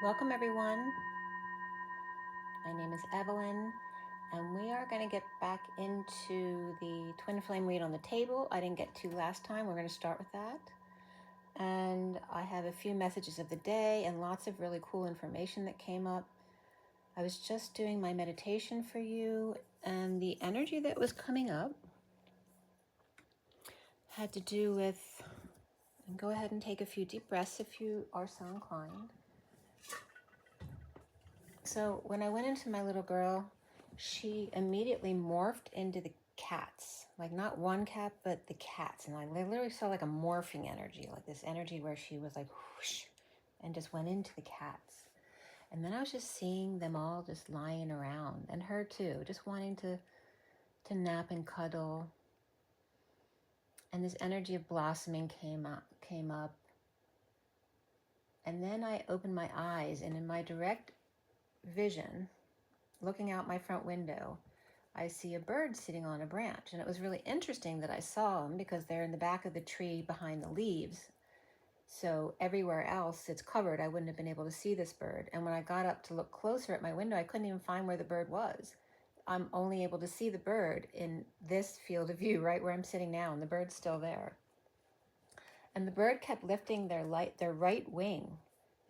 Welcome everyone. My name is Evelyn, and we are going to get back into the twin flame read on the table. I didn't get to last time. We're going to start with that. And I have a few messages of the day and lots of really cool information that came up. I was just doing my meditation for you, and the energy that was coming up had to do with, and go ahead and take a few deep breaths if you are so inclined. So when I went into my little girl, she immediately morphed into the cats, like not one cat, but the cats. And I literally saw like a morphing energy, like this energy where she was like whoosh, and just went into the cats. And then I was just seeing them all just lying around, and her too, just wanting to nap and cuddle. And this energy of blossoming came up. And then I opened my eyes, and in my direct vision, looking out my front window, I see a bird sitting on a branch. And it was really interesting that I saw them because they're in the back of the tree behind the leaves. So everywhere else it's covered, I wouldn't have been able to see this bird. And when I got up to look closer at my window, I couldn't even find where the bird was. I'm only able to see the bird in this field of view, right where I'm sitting now, and the bird's still there. And the bird kept lifting their right wing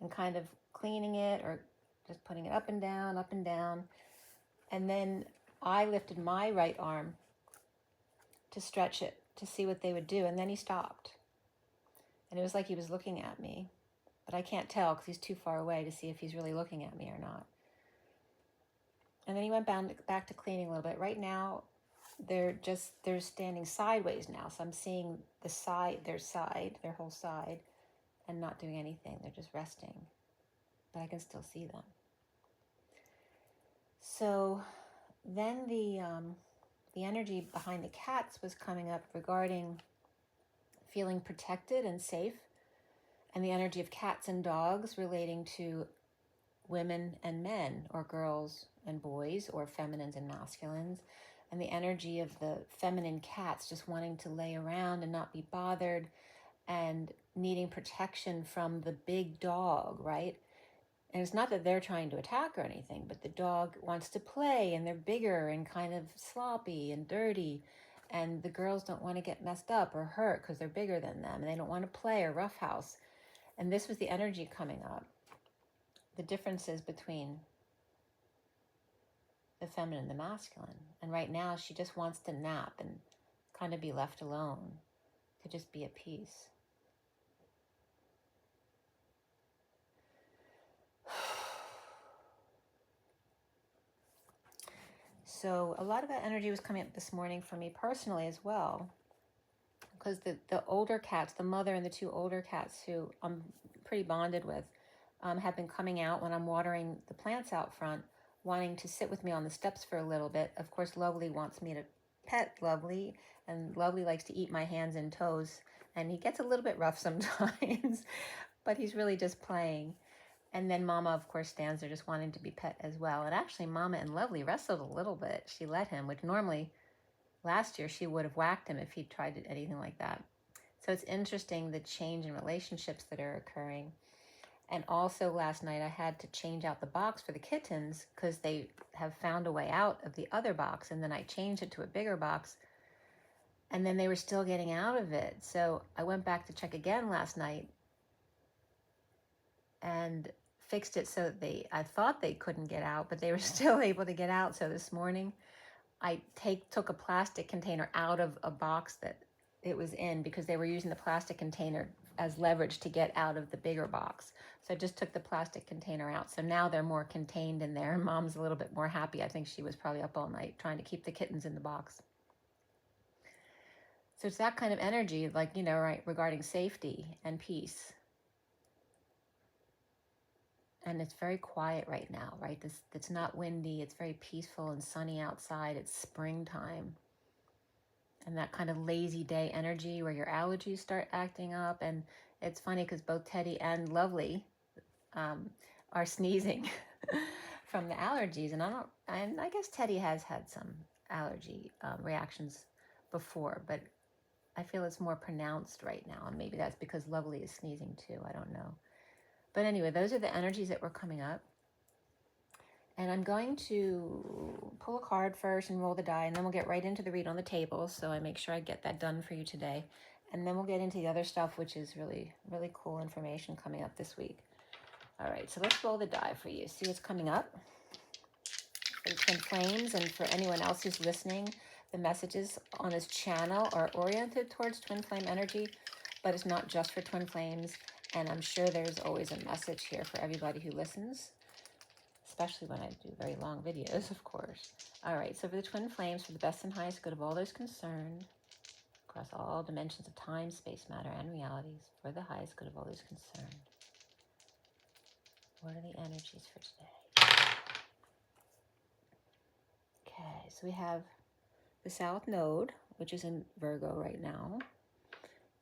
and kind of cleaning it or just putting it up and down, up and down. And then I lifted my right arm to stretch it, to see what they would do. And then he stopped. And it was like he was looking at me. But I can't tell because he's too far away to see if he's really looking at me or not. And then he went back to cleaning a little bit. Right now, they're standing sideways now. So I'm seeing their whole side, and not doing anything. They're just resting. But I can still see them. So then the energy behind the cats was coming up regarding feeling protected and safe, and the energy of cats and dogs relating to women and men, or girls and boys, or feminines and masculines, and the energy of the feminine cats just wanting to lay around and not be bothered and needing protection from the big dog, right? And it's not that they're trying to attack or anything, but the dog wants to play, and they're bigger and kind of sloppy and dirty. And the girls don't want to get messed up or hurt because they're bigger than them, and they don't want to play or roughhouse. And this was the energy coming up. The differences between the feminine and the masculine. And right now she just wants to nap and kind of be left alone, to just be at peace. So a lot of that energy was coming up this morning for me personally as well, because the older cats, the mother and the two older cats who I'm pretty bonded with, have been coming out when I'm watering the plants out front, wanting to sit with me on the steps for a little bit. Of course, Lovely wants me to pet Lovely, and Lovely likes to eat my hands and toes, and he gets a little bit rough sometimes, but he's really just playing. And then Mama, of course, stands there just wanting to be pet as well. And actually, Mama and Lovely wrestled a little bit. She let him, which normally last year she would have whacked him if he tried anything like that. So it's interesting the change in relationships that are occurring. And also last night I had to change out the box for the kittens because they have found a way out of the other box. And then I changed it to a bigger box. And then they were still getting out of it. So I went back to check again last night and fixed it so that I thought they couldn't get out, but they were still able to get out. So this morning I took a plastic container out of a box that it was in because they were using the plastic container as leverage to get out of the bigger box. So I just took the plastic container out. So now they're more contained in there, and Mom's a little bit more happy. I think she was probably up all night trying to keep the kittens in the box. So it's that kind of energy, like, right, regarding safety and peace. And it's very quiet right now, right? It's not windy. It's very peaceful and sunny outside. It's springtime. And that kind of lazy day energy where your allergies start acting up. And it's funny because both Teddy and Lovely are sneezing from the allergies. And I guess Teddy has had some allergy reactions before, but I feel it's more pronounced right now. And maybe that's because Lovely is sneezing too. I don't know. But anyway, those are the energies that were coming up. And I'm going to pull a card first and roll the die, and then we'll get right into the read on the table. So I make sure I get that done for you today. And then we'll get into the other stuff, which is really, really cool information coming up this week. All right, so let's roll the die for you. See what's coming up. For the Twin Flames, and for anyone else who's listening, the messages on this channel are oriented towards Twin Flame energy, but it's not just for Twin Flames. And I'm sure there's always a message here for everybody who listens, especially when I do very long videos, of course. All right, so for the Twin Flames, for the best and highest good of all those concerned, across all dimensions of time, space, matter, and realities, for the highest good of all those concerned, what are the energies for today? Okay, so we have the South Node, which is in Virgo right now.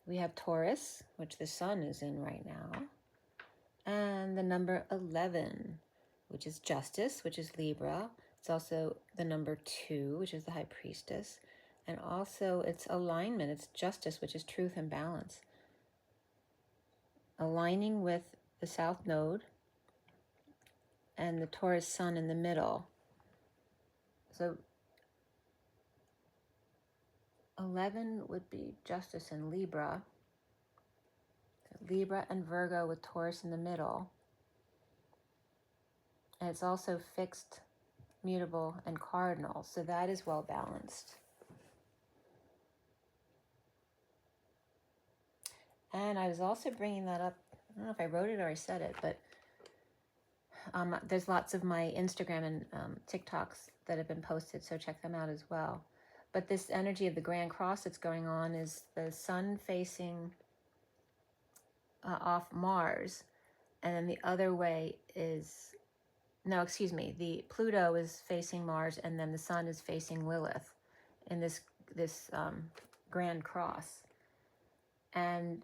We have Taurus, which the Sun is in right now. And the number 11, which is Justice, which is Libra. It's also the number 2, which is the High Priestess. And also it's alignment, it's Justice, which is truth and balance. Aligning with the South Node and the Taurus Sun in the middle. So 11 would be Justice in Libra. Libra and Virgo with Taurus in the middle. And it's also fixed, mutable, and cardinal. So that is well balanced. And I was also bringing that up. I don't know if I wrote it or I said it, but there's lots of my Instagram and TikToks that have been posted, so check them out as well. But this energy of the Grand Cross that's going on is the Sun facing off Mars, and then the other way is, no, excuse me, the Pluto is facing Mars, and then the Sun is facing Lilith in this Grand Cross. And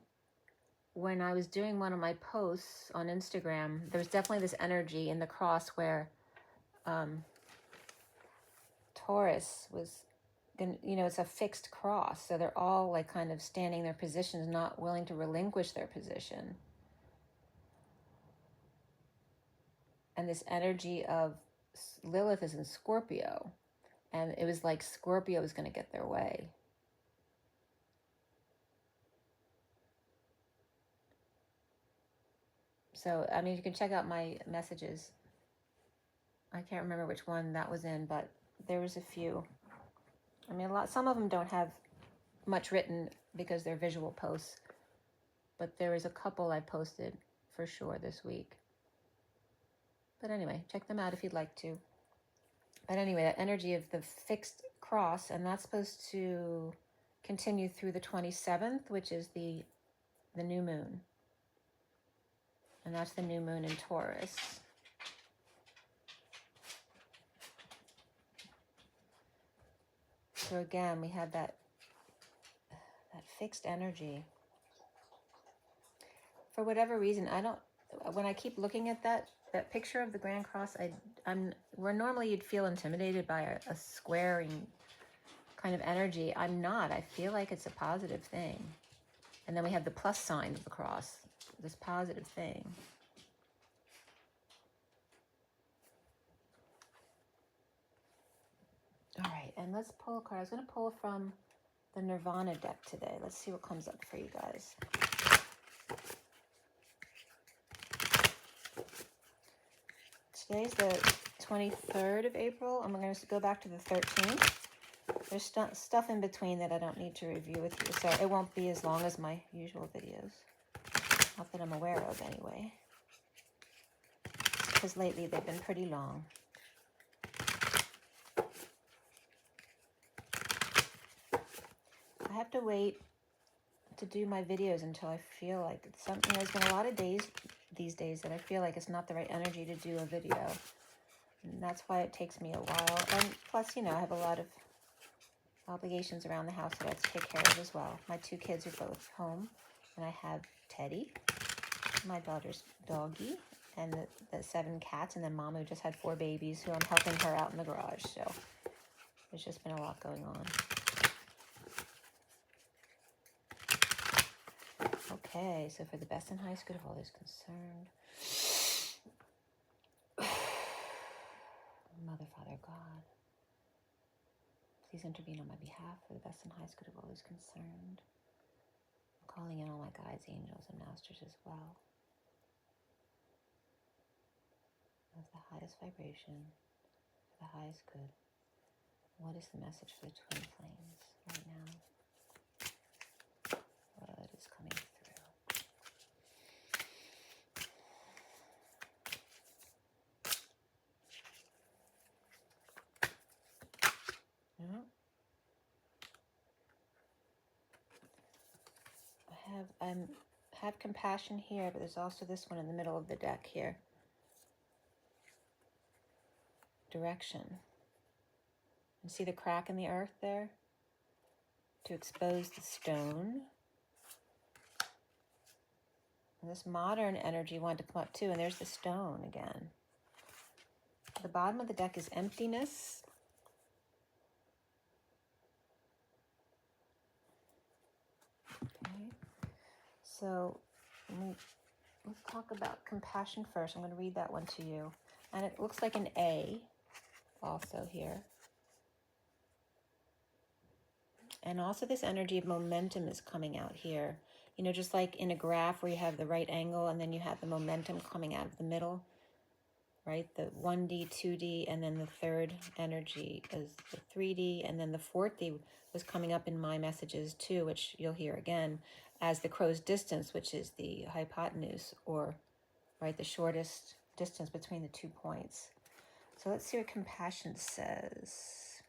when I was doing one of my posts on Instagram, there was definitely this energy in the cross where Taurus was, you know, it's a fixed cross. So they're all like kind of standing their positions, not willing to relinquish their position. And this energy of Lilith is in Scorpio. And it was like Scorpio was going to get their way. So, I mean, you can check out my messages. I can't remember which one that was in, but there was a few. I mean, some of them don't have much written because they're visual posts, but there was a couple I posted for sure this week. But anyway, check them out if you'd like to. But anyway, that energy of the fixed cross, and that's supposed to continue through the 27th, which is the new moon. And that's the new moon in Taurus. So again, we have that fixed energy. For whatever reason, when I keep looking at that picture of the Grand Cross, where normally you'd feel intimidated by a squaring kind of energy, I'm not. I feel like it's a positive thing. And then we have the plus sign of the cross, this positive thing. All right, and let's pull a card. I was going to pull from the Nirvana deck today. Let's see what comes up for you guys. Today's the 23rd of April. I'm going to go back to the 13th. There's stuff in between that I don't need to review with you, so it won't be as long as my usual videos. Not that I'm aware of, anyway. Because lately they've been pretty long. I have to wait to do my videos until I feel like it's something. There's been a lot of days these days that I feel like it's not the right energy to do a video. And that's why it takes me a while. And plus, you know, I have a lot of obligations around the house that I have to take care of as well. My 2 kids are both home, and I have Teddy, my daughter's doggy, and the 7 cats, and then Mom, who just had 4 babies, who I'm helping her out in the garage. So there's just been a lot going on. Okay, so for the best and highest good of all those concerned, God, please intervene on my behalf for the best and highest good of all those concerned. I'm calling in all my guides, angels, and masters as well. Of the highest vibration, for the highest good. What is the message for the twin flames right now? What is coming through? Yeah. I have compassion here, but there's also this one in the middle of the deck here. Direction. You see the crack in the earth there? To expose the stone. And this modern energy wanted to come up too, and there's the stone again. The bottom of the deck is emptiness. Okay. So let's talk about compassion first. I'm going to read that one to you. And it looks like an A also here. And also this energy of momentum is coming out here. You know, just like in a graph where you have the right angle and then you have the momentum coming out of the middle, right? The 1D, 2D, and then the third energy is the 3D, and then the 4D was coming up in my messages too, which you'll hear again as the crow's distance, which is the hypotenuse, or right, the shortest distance between the 2 points. So let's see what compassion says.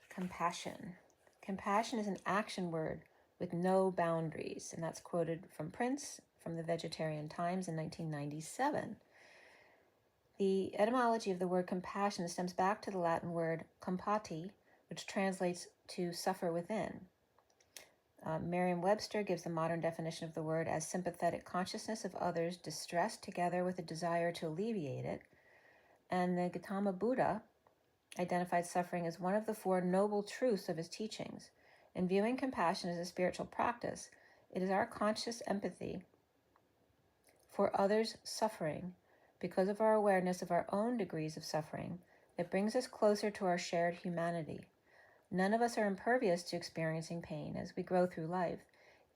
Compassion. Compassion is an action word with no boundaries, and that's quoted from Prince from the Vegetarian Times in 1997. The etymology of the word compassion stems back to the Latin word compati, which translates to suffer within. Merriam-Webster gives the modern definition of the word as sympathetic consciousness of others' distress together with a desire to alleviate it. And the Gautama Buddha identified suffering as one of the 4 noble truths of his teachings. In viewing compassion as a spiritual practice, it is our conscious empathy for others' suffering because of our awareness of our own degrees of suffering that brings us closer to our shared humanity. None of us are impervious to experiencing pain as we grow through life.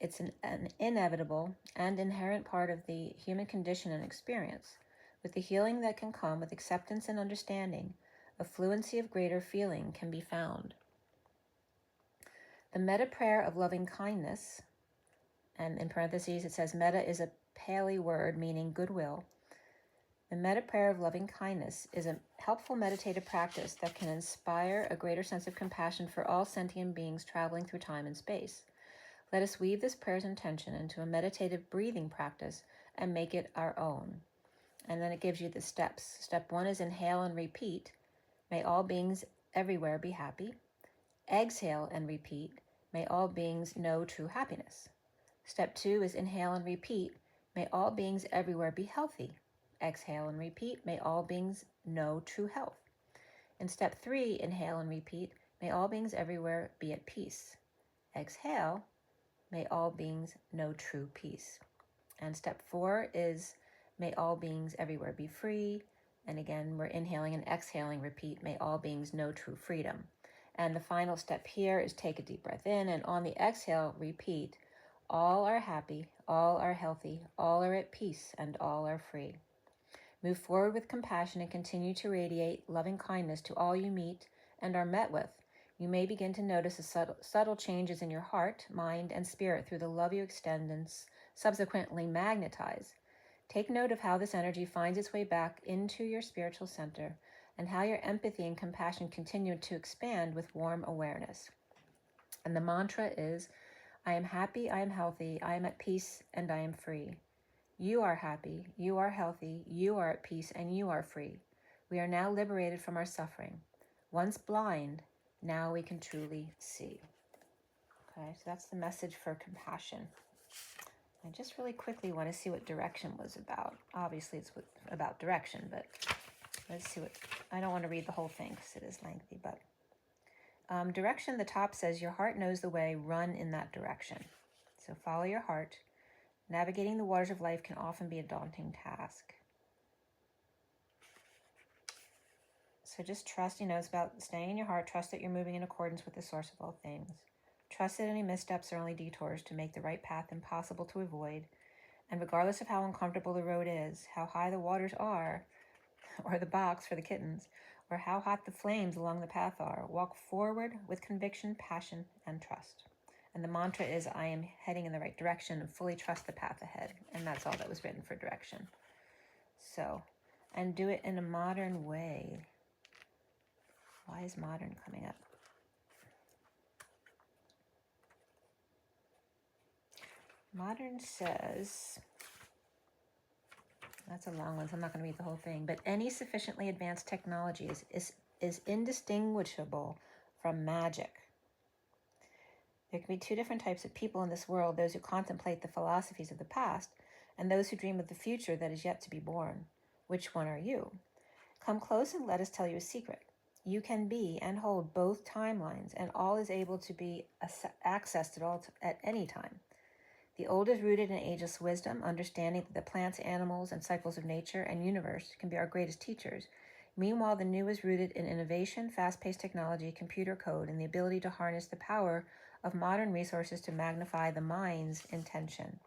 It's an inevitable and inherent part of the human condition and experience. With the healing that can come with acceptance and understanding, a fluency of greater feeling can be found. The metta prayer of loving kindness, and in parentheses it says metta is a Pali word meaning goodwill. The metta prayer of loving kindness is a helpful meditative practice that can inspire a greater sense of compassion for all sentient beings traveling through time and space. Let us weave this prayer's intention into a meditative breathing practice and make it our own. And then it gives you the steps. Step 1 is inhale and repeat. May all beings everywhere be happy. Exhale and repeat. May all beings know true happiness. Step 2 is inhale and repeat. May all beings everywhere be healthy. Exhale and repeat. May all beings know true health. In step 3, inhale and repeat. May all beings everywhere be at peace. Exhale. May all beings know true peace. And step 4 is may all beings everywhere be free. And again, we're inhaling and exhaling, repeat, may all beings know true freedom. And the final step here is take a deep breath in, and on the exhale, repeat, all are happy, all are healthy, all are at peace, and all are free. Move forward with compassion and continue to radiate loving kindness to all you meet and are met with. You may begin to notice the subtle changes in your heart, mind, and spirit through the love you extend and subsequently magnetize. Take note of how this energy finds its way back into your spiritual center and how your empathy and compassion continue to expand with warm awareness. And the mantra is, I am happy, I am healthy, I am at peace, and I am free. You are happy, you are healthy, you are at peace, and you are free. We are now liberated from our suffering. Once blind, now we can truly see. Okay, so that's the message for compassion. I just really quickly want to see what direction was about. Obviously, it's about direction, but let's see what... I don't want to read the whole thing because it is lengthy, but... direction, the top says, your heart knows the way, run in that direction. So follow your heart. Navigating the waters of life can often be a daunting task. So just trust, it's about staying in your heart. Trust that you're moving in accordance with the source of all things. Trust that any missteps are only detours to make the right path impossible to avoid. And regardless of how uncomfortable the road is, how high the waters are, or the box for the kittens, or how hot the flames along the path are, walk forward with conviction, passion, and trust. And the mantra is, I am heading in the right direction and fully trust the path ahead. And that's all that was written for direction. So, and do it in a modern way. Why is modern coming up? Modern says, that's a long one, so I'm not going to read the whole thing, but any sufficiently advanced technology is indistinguishable from magic. There can be two different types of people in this world, those who contemplate the philosophies of the past and those who dream of the future that is yet to be born. Which one are you? Come close and let us tell you a secret. You can be and hold both timelines, and all is able to be accessed at any time. The old is rooted in ageless wisdom, understanding that the plants, animals, and cycles of nature and universe can be our greatest teachers. Meanwhile, the new is rooted in innovation, fast-paced technology, computer code, and the ability to harness the power of modern resources to magnify the mind's intention.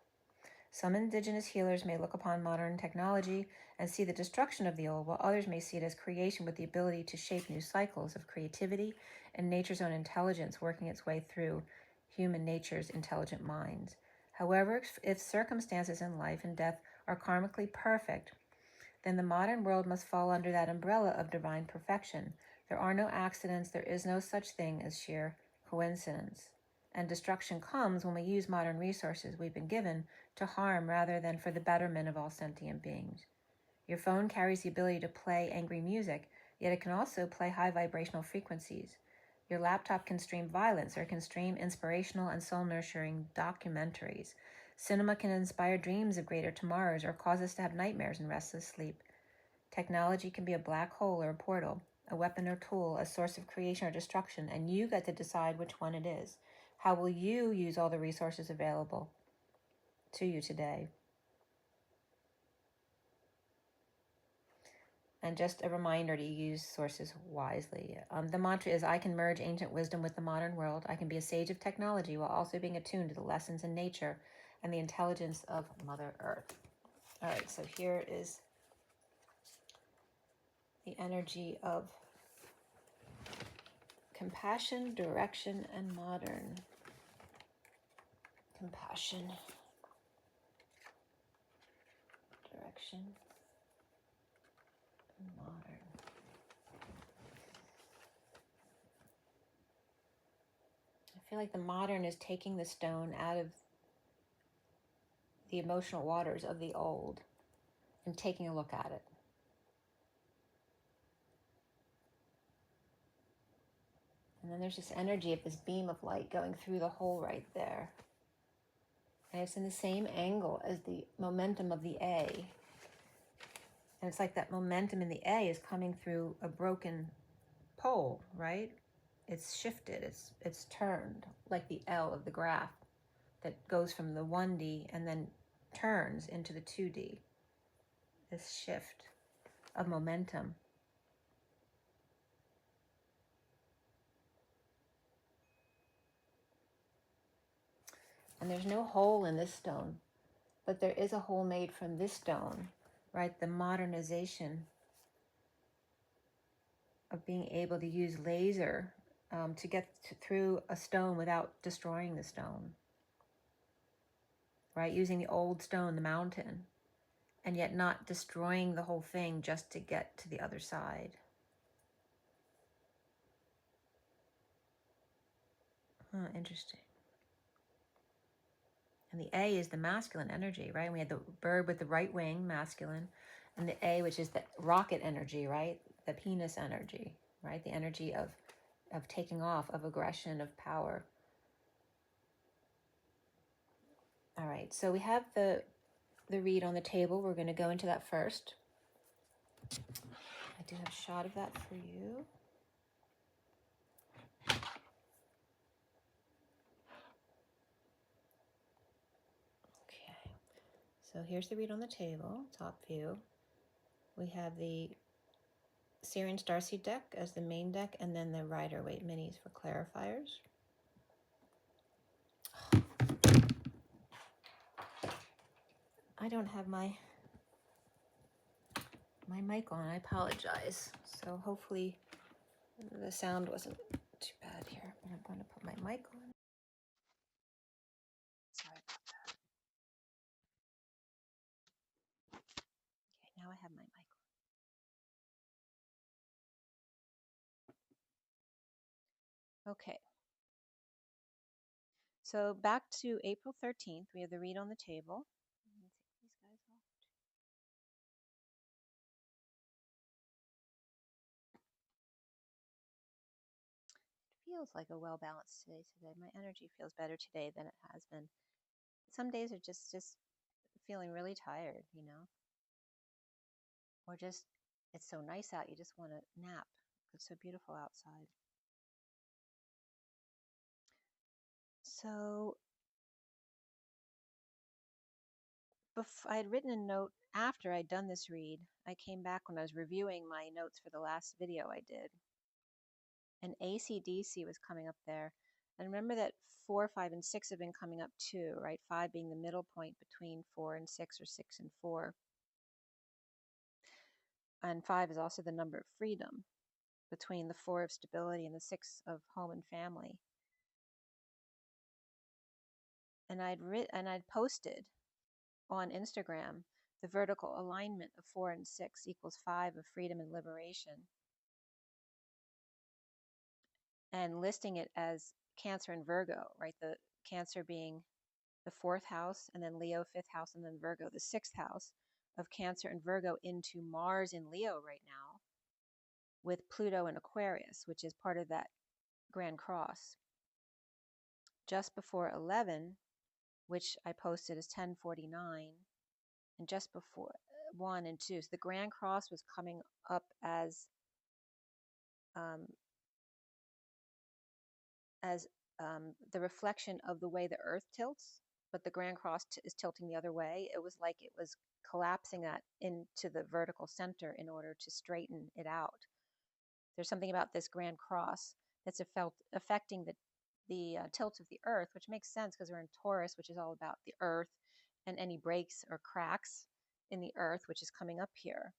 Some indigenous healers may look upon modern technology and see the destruction of the old, while others may see it as creation with the ability to shape new cycles of creativity and nature's own intelligence working its way through human nature's intelligent minds. However, if circumstances in life and death are karmically perfect, then the modern world must fall under that umbrella of divine perfection. There are no accidents, there is no such thing as sheer coincidence. And destruction comes when we use modern resources we've been given to harm rather than for the betterment of all sentient beings. Your phone carries the ability to play angry music, yet it can also play high vibrational frequencies. Your laptop can stream violence, or it can stream inspirational and soul-nurturing documentaries. Cinema can inspire dreams of greater tomorrows or cause us to have nightmares and restless sleep. Technology can be a black hole or a portal, a weapon or tool, a source of creation or destruction, and you get to decide which one it is. How will you use all the resources available to you today? And just a reminder to use sources wisely. The mantra is, I can merge ancient wisdom with the modern world. I can be a sage of technology while also being attuned to the lessons in nature and the intelligence of Mother Earth. All right, so here is the energy of compassion, direction, and modern. Compassion, direction, and modern. I feel like the modern is taking the stone out of the emotional waters of the old and taking a look at it. And then there's this energy of this beam of light going through the hole right there. And it's in the same angle as the momentum of the A. And it's like that momentum in the A is coming through a broken pole, right? It's shifted, it's turned, like the L of the graph that goes from the 1D and then turns into the 2D. This shift of momentum. And there's no hole in this stone, but there is a hole made from this stone, right? The modernization of being able to use laser to get through a stone without destroying the stone, right? Using the old stone, the mountain, and yet not destroying the whole thing just to get to the other side. Interesting. And the A is the masculine energy, right? And we had the bird with the right wing, masculine, and the A, which is the rocket energy, right? The penis energy, right? The energy of taking off, of aggression, of power. All right, so we have the read on the table. We're going to go into that first. I do have a shot of that for you. Okay, so here's the read on the table, top view. We have the SIRIAN Starseed deck as the main deck, and then the Rider-Waite minis for clarifiers. I don't have my mic on. I apologize. So hopefully the sound wasn't too bad here. But I'm going to put my mic on. Sorry about that. Okay, now I have my mic on. Okay. So back to April 13th, we have the read on the table. Let me take these guys off. It feels like a well-balanced day today. My energy feels better today than it has been. Some days are just feeling really tired, you know, or just it's so nice out, you just want to nap. It's so beautiful outside. So I had written a note after I'd done this read. I came back when I was reviewing my notes for the last video I did, and ACDC was coming up there. And remember that 4, 5, and 6 have been coming up too, right? 5 being the middle point between 4 and 6, or 6 and 4. And 5 is also the number of freedom between the 4 of stability and the 6 of home and family. And I'd posted on Instagram the vertical alignment of 4 and 6 equals 5 of freedom and liberation, and listing it as Cancer and Virgo, right? The Cancer being the 4th house, and then Leo 5th house, and then Virgo the 6th house of Cancer and Virgo into Mars in Leo right now, with Pluto in Aquarius, which is part of that Grand Cross. Just before 11, which I posted as 1049, and just before 1 and 2. So the Grand Cross was coming up as the reflection of the way the Earth tilts, but the Grand Cross is tilting the other way. It was like it was collapsing that into the vertical center in order to straighten it out. There's something about this Grand Cross that's affecting the tilt of the Earth, which makes sense because we're in Taurus, which is all about the Earth and any breaks or cracks in the Earth, which is coming up here.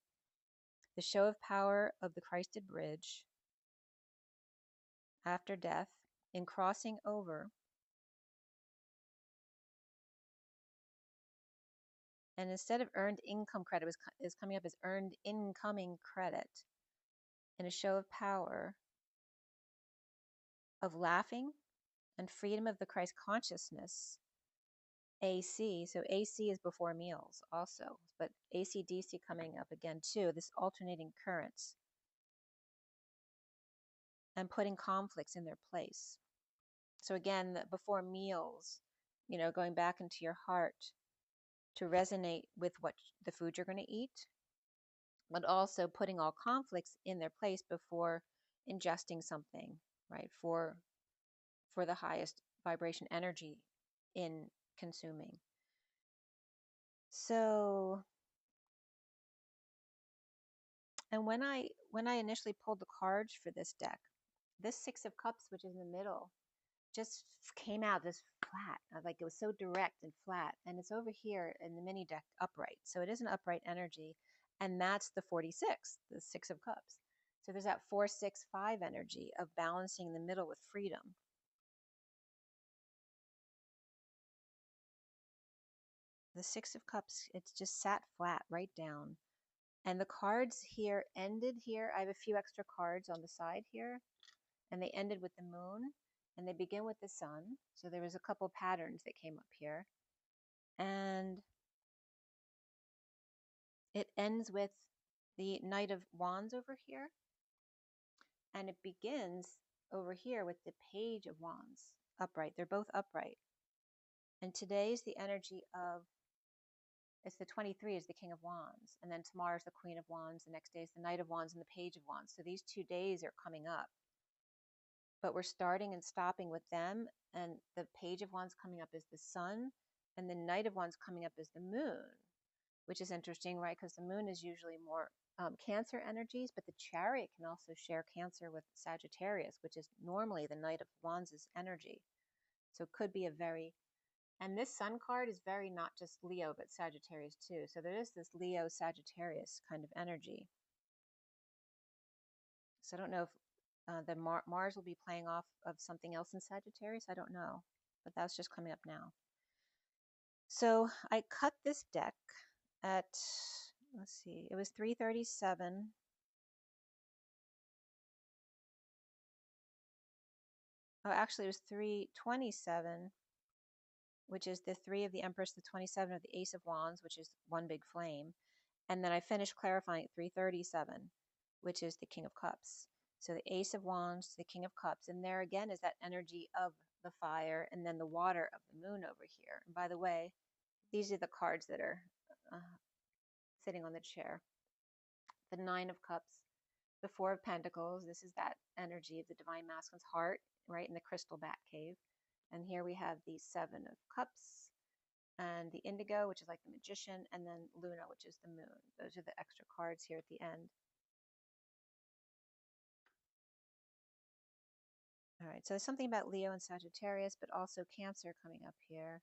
The show of power of the Christed Bridge after death in crossing over, and instead of earned income credit is coming up as earned incoming credit, in a show of power of laughing and freedom of the Christ consciousness. AC, so AC is before meals also, but ACDC coming up again too, this alternating currents, and putting conflicts in their place. So again, before meals, you know, going back into your heart to resonate with what the food you're going to eat, but also putting all conflicts in their place before ingesting something, right, for the highest vibration energy in consuming. So, and when I initially pulled the cards for this deck, this 6 of Cups, which is in the middle, just came out this flat. Like it was so direct and flat. And it's over here in the mini deck upright. So it is an upright energy. And that's the 46, the 6 of Cups. So there's that 4, 6, 5 energy of balancing the middle with freedom. The 6 of Cups, it's just sat flat right down. And the cards here ended here. I have a few extra cards on the side here. And they ended with the moon. And they begin with the sun. So there was a couple patterns that came up here. And it ends with the Knight of Wands over here. And it begins over here with the Page of Wands upright. They're both upright. And today's the energy of, it's the 23 is the King of Wands. And then tomorrow's the Queen of Wands. The next day is the Knight of Wands and the Page of Wands. So these 2 days are coming up. But we're starting and stopping with them. And the Page of Wands coming up is the Sun. And the Knight of Wands coming up is the Moon. which is interesting, right? Because the moon is usually more Cancer energies, but the Chariot can also share Cancer with Sagittarius, which is normally the Knight of Wands' energy. So it could be a very, and this Sun card is very not just Leo, but Sagittarius too. So there is this Leo Sagittarius kind of energy. So I don't know if the Mars will be playing off of something else in Sagittarius. I don't know, but that's just coming up now. So I cut this deck at, let's see, it was 3:37. Oh, actually, it was 3:27, which is the 3 of the Empress, the 27 of the Ace of Wands, which is one big flame. And then I finished clarifying at 3:37, which is the King of Cups. So the Ace of Wands, the King of Cups. And there again is that energy of the fire and then the water of the moon over here. And by the way, these are the cards that are sitting on the chair. The Nine of Cups, the Four of Pentacles. This is that energy of the Divine Masculine's heart, right, in the crystal bat cave. And here we have the Seven of Cups and the Indigo, which is like the Magician, and then Luna, which is the moon. Those are the extra cards here at the end. All right, so there's something about Leo and Sagittarius, but also Cancer coming up here.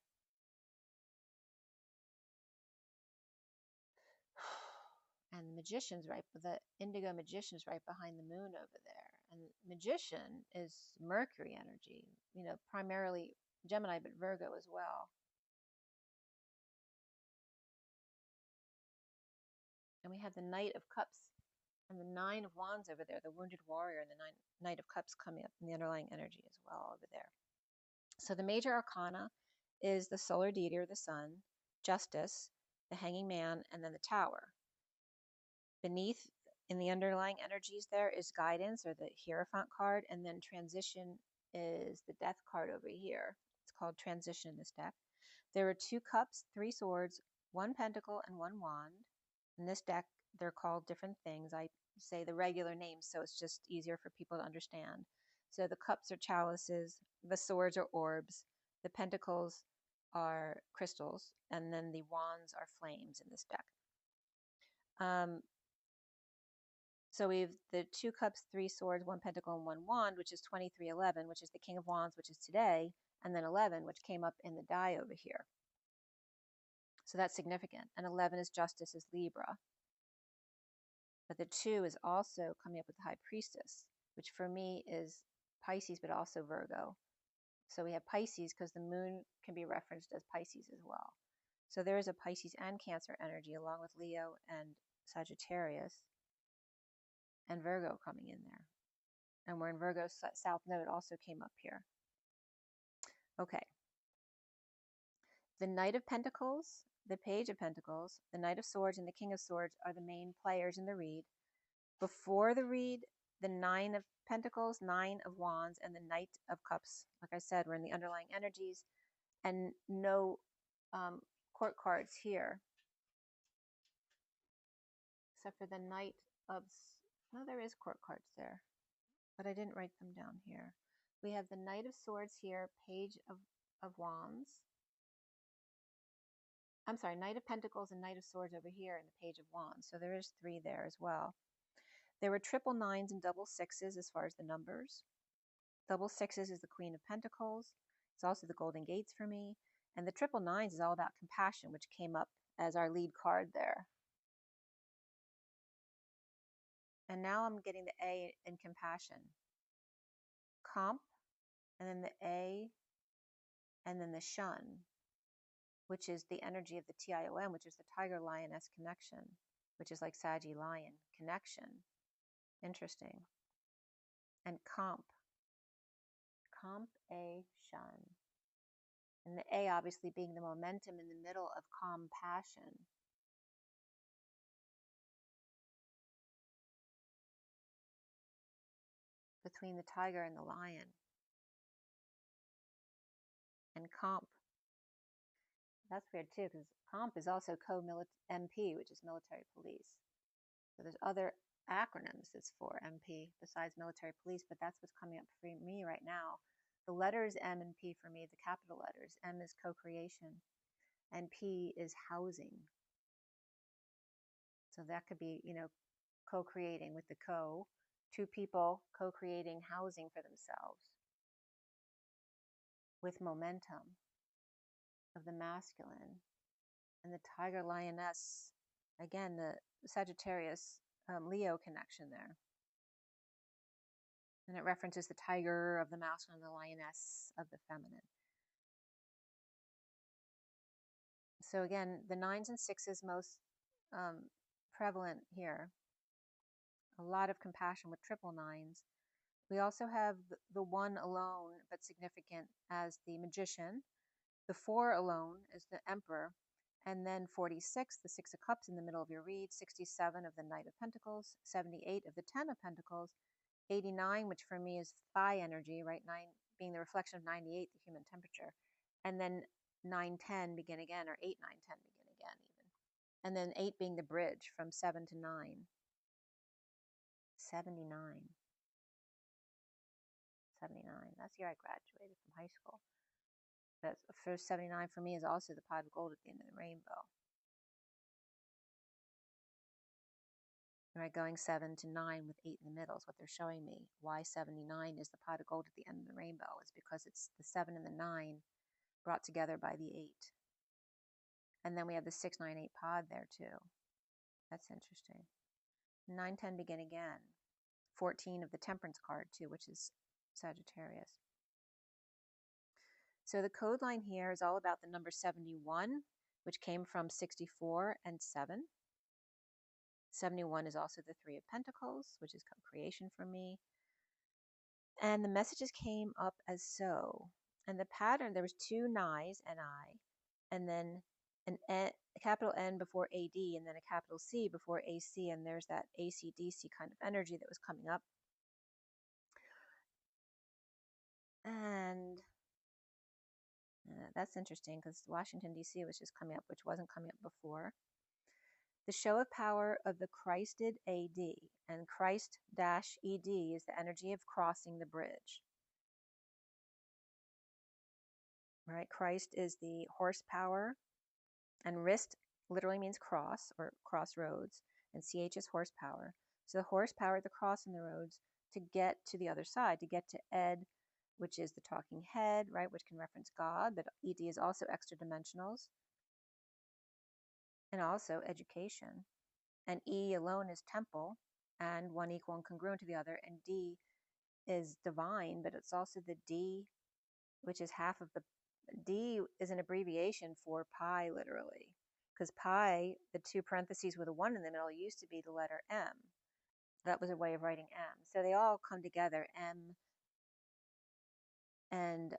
And the Magician's right, but the Indigo Magician's right behind the moon over there. And Magician is Mercury energy, you know, primarily Gemini, but Virgo as well. And we have the Knight of Cups and the Nine of Wands over there, the Wounded Warrior, and the Knight of Cups coming up in the underlying energy as well over there. So the major arcana is the solar deity or the sun, Justice, the Hanging Man, and then the Tower. Beneath, in the underlying energies, there is Guidance or the Hierophant card, and then Transition is the Death card over here. It's called Transition in this deck. There are 2 cups, 3 swords, 1 pentacle, and 1 wand. In this deck, they're called different things. I say the regular names, so it's just easier for people to understand. So the cups are chalices, the swords are orbs, the pentacles are crystals, and then the wands are flames in this deck. So we have the 2 cups, 3 swords, 1 pentacle, and 1 wand, which is 2311, which is the King of Wands, which is today, and then 11, which came up in the die over here. So that's significant. And 11 is Justice, is Libra. But the 2 is also coming up with the High Priestess, which for me is Pisces, but also Virgo. So we have Pisces because the moon can be referenced as Pisces as well. So there is a Pisces and Cancer energy along with Leo and Sagittarius and Virgo coming in there. And we're in Virgo's South Node also came up here. Okay. The Knight of Pentacles, the Page of Pentacles, the Knight of Swords, and the King of Swords are the main players in the read. Before the read, the 9 of Pentacles, 9 of Wands, and the Knight of Cups. Like I said, we're in the underlying energies and no court cards here. Except for the Knight of, no, there is court cards there, but I didn't write them down here. We have the Knight of Swords here, Page of Wands. I'm sorry, Knight of Pentacles and Knight of Swords over here and the Page of Wands. So there is 3 there as well. There were triple 9s and double 6s as far as the numbers. Double 6s is the Queen of Pentacles. It's also the Golden Gates for me. And the triple 9s is all about compassion, which came up as our lead card there. And now I'm getting the A in compassion. Comp, and then the A, and then the shun, which is the energy of the TIOM, which is the Tiger Lioness connection, which is like Saggy Lion connection. Interesting. And comp. Comp, A, shun. And the A obviously being the momentum in the middle of compassion. Between the tiger and the lion. And comp. That's weird too, because comp is also co-MP, which is military police. So there's other acronyms that's for MP besides military police, but that's what's coming up for me right now. The letters M and P for me, the capital letters. M is co-creation, and P is housing. So that could be, co-creating with the two people co-creating housing for themselves with momentum of the masculine. And the tiger lioness, again, the Sagittarius Leo connection there. And it references the tiger of the masculine and the lioness of the feminine. So again, the 9s and 6s most prevalent here. A lot of compassion with triple 9s. We also have the 1 alone, but significant, as the magician. The 4 alone is the emperor. And then 46, the 6 of cups in the middle of your read. 67 of the Knight of Pentacles. 78 of the 10 of Pentacles. 89, which for me is phi energy, right? 9 being the reflection of 98, the human temperature. And then 9, 10 begin again, or 8, 9, 10 begin again even. And then 8 being the bridge from 7 to 9. 79. 79. That's the year I graduated from high school. But first 79 for me is also the pot of gold at the end of the rainbow. Right, going 7 to 9 with 8 in the middle is what they're showing me. Why 79 is the pot of gold at the end of the rainbow is because it's the 7 and the 9 brought together by the 8. And then we have the 6, 9, 8 pod there too. That's interesting. 9, 10 begin again. 14 of the temperance card too, which is Sagittarius. So the code line here is all about the number 71, which came from 64 and 7. 71 is also the 3 of Pentacles, which is co-creation for me. And the messages came up as so. And the pattern, there was 2 Ni's, N-I, and then a capital N before AD, and then a capital C before AC, and there's that AC-DC kind of energy that was coming up. And that's interesting because Washington, D.C. was just coming up, which wasn't coming up before. The show of power of the Christed AD, and Christ-ED is the energy of crossing the bridge. Right? Christ is the horsepower, and wrist literally means cross or crossroads, and CH is horsepower. So the horsepower, the cross in the roads to get to the other side, to get to Ed, which is the talking head, right, which can reference God, but ED is also extra dimensionals, and also education. And E alone is temple, and one equal and congruent to the other, and D is divine, but it's also the D, which is half of the D is an abbreviation for pi, literally, because pi, the 2 parentheses with a 1 in the middle, used to be the letter M. That was a way of writing M. So they all come together, M and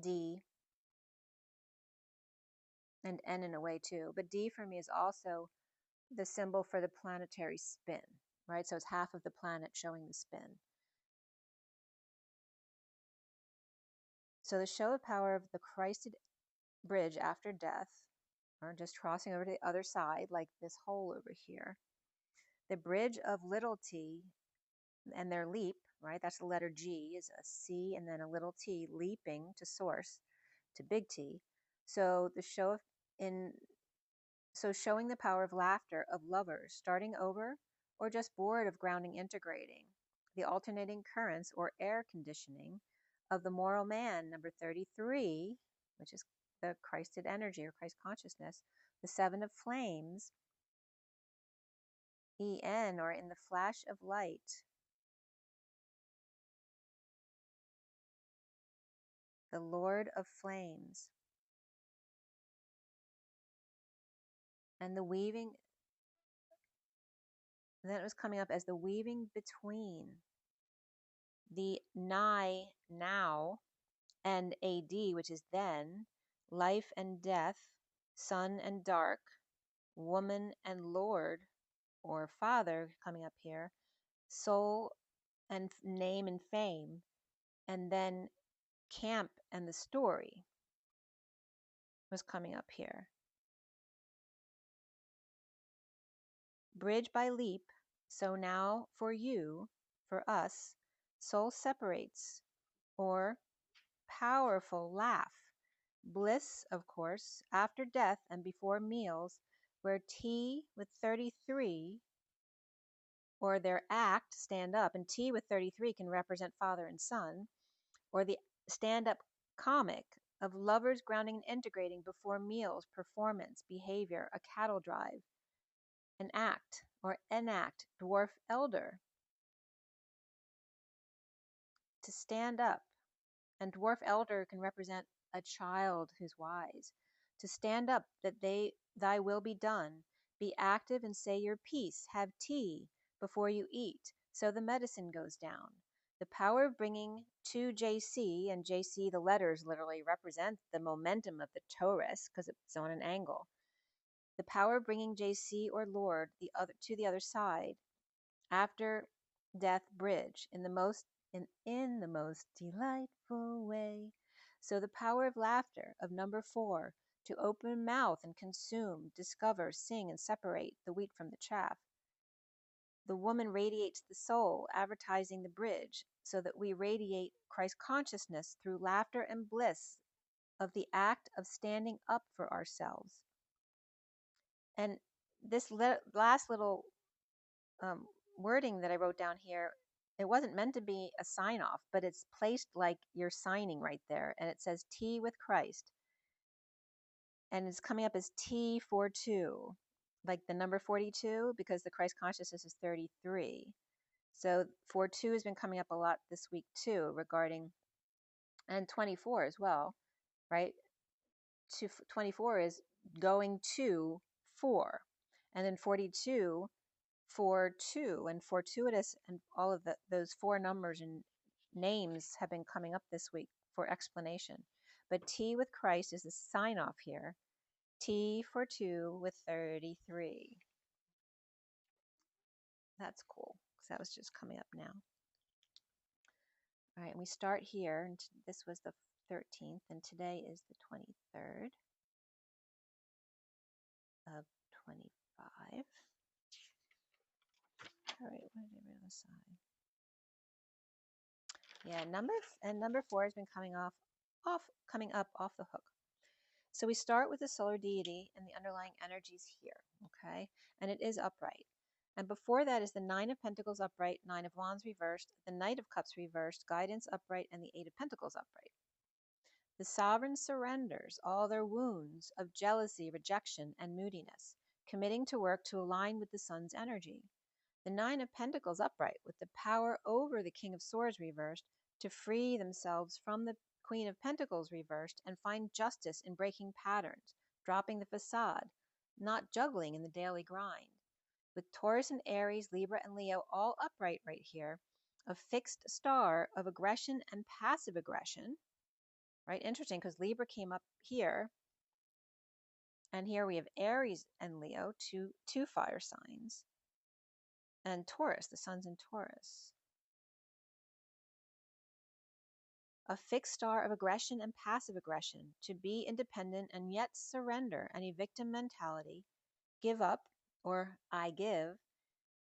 D, and N in a way too. But D for me is also the symbol for the planetary spin, right? So it's half of the planet showing the spin. So the show of power of the Christed bridge after death, or just crossing over to the other side, like this hole over here. The bridge of little t and their leap, right? That's the letter G, is a C and then a little t leaping to source, to big T. So the show of showing the power of laughter of lovers starting over or just bored of grounding integrating, the alternating currents or air conditioning of the moral man, number 33, which is the Christed energy or Christ consciousness, the 7 of flames, EN, or in the flash of light, the Lord of flames, and the weaving, then it was coming up as the weaving between the nigh now and AD, which is then, life and death, sun and dark, woman and Lord, or Father coming up here, soul and name and fame, and then camp and the story was coming up here. Bridge by leap, so now for you, for us, soul separates, or powerful laugh. Bliss, of course, after death and before meals, where T with 33, or their act, stand up, and T with 33 can represent father and son, or the stand-up comic of lovers grounding and integrating before meals, performance, behavior, a cattle drive, an act or enact, dwarf elder, to stand up. And dwarf elder can represent a child who's wise. To stand up that thy will be done. Be active and say your piece. Have tea before you eat, so the medicine goes down. The power of bringing to JC, and JC, the letters literally represent the momentum of the torus because it's on an angle. The power of bringing JC or Lord to the other side, after death bridge, in the most delightful way. So the power of laughter, of number 4, to open mouth and consume, discover, sing, and separate the wheat from the chaff. The woman radiates the soul, advertising the bridge, so that we radiate Christ consciousness through laughter and bliss of the act of standing up for ourselves. And this last little wording that I wrote down here, it wasn't meant to be a sign off, but it's placed like you're signing right there. And it says T with Christ. And it's coming up as T42, like the number 42, because the Christ consciousness is 33. So 42 has been coming up a lot this week too, regarding, and 24 as well, right? 24 is going to 4. And then 42, 4-2, and fortuitous, and all of those 4 numbers and names have been coming up this week for explanation. But T with Christ is the sign off here. T for 2 with 33. That's cool, because that was just coming up now. All right, and we start here, and this was the 13th, and today is the 23rd of 25. All right, what did I write on the side? Yeah, number 4 has been coming up off the hook. So we start with the solar deity and the underlying energies here, okay? And it is upright. And before that is the 9 of Pentacles upright, 9 of Wands reversed, the Knight of Cups reversed, Guidance upright, and the 8 of Pentacles upright. The sovereign surrenders all their wounds of jealousy, rejection, and moodiness, committing to work to align with the sun's energy. The 9 of Pentacles upright, with the power over the King of Swords reversed, to free themselves from the Queen of Pentacles reversed and find justice in breaking patterns, dropping the facade, not juggling in the daily grind. With Taurus and Aries, Libra and Leo all upright right here, a fixed star of aggression and passive aggression, right? Interesting, because Libra came up here, and here we have Aries and Leo, two fire signs, and Taurus, the sun's in Taurus. A fixed star of aggression and passive aggression, to be independent and yet surrender any victim mentality, give up, or I give,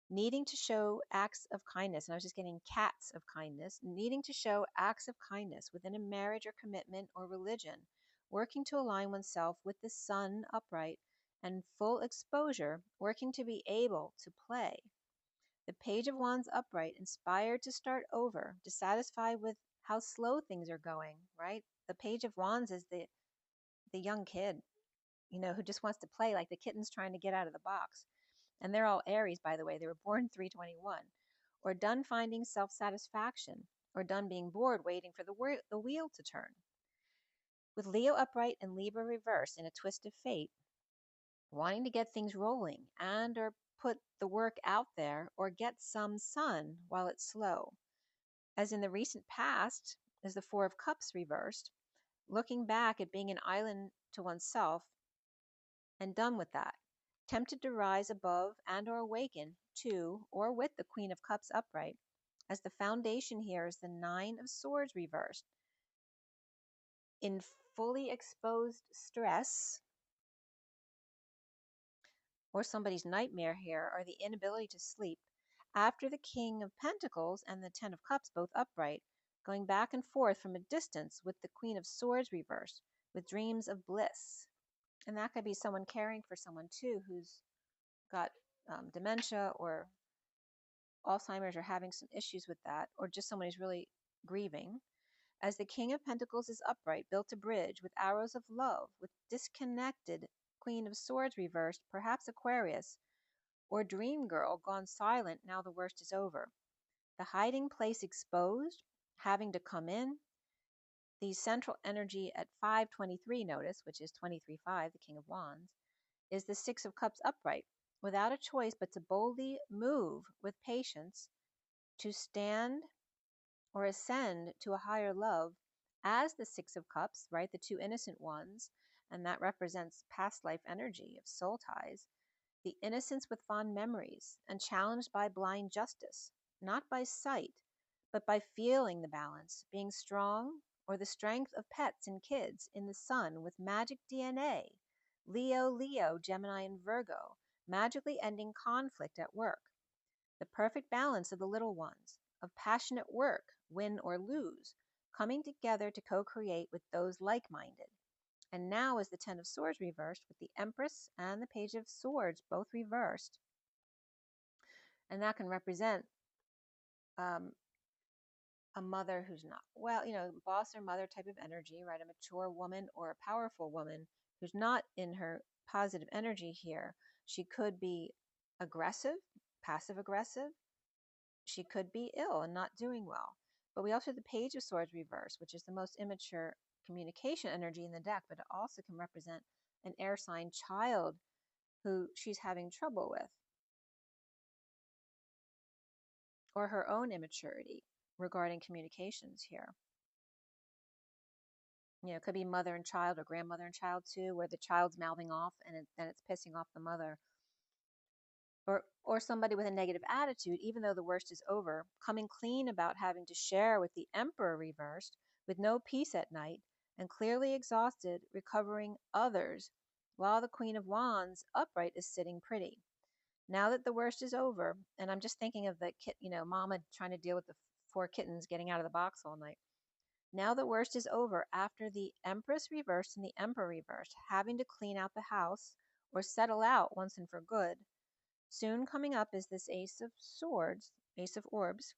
needing to show acts of kindness, and I was just getting cats of kindness, needing to show acts of kindness within a marriage or commitment or religion, working to align oneself with the sun upright and full exposure, working to be able to play. The Page of Wands upright, inspired to start over, dissatisfied with how slow things are going, right? The Page of Wands is the young kid, who just wants to play, like the kitten's trying to get out of the box. And they're all Aries, by the way. They were born 321. Or done finding self-satisfaction, or done being bored waiting for the wheel to turn. With Leo upright and Libra reversed in a twist of fate, wanting to get things rolling and or put the work out there or get some sun while it's slow. As in the recent past, is the 4 of Cups reversed, looking back at being an island to oneself and done with that, tempted to rise above and or awaken to or with the Queen of Cups upright, as the foundation here is the 9 of Swords reversed. In fully exposed stress, or somebody's nightmare here, are the inability to sleep after the King of Pentacles and the 10 of Cups both upright, going back and forth from a distance with the Queen of Swords reversed, with dreams of bliss. And that could be someone caring for someone too who's got dementia or Alzheimer's or having some issues with that, or just someone who's really grieving. As the King of Pentacles is upright, built a bridge with arrows of love, with disconnected Queen of Swords reversed, perhaps Aquarius, or Dream Girl gone silent, now the worst is over. The hiding place exposed, having to come in. The central energy at 523 notice, which is 23-5, the King of Wands, is the Six of Cups upright, without a choice but to boldly move with patience, to stand or ascend to a higher love as the Six of Cups, right? The two innocent ones, and that represents past life energy of soul ties, the innocence with fond memories, and challenged by blind justice, not by sight, but by feeling the balance, being strong, or the strength of pets and kids in the sun with magic DNA, Leo, Leo, Gemini, and Virgo, magically ending conflict at work. The perfect balance of the little ones, of passionate work, win or lose, coming together to co-create with those like-minded. And now is the Ten of Swords reversed with the Empress and the Page of Swords both reversed. And that can represent a mother who's not, well, boss or mother type of energy, right? A mature woman or a powerful woman who's not in her positive energy here. She could be aggressive, passive aggressive. She could be ill and not doing well. But we also have the Page of Swords reversed, which is the most immature communication energy in the deck, but it also can represent an air sign child who she's having trouble with, or her own immaturity regarding communications here. It could be mother and child or grandmother and child too, where the child's mouthing off and then it's pissing off the mother. Or somebody with a negative attitude, even though the worst is over, coming clean about having to share with the Emperor reversed, with no peace at night, and clearly exhausted, recovering others, while the Queen of Wands upright is sitting pretty. Now that the worst is over, and I'm just thinking of the mama trying to deal with the 4 kittens getting out of the box all night. Now the worst is over after the Empress reversed and the Emperor reversed, having to clean out the house or settle out once and for good. Soon coming up is this Ace of Swords, Ace of Orbs,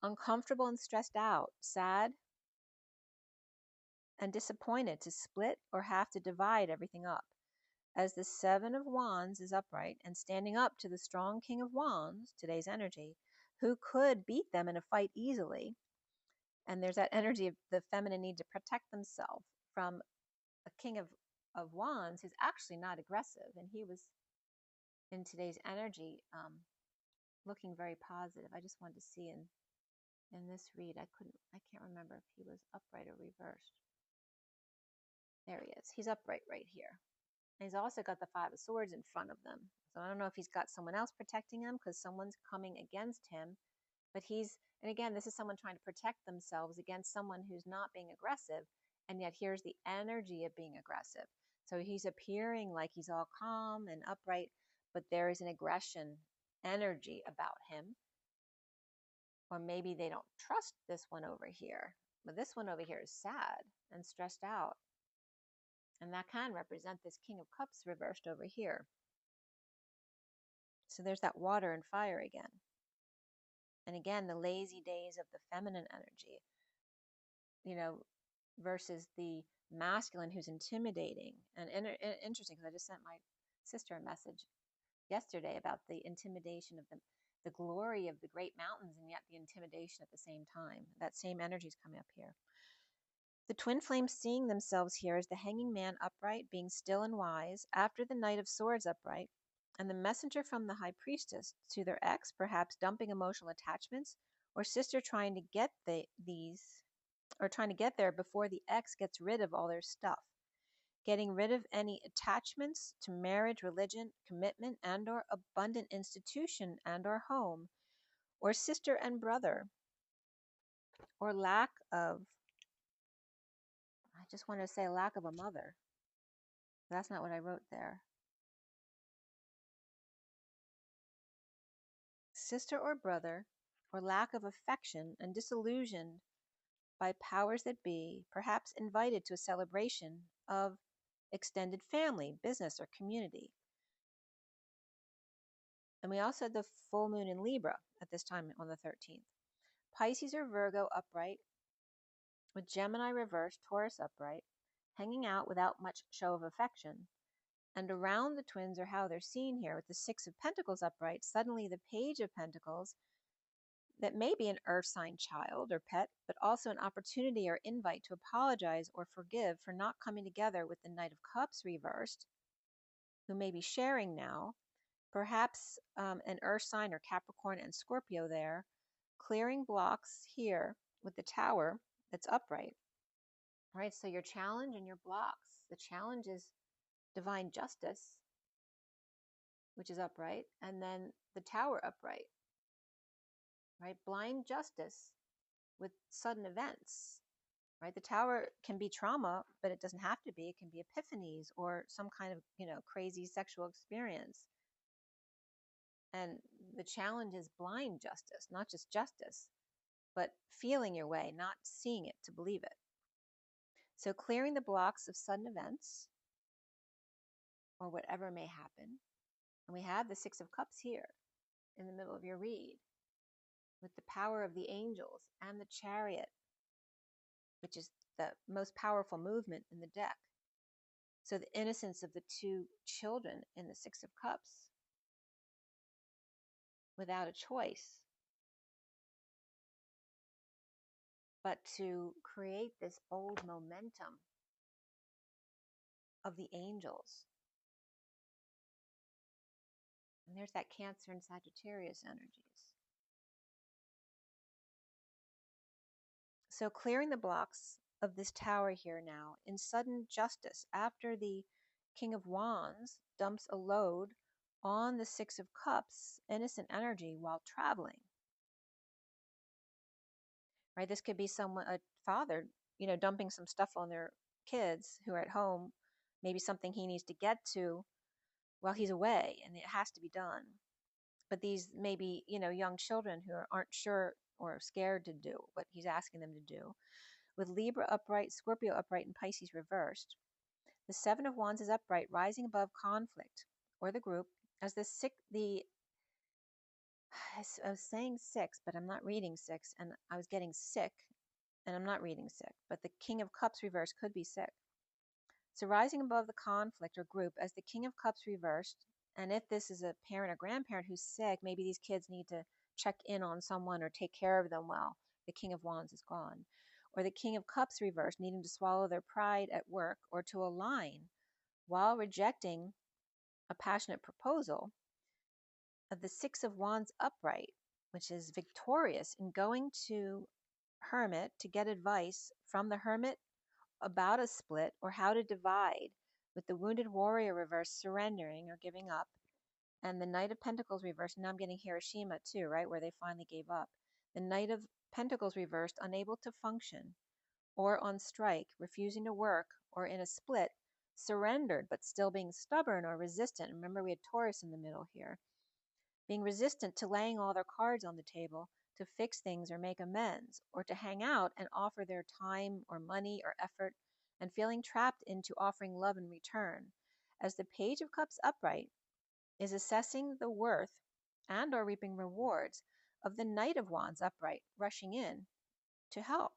uncomfortable and stressed out, sad and disappointed to split or have to divide everything up. As the Seven of Wands is upright and standing up to the strong King of Wands, today's energy, who could beat them in a fight easily. And there's that energy of the feminine need to protect themselves from a King of Wands who's actually not aggressive. And he was in today's energy looking very positive. I just wanted to see in this read, I can't remember if he was upright or reversed. There he is. He's upright right here. And he's also got the Five of Swords in front of them. So I don't know if he's got someone else protecting him because someone's coming against him. But and again, this is someone trying to protect themselves against someone who's not being aggressive. And yet here's the energy of being aggressive. So he's appearing like he's all calm and upright, but there is an aggression energy about him. Or maybe they don't trust this one over here. But this one over here is sad and stressed out. And that can represent this King of Cups reversed over here. So there's that water and fire again. And again, the lazy days of the feminine energy, versus the masculine who's intimidating. And interesting, because I just sent my sister a message yesterday about the intimidation of the glory of the great mountains and yet the intimidation at the same time. That same energy is coming up here. The twin flames seeing themselves here as the hanging man upright, being still and wise, after the Knight of Swords upright, and the messenger from the High Priestess to their ex, perhaps dumping emotional attachments, or sister trying to get trying to get there before the ex gets rid of all their stuff. Getting rid of any attachments to marriage, religion, commitment, and or abundant institution and or home, or sister and brother, or lack of, I just want to say lack of a mother. That's not what I wrote there. Sister or brother, or lack of affection and disillusioned by powers that be, perhaps invited to a celebration of extended family, business, or community. And we also had the full moon in Libra at this time on the 13th. Pisces or Virgo upright, with Gemini reversed, Taurus upright, hanging out without much show of affection. And around the twins, or how they're seen here, with the Six of Pentacles upright, suddenly the Page of Pentacles, that may be an earth sign child or pet, but also an opportunity or invite to apologize or forgive for not coming together with the Knight of Cups reversed, who may be sharing now. Perhaps an earth sign or Capricorn and Scorpio there, clearing blocks here with the Tower that's upright. Right, so your challenge and your blocks. The challenge is divine justice, which is upright, and then the Tower upright. Right, blind justice with sudden events. Right, the Tower can be trauma, but it doesn't have to be. It can be epiphanies or some kind of, crazy sexual experience. And the challenge is blind justice, not just justice, but feeling your way, not seeing it to believe it. So clearing the blocks of sudden events or whatever may happen. And we have the Six of Cups here in the middle of your read with the power of the angels and the Chariot, which is the most powerful movement in the deck. So the innocence of the two children in the Six of Cups without a choice, but to create this bold momentum of the angels. And there's that Cancer and Sagittarius energies. So clearing the blocks of this Tower here now in sudden justice after the King of Wands dumps a load on the Six of Cups, innocent energy, while traveling. Right? This could be a father, dumping some stuff on their kids who are at home, maybe something he needs to get to while he's away, and it has to be done. But these may be, young children who aren't sure or scared to do what he's asking them to do. With Libra upright, Scorpio upright, and Pisces reversed, the Seven of Wands is upright, rising above conflict or the group, as I was saying six, but I'm not reading six, and I was getting sick, and I'm not reading sick, but the King of Cups reversed could be sick. So rising above the conflict or group as the King of Cups reversed, and if this is a parent or grandparent who's sick, maybe these kids need to check in on someone or take care of them while the King of Wands is gone. Or the King of Cups reversed, needing to swallow their pride at work or to align while rejecting a passionate proposal. Of the Six of Wands upright, which is victorious in going to Hermit to get advice from the Hermit about a split or how to divide, with the Wounded Warrior reverse surrendering or giving up, and the Knight of Pentacles reversed. Now I'm getting Hiroshima too, right, where they finally gave up. The Knight of Pentacles reversed, unable to function or on strike, refusing to work or in a split, surrendered but still being stubborn or resistant. Remember, we had Taurus in the middle here. Being resistant to laying all their cards on the table to fix things or make amends, or to hang out and offer their time or money or effort, and feeling trapped into offering love in return, as the Page of Cups upright is assessing the worth and or reaping rewards of the Knight of Wands upright, rushing in to help.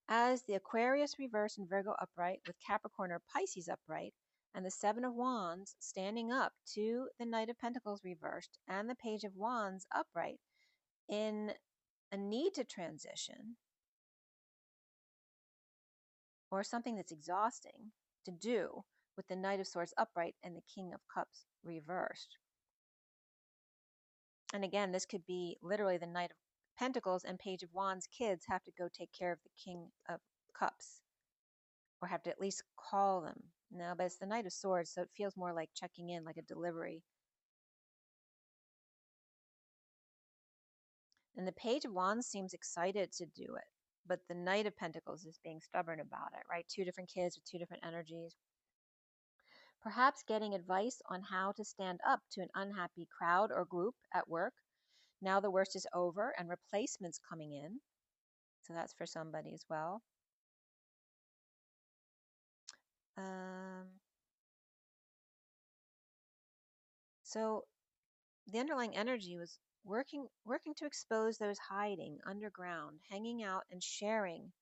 As the Aquarius reverse and Virgo upright, with Capricorn or Pisces upright, and the Seven of Wands standing up to the Knight of Pentacles reversed and the Page of Wands upright, in a need to transition or something that's exhausting to do, with the Knight of Swords upright and the King of Cups reversed. And again, this could be literally the Knight of Pentacles and Page of Wands kids have to go take care of the King of Cups, or have to at least call them. No, but it's the Knight of Swords, so it feels more like checking in, like a delivery. And the Page of Wands seems excited to do it, but the Knight of Pentacles is being stubborn about it, right? Two different kids with two different energies. Perhaps getting advice on how to stand up to an unhappy crowd or group at work. Now the worst is over and replacements coming in. So that's for somebody as well. So the underlying energy was working to expose those hiding underground, hanging out and sharing,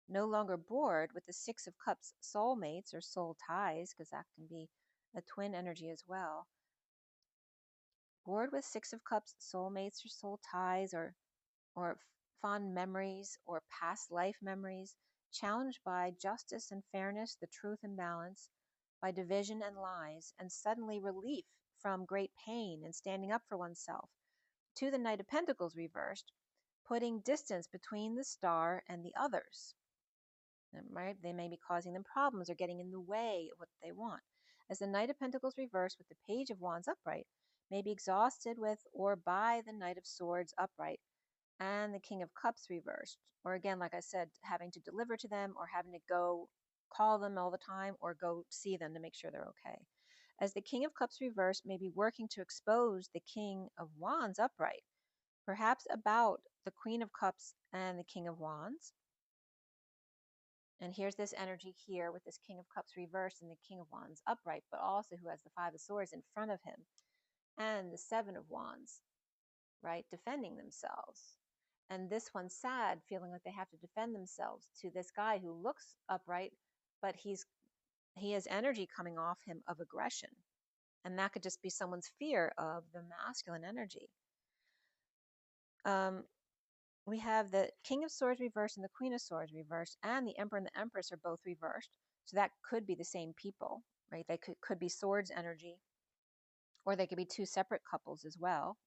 no longer bored with the Six of Cups soulmates or soul ties, because that can be a twin energy as well. Bored with Six of Cups soulmates or soul ties, or fond memories or past life memories, challenged by justice and fairness, the truth and balance, by division and lies, and suddenly relief from great pain and standing up for oneself, to the Knight of Pentacles reversed, putting distance between the star and the others. Right? They may be causing them problems or getting in the way of what they want. As the Knight of Pentacles reversed with the Page of Wands upright, may be exhausted with or by the Knight of Swords upright and the King of Cups reversed. Or again, like I said, having to deliver to them or having to go call them all the time or go see them to make sure they're okay. As the King of Cups reversed may be working to expose the King of Wands upright, perhaps about the Queen of Cups and the King of Wands. And here's this energy here with this King of Cups reversed and the King of Wands upright, but also who has the Five of Swords in front of him and the Seven of Wands, right, defending themselves. And this one's sad, feeling like they have to defend themselves to this guy who looks upright, but he has energy coming off him of aggression. And that could just be someone's fear of the masculine energy. We have the King of Swords reversed and the Queen of Swords reversed, and the Emperor and the Empress are both reversed. So that could be the same people, right? They could be swords energy, or they could be two separate couples as well,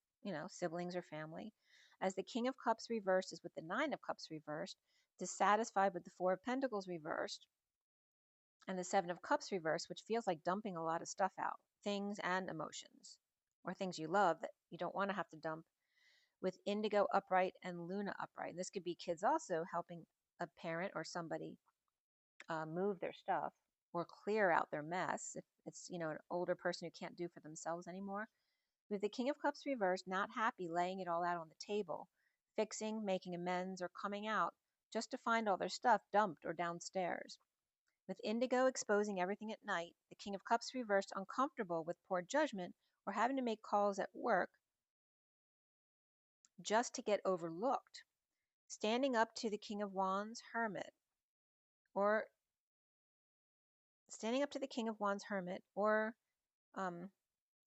siblings or family. As the King of Cups reversed is with the Nine of Cups reversed, dissatisfied with the Four of Pentacles reversed, and the Seven of Cups reversed, which feels like dumping a lot of stuff out, things and emotions, or things you love that you don't want to have to dump, with Indigo upright and Luna upright. This could be kids also helping a parent or somebody move their stuff or clear out their mess if it's an older person who can't do for themselves anymore. With the King of Cups reversed, not happy laying it all out on the table, fixing, making amends, or coming out just to find all their stuff dumped or downstairs. With Indigo exposing everything at night, the King of Cups reversed, uncomfortable with poor judgment or having to make calls at work just to get overlooked, standing up to the King of Wands Hermit, or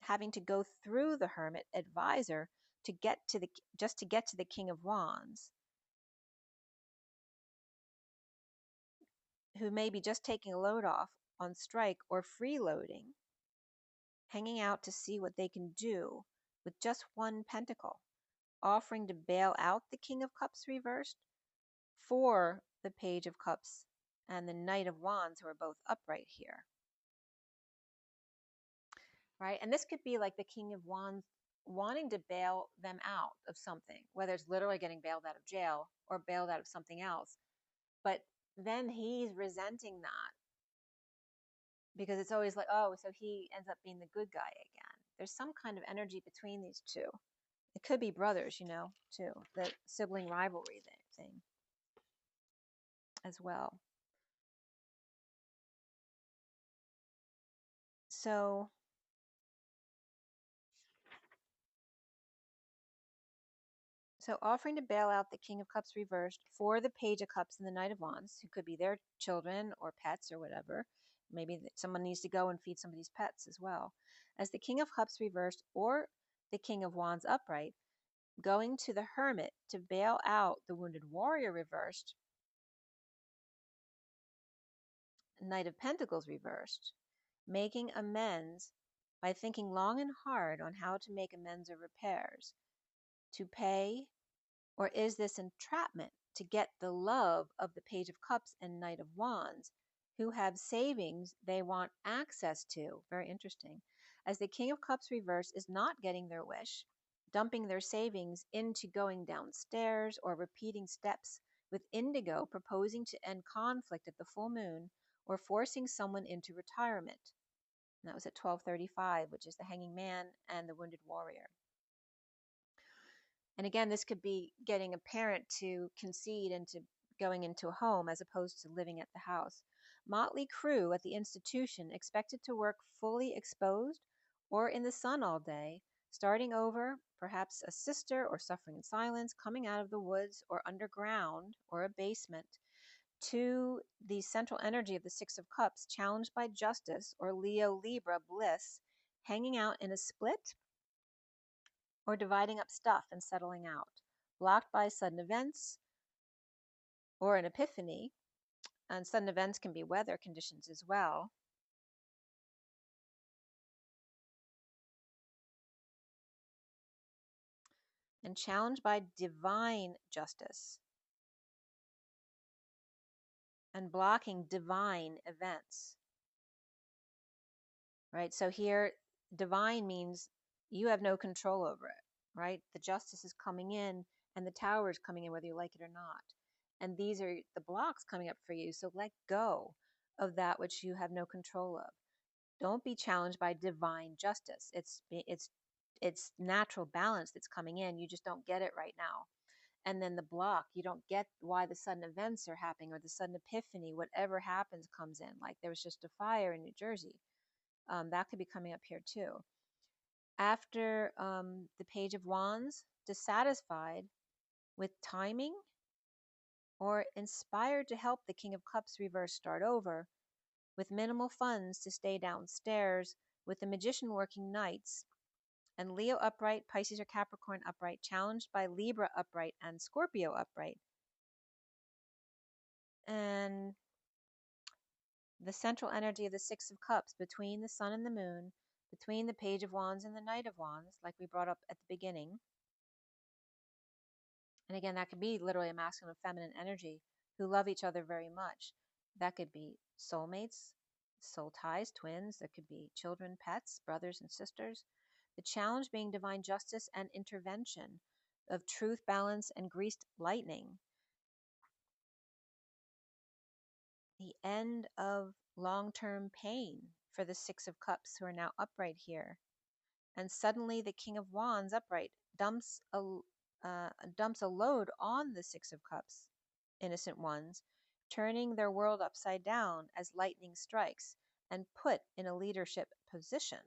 having to go through the Hermit advisor to get to the King of Wands, who may be just taking a load off on strike or freeloading, hanging out to see what they can do with just one pentacle, offering to bail out the King of Cups reversed for the Page of Cups and the Knight of Wands, who are both upright here. Right? And this could be like the King of Wands wanting to bail them out of something, whether it's literally getting bailed out of jail or bailed out of something else. But then he's resenting that because it's always like, oh, so he ends up being the good guy again. There's some kind of energy between these two. It could be brothers, too. The sibling rivalry thing as well. So offering to bail out the King of Cups reversed for the Page of Cups and the Knight of Wands, who could be their children or pets or whatever. Maybe someone needs to go and feed somebody's pets as well. As the King of Cups reversed or the King of Wands upright, going to the Hermit to bail out the Wounded Warrior reversed, Knight of Pentacles reversed, making amends by thinking long and hard on how to make amends or repairs, to pay. Or is this entrapment to get the love of the Page of Cups and Knight of Wands, who have savings they want access to? Very interesting. As the King of Cups reverse is not getting their wish, dumping their savings into going downstairs or repeating steps, with Indigo proposing to end conflict at the full moon or forcing someone into retirement. And that was at 12:35, which is the Hanging Man and the Wounded Warrior. And again, this could be getting a parent to concede into going into a home as opposed to living at the house. Motley crew at the institution expected to work fully exposed or in the sun all day, starting over, perhaps a sister or suffering in silence, coming out of the woods or underground or a basement, to the central energy of the Six of Cups, challenged by justice or Leo Libra bliss, hanging out in a split or dividing up stuff and settling out, blocked by sudden events or an epiphany. And sudden events can be weather conditions as well. And challenged by divine justice and blocking divine events. Right? So here, divine means you have no control over it, right? The justice is coming in and the tower is coming in, whether you like it or not. And these are the blocks coming up for you. So let go of that which you have no control of. Don't be challenged by divine justice. It's natural balance that's coming in. You just don't get it right now. And then the block, you don't get why the sudden events are happening or the sudden epiphany, whatever happens comes in. Like there was just a fire in New Jersey. That could be coming up here too. After the Page of Wands, dissatisfied with timing or inspired to help the King of Cups reverse start over, with minimal funds to stay downstairs, with the Magician working nights, and Leo upright, Pisces or Capricorn upright, challenged by Libra upright and Scorpio upright. And the central energy of the Six of Cups between the Sun and the Moon, between the Page of Wands and the Knight of Wands, like we brought up at the beginning. And again, that could be literally a masculine and feminine energy who love each other very much. That could be soulmates, soul ties, twins. That could be children, pets, brothers and sisters. The challenge being divine justice and intervention of truth, balance, and greased lightning. The end of long-term pain for the Six of Cups who are now upright here. And suddenly the King of Wands upright dumps a load on the Six of Cups, innocent ones, turning their world upside down as lightning strikes and put in a leadership position.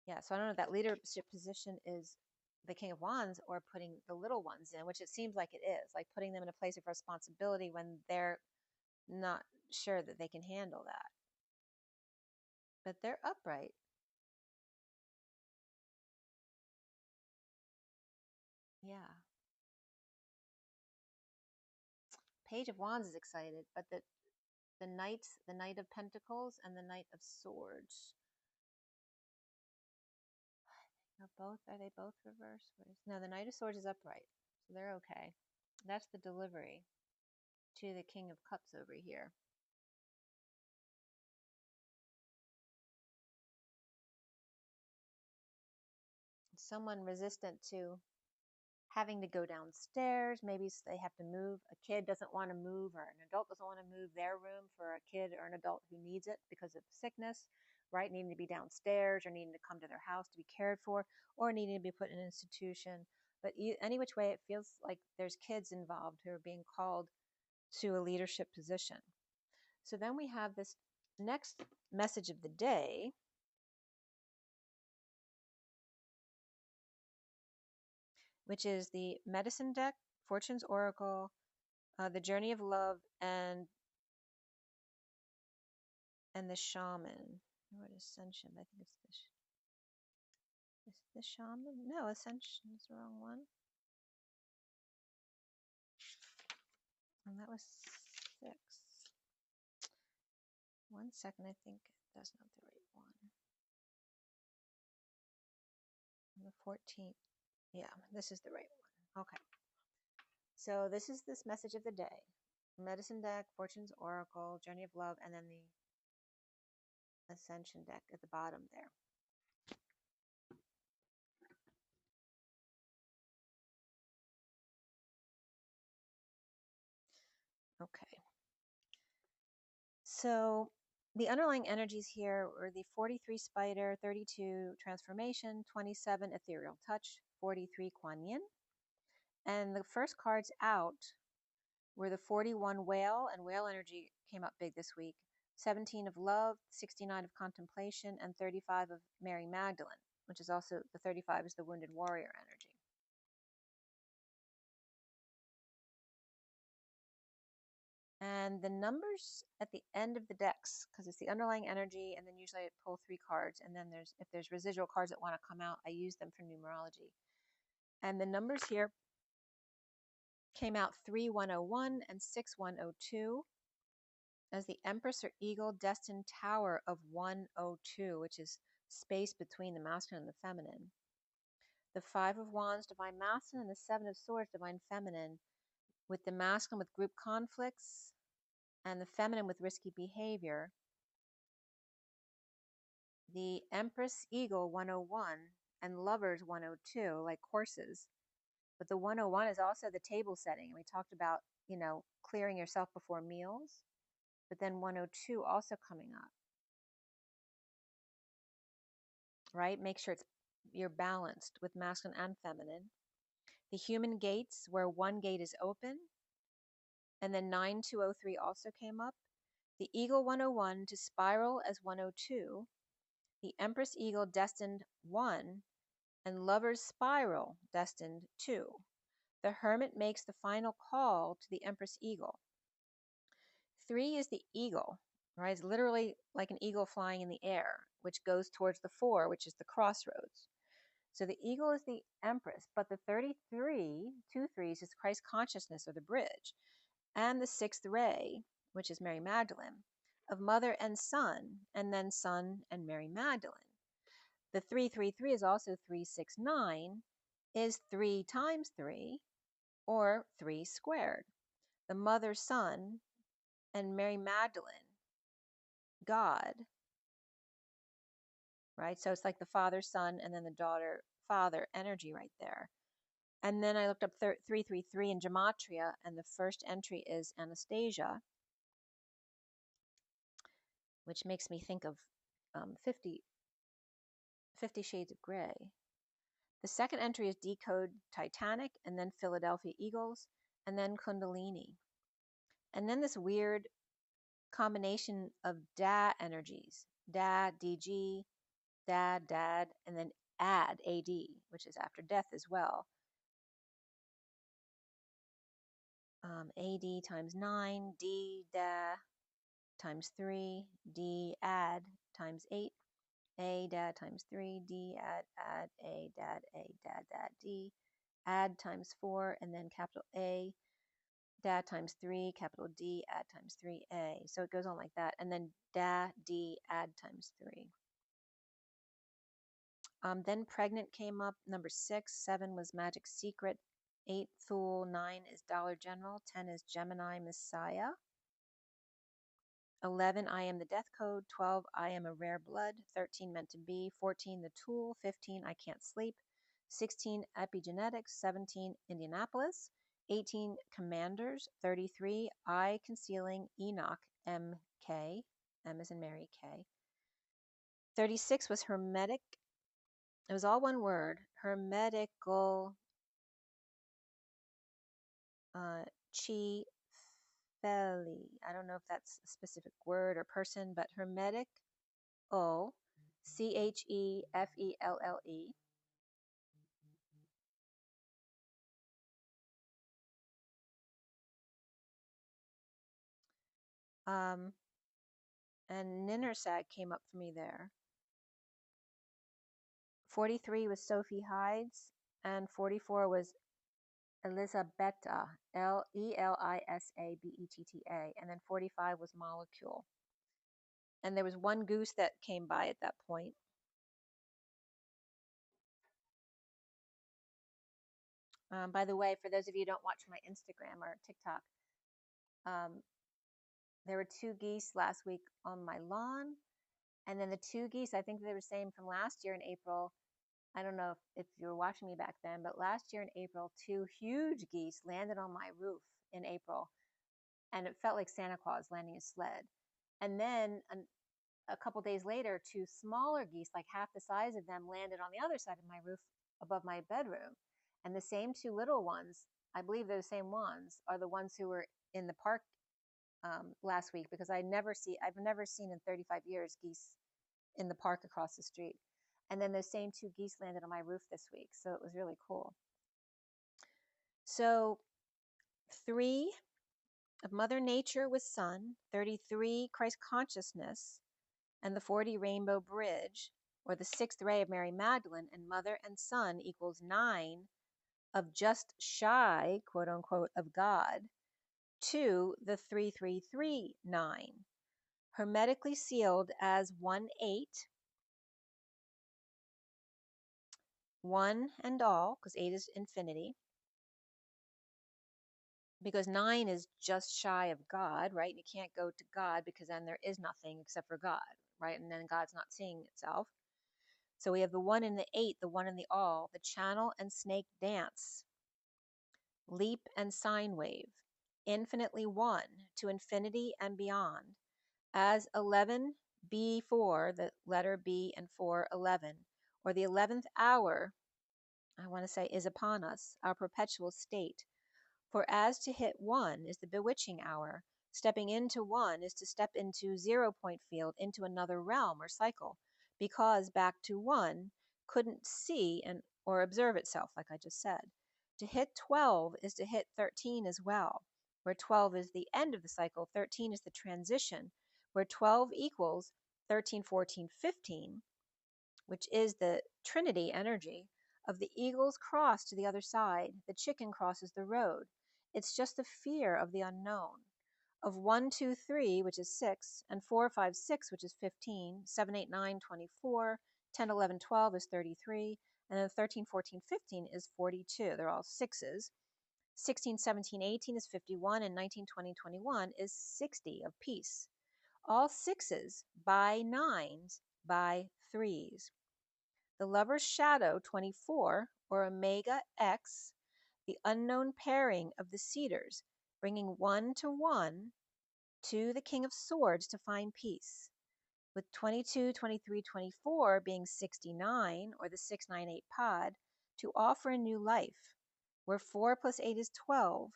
Yeah, so I don't know if that leadership position is the King of Wands or putting the little ones in, which it seems like it is, like putting them in a place of responsibility when they're not sure that they can handle that. But they're upright. Yeah. Page of Wands is excited, but the Knight of Pentacles and the Knight of Swords are they both reversed? No, the Knight of Swords is upright, so they're okay. That's the delivery to the King of Cups over here. Someone resistant to having to go downstairs. Maybe they have to move. A kid doesn't want to move, or an adult doesn't want to move their room for a kid or an adult who needs it because of sickness, right? Needing to be downstairs or needing to come to their house to be cared for, or needing to be put in an institution. But any which way, it feels like there's kids involved who are being called to a leadership position. So then we have this next message of the day, which is the Medicine deck, Fortune's Oracle, the Journey of Love, and the Shaman. What is Ascension? I think it's this. Is it the Shaman? No, Ascension is the wrong one. And that was 6. 1 second, I think that's not the right one. The 14th. Yeah, this is the right one. Okay. So this is this message of the day. Medicine deck, Fortune's Oracle, Journey of Love, and then the Ascension deck at the bottom there. Okay. So the underlying energies here were the 43 Spider, 32 Transformation, 27 Ethereal Touch, 43 Kuan Yin. And the first cards out were the 41 whale, and whale energy came up big this week, 17 of love, 69 of contemplation, and 35 of Mary Magdalene, which is also, the 35 is the wounded warrior energy. And the numbers at the end of the decks, because it's the underlying energy, and then usually I pull 3 cards, and then if there's residual cards that want to come out, I use them for numerology. And the numbers here came out 3101 and 6102 as the Empress or Eagle destined Tower of 102, which is space between the masculine and the feminine. The 5 of Wands, divine masculine, and the 7 of Swords, divine feminine, with the masculine with group conflicts and the feminine with risky behavior. The Empress Eagle 101 and Lovers 102, like horses. But the 101 is also the table setting. We talked about, clearing yourself before meals. But then 102 also coming up. Right? Make sure you're balanced with masculine and feminine. The human gates, where one gate is open. And then 9203 also came up. The Eagle 101 to spiral as 102. The Empress Eagle destined 1. And Lover's Spiral destined 2. The Hermit makes the final call to the Empress Eagle. 3 is the eagle, right? It's literally like an eagle flying in the air, which goes towards the 4, which is the crossroads. So the eagle is the Empress, but the 33, 2 threes, is Christ consciousness or the bridge. And the 6th ray, which is Mary Magdalene, of Mother and Son, and then Son and Mary Magdalene. The 333 is also 369, is 3 times 3, or 3 squared. The Mother, Son, and Mary Magdalene, God, right? So it's like the Father, Son, and then the Daughter, Father energy right there. And then I looked up 333 in Gematria, and the first entry is Anastasia, which makes me think of 50 Shades of Grey. The second entry is Decode Titanic, and then Philadelphia Eagles, and then Kundalini. And then this weird combination of Da energies, Da, DG, Dad, Dad, and then Ad, AD, which is after death as well. AD times 9, D, Da times 3, D, Ad times 8, A, Dad times 3, D, Ad, A, Dad, D, Ad times 4, and then capital A, Dad times 3, capital D, Ad times 3A. So it goes on like that. And then Da, D, Ad times 3. Then Pregnant came up, number 6. 7 was Magic Secret. 8, Fool. 9 is Dollar General. 10 is Gemini Messiah. 11, I Am the Death Code. 12, I Am a Rare Blood. 13, Meant to Be. 14, The Tool. 15, I Can't Sleep. 16, Epigenetics. 17, Indianapolis. 18, Commanders. 33, I Concealing Enoch, MK. M as in Mary, K. 36 was Hermetic. It was all one word. Hermetical Chi Feli. I don't know if that's a specific word or person, but Hermetic O CHEFELLE. And Ninnersag came up for me there. 43 was Sophie Hides, and 44 was Elisabetta, ELISABETTA, and then 45 was Molecule. And there was one goose that came by at that point. By the way, for those of you who don't watch my Instagram or TikTok, there were 2 geese last week on my lawn. And then the 2 geese, I think they were the same from last year in April. I don't know if you were watching me back then, but last year in April, 2 huge geese landed on my roof in April. And it felt like Santa Claus landing a sled. And then a couple days later, 2 smaller geese, like half the size of them, landed on the other side of my roof above my bedroom. And the same 2 little ones, I believe those same ones are the ones who were in the park last week, because I've never seen in 35 years geese in the park across the street. And then those same 2 geese landed on my roof this week, so it was really cool. So 3 of Mother Nature with Sun, 33 Christ consciousness, and the 40 Rainbow Bridge, or the 6th ray of Mary Magdalene, and Mother and Son equals 9 of just shy, quote unquote, of God, to the 3339, hermetically sealed as 1-8, one and all, because 8 is infinity, because 9 is just shy of God, right? You can't go to God because then there is nothing except for God, right? And then God's not seeing itself. So we have the 1 and the 8, the 1 and the all, the channel and snake dance, leap and sine wave, infinitely one to infinity and beyond, as 11B4, the letter B and 4, 11, or the 11th hour, I want to say, is upon us, our perpetual state. For as to hit 1 is the bewitching hour, stepping into 1 is to step into 0 point field, into another realm or cycle, because back to 1 couldn't see or observe itself, like I just said. To hit 12 is to hit 13 as well, where 12 is the end of the cycle, 13 is the transition, where 12 equals 13, 14, 15, which is the Trinity energy of the eagle's cross to the other side. The chicken crosses the road. It's just the fear of the unknown. Of 1, 2, 3, which is 6, and 4, 5, 6, which is 15, 7, 8, 9, 24, 10, 11, 12 is 33, and then 13, 14, 15 is 42. They're all 6s. 16, 17, 18 is 51, and 19, 20, 21 is 60 of peace. All 6s by 9s by 3s. The lover's shadow, 24, or Omega X, the unknown pairing of the cedars, bringing 1 to 1 to the King of Swords to find peace, with 22, 23, 24 being 69, or the 698 pod, to offer a new life, where 4 plus 8 is 12,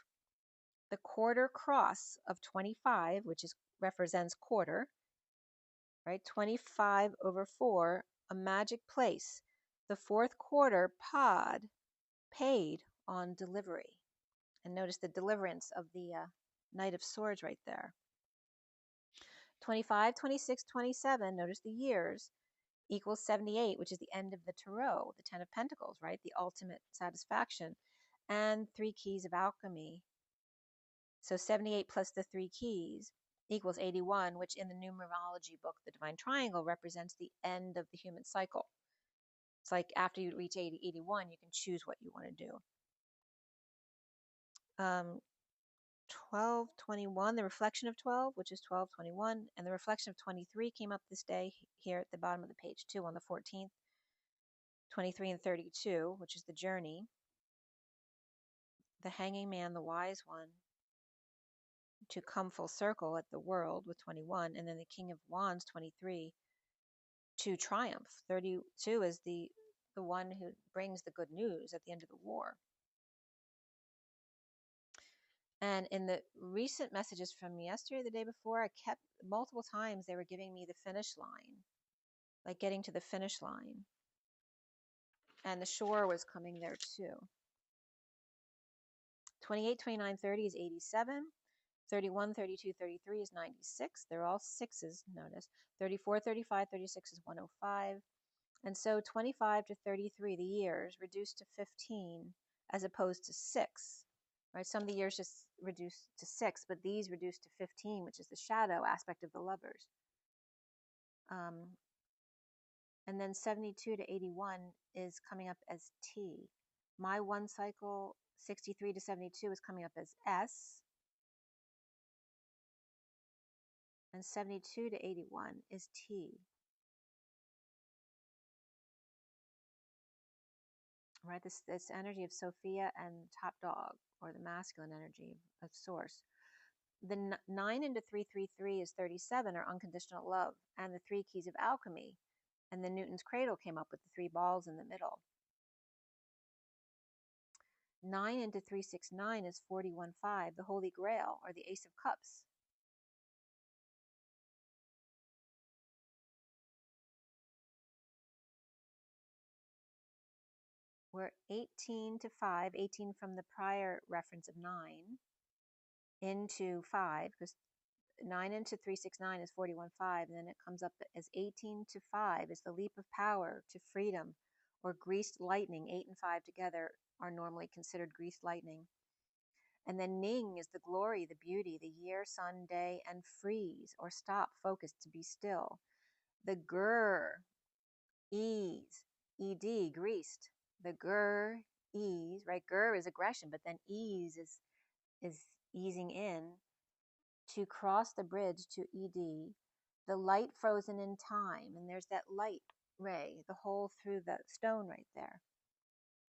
the quarter cross of 25, which represents quarter, right? 25 over 4, a magic place, the 4th quarter pod, paid on delivery. And notice the deliverance of the Knight of Swords right there. 25, 26, 27, notice the years, equals 78, which is the end of the Tarot, the 10 of Pentacles, right? The ultimate satisfaction. And 3 keys of alchemy. So 78 plus the 3 keys equals 81, which in the numerology book, the Divine Triangle, represents the end of the human cycle. It's like after you reach 80, 81, you can choose what you want to do. 1221, the reflection of 12, which is 1221, and the reflection of 23 came up this day here at the bottom of the page too on the 14th. 23 and 32, which is the journey. The hanging man, the wise one, to come full circle at the world with 21, and then the King of Wands, 23, to triumph. 32 is the one who brings the good news at the end of the war. And in the recent messages from yesterday, the day before, I kept multiple times they were giving me the finish line, like getting to the finish line. And the shore was coming there too. 28, 29, 30 is 87. 31, 32, 33 is 96. They're all 6s, notice. 34, 35, 36 is 105. And so 25 to 33, the years, reduced to 15 as opposed to 6. Right? Some of the years just reduced to 6, but these reduced to 15, which is the shadow aspect of the lovers. And then 72 to 81 is coming up as T. My one cycle, 63 to 72, is coming up as S. And 72 to 81 is T. Right? This energy of Sophia and top dog, or the masculine energy of source. The 9 into 333 is 37, or unconditional love, and the 3 keys of alchemy. And the Newton's cradle came up with the 3 balls in the middle. 9 into 369 is 41.5, the Holy Grail, or the Ace of Cups. We're 18 to 5, 18 from the prior reference of 9, into 5, because 9 into 369 is 41.5, and then it comes up as 18 to 5 is the leap of power to freedom, or greased lightning. 8 and 5 together are normally considered greased lightning. And then Ning is the glory, the beauty, the year, sun, day, and freeze, or stop, focus, to be still. The Gur, ease, ed, greased. The Gur, ease, right? Gur is aggression, but then ease is easing in. To cross the bridge to ed, the light frozen in time, and there's that light ray, the hole through the stone right there.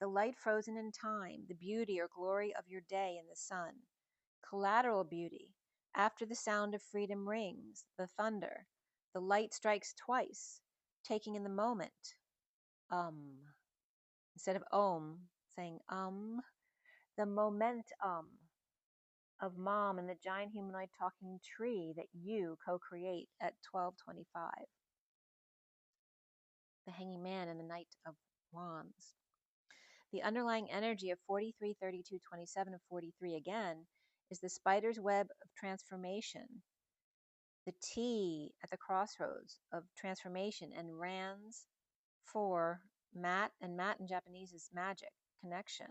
The light frozen in time, the beauty or glory of your day in the sun. Collateral beauty, after the sound of freedom rings, the thunder, the light strikes twice, taking in the moment. Instead of saying the momentum of mom and the giant humanoid talking tree that you co-create at 12:25. The hanging man and the knight of wands. The underlying energy of 43, 32, 27, and 43 again is the spider's web of transformation. The T at the crossroads of transformation, and Rands for mat, and mat in Japanese is magic, connection.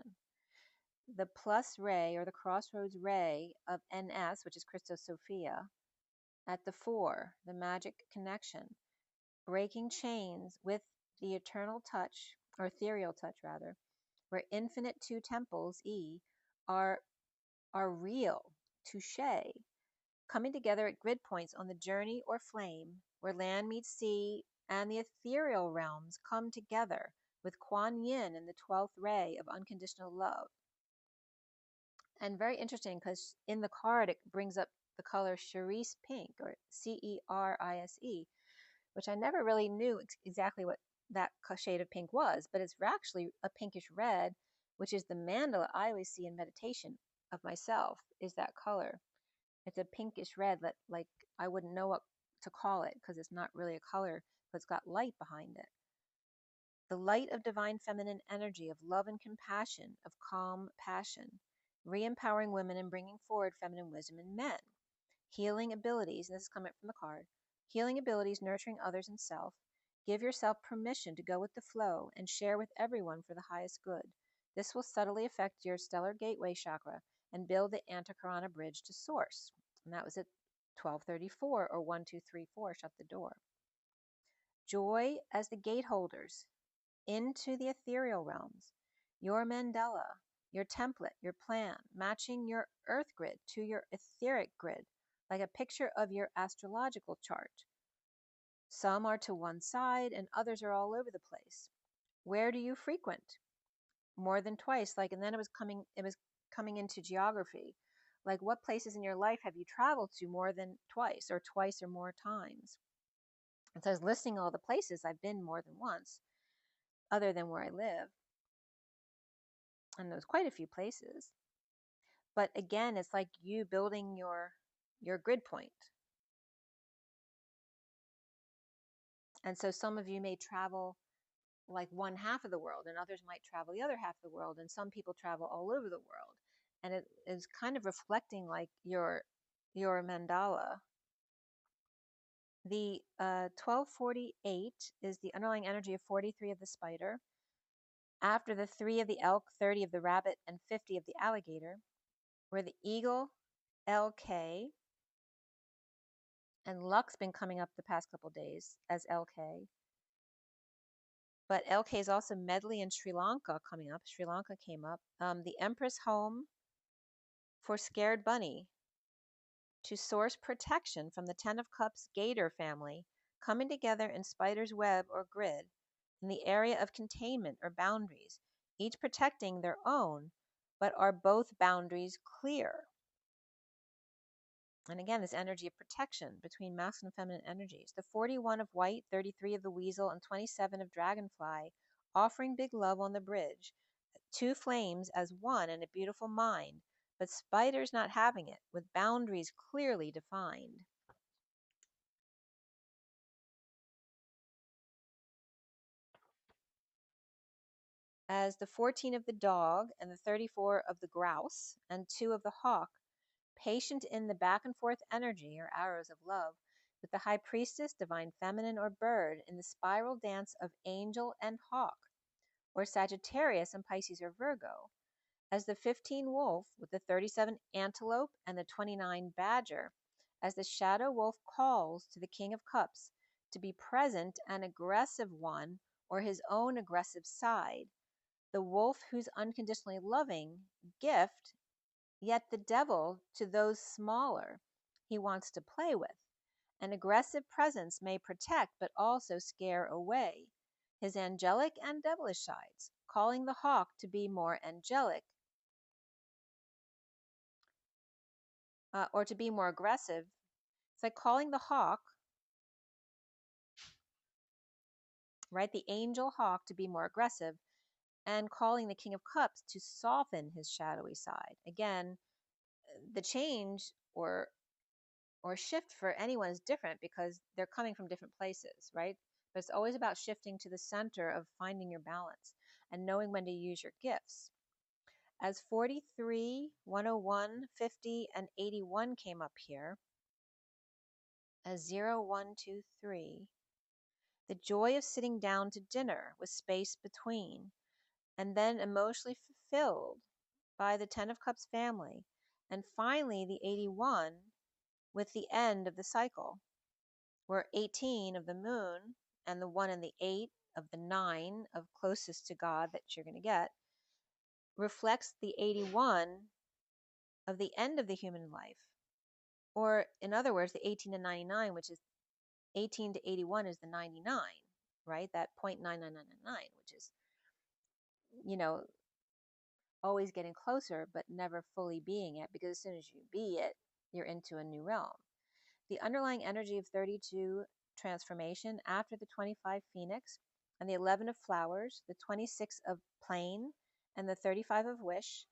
The plus ray, or the crossroads ray of NS, which is Christos Sophia, at the 4, the magic connection, breaking chains with the eternal touch, or ethereal touch rather, where infinite two temples, E, are real, touche, coming together at grid points on the journey or flame, where land meets sea and the ethereal realms come together with Kuan Yin in the 12th ray of unconditional love. And very interesting, because in the card it brings up the color cerise pink, or CERISE, which I never really knew exactly what that shade of pink was, but it's actually a pinkish red, which is the mandala I always see in meditation of myself, is that color. It's a pinkish red that, like, I wouldn't know what to call it because it's not really a color, but it's got light behind it. The light of divine feminine energy, of love and compassion, of calm passion, re-empowering women and bringing forward feminine wisdom in men. Healing abilities, and this is coming from the card, healing abilities, nurturing others and self. Give yourself permission to go with the flow and share with everyone for the highest good. This will subtly affect your stellar gateway chakra and build the Antakarana bridge to source. And that was at 12:34, or 1234, shut the door. Joy as the gate holders into the ethereal realms. Your mandala, your template, your plan, matching your earth grid to your etheric grid, like a picture of your astrological chart. Some are to one side and others are all over the place. Where do you frequent? More than twice, and then it was coming into geography. Like, what places in your life have you traveled to more than twice, or twice or more times? And so I was listing all the places I've been more than once, other than where I live. And there's quite a few places. But again, it's like you building your grid point. And so some of you may travel like one half of the world, and others might travel the other half of the world, and some people travel all over the world. And it is kind of reflecting like your mandala. The 1248 is the underlying energy of 43 of the spider. After the 3 of the elk, 30 of the rabbit, and 50 of the alligator, where the eagle, LK, and luck's been coming up the past couple days as LK. But LK is also medley in Sri Lanka coming up. Sri Lanka came up. The Empress home for scared bunny, to source protection from the 10 of Cups Gator family, coming together in spider's web or grid in the area of containment or boundaries, each protecting their own, but are both boundaries clear? And again, this energy of protection between masculine and feminine energies. The 41 of white, 33 of the weasel, and 27 of dragonfly, offering big love on the bridge. two flames as one and a beautiful mind, but spiders not having it, with boundaries clearly defined. As the 14 of the dog and the 34 of the grouse and 2 of the hawk, patient in the back and forth energy or arrows of love, with the high priestess, divine feminine or bird, in the spiral dance of angel and hawk, or Sagittarius and Pisces or Virgo, as the 15 wolf with the 37 antelope and the 29 badger, as the shadow wolf calls to the King of Cups to be present an aggressive one or his own aggressive side, the wolf who's unconditionally loving gift, yet the devil to those smaller he wants to play with. An aggressive presence may protect but also scare away his angelic and devilish sides, calling the hawk to be more angelic or to be more aggressive. It's like calling the hawk, right, the angel hawk to be more aggressive, and calling the King of Cups to soften his shadowy side. Again, the change or shift for anyone is different because they're coming from different places, right? But it's always about shifting to the center of finding your balance and knowing when to use your gifts. As 43, 101, 50, and 81 came up here, as 0, 1, 2, 3, the joy of sitting down to dinner with space between, and then emotionally fulfilled by the 10 of Cups family, and finally the 81 with the end of the cycle, where 18 of the moon and the 1 and the 8 of the 9 of closest to God that you're going to get reflects the 81 of the end of the human life. Or in other words, the 18 to 99, which is 18 to 81 is the 99, right? That 0.99999, which is, you know, always getting closer, but never fully being it, because as soon as you be it, you're into a new realm. The underlying energy of 32 transformation after the 25 phoenix and the 11 of flowers, the 26 of plane, and the 35 of wish,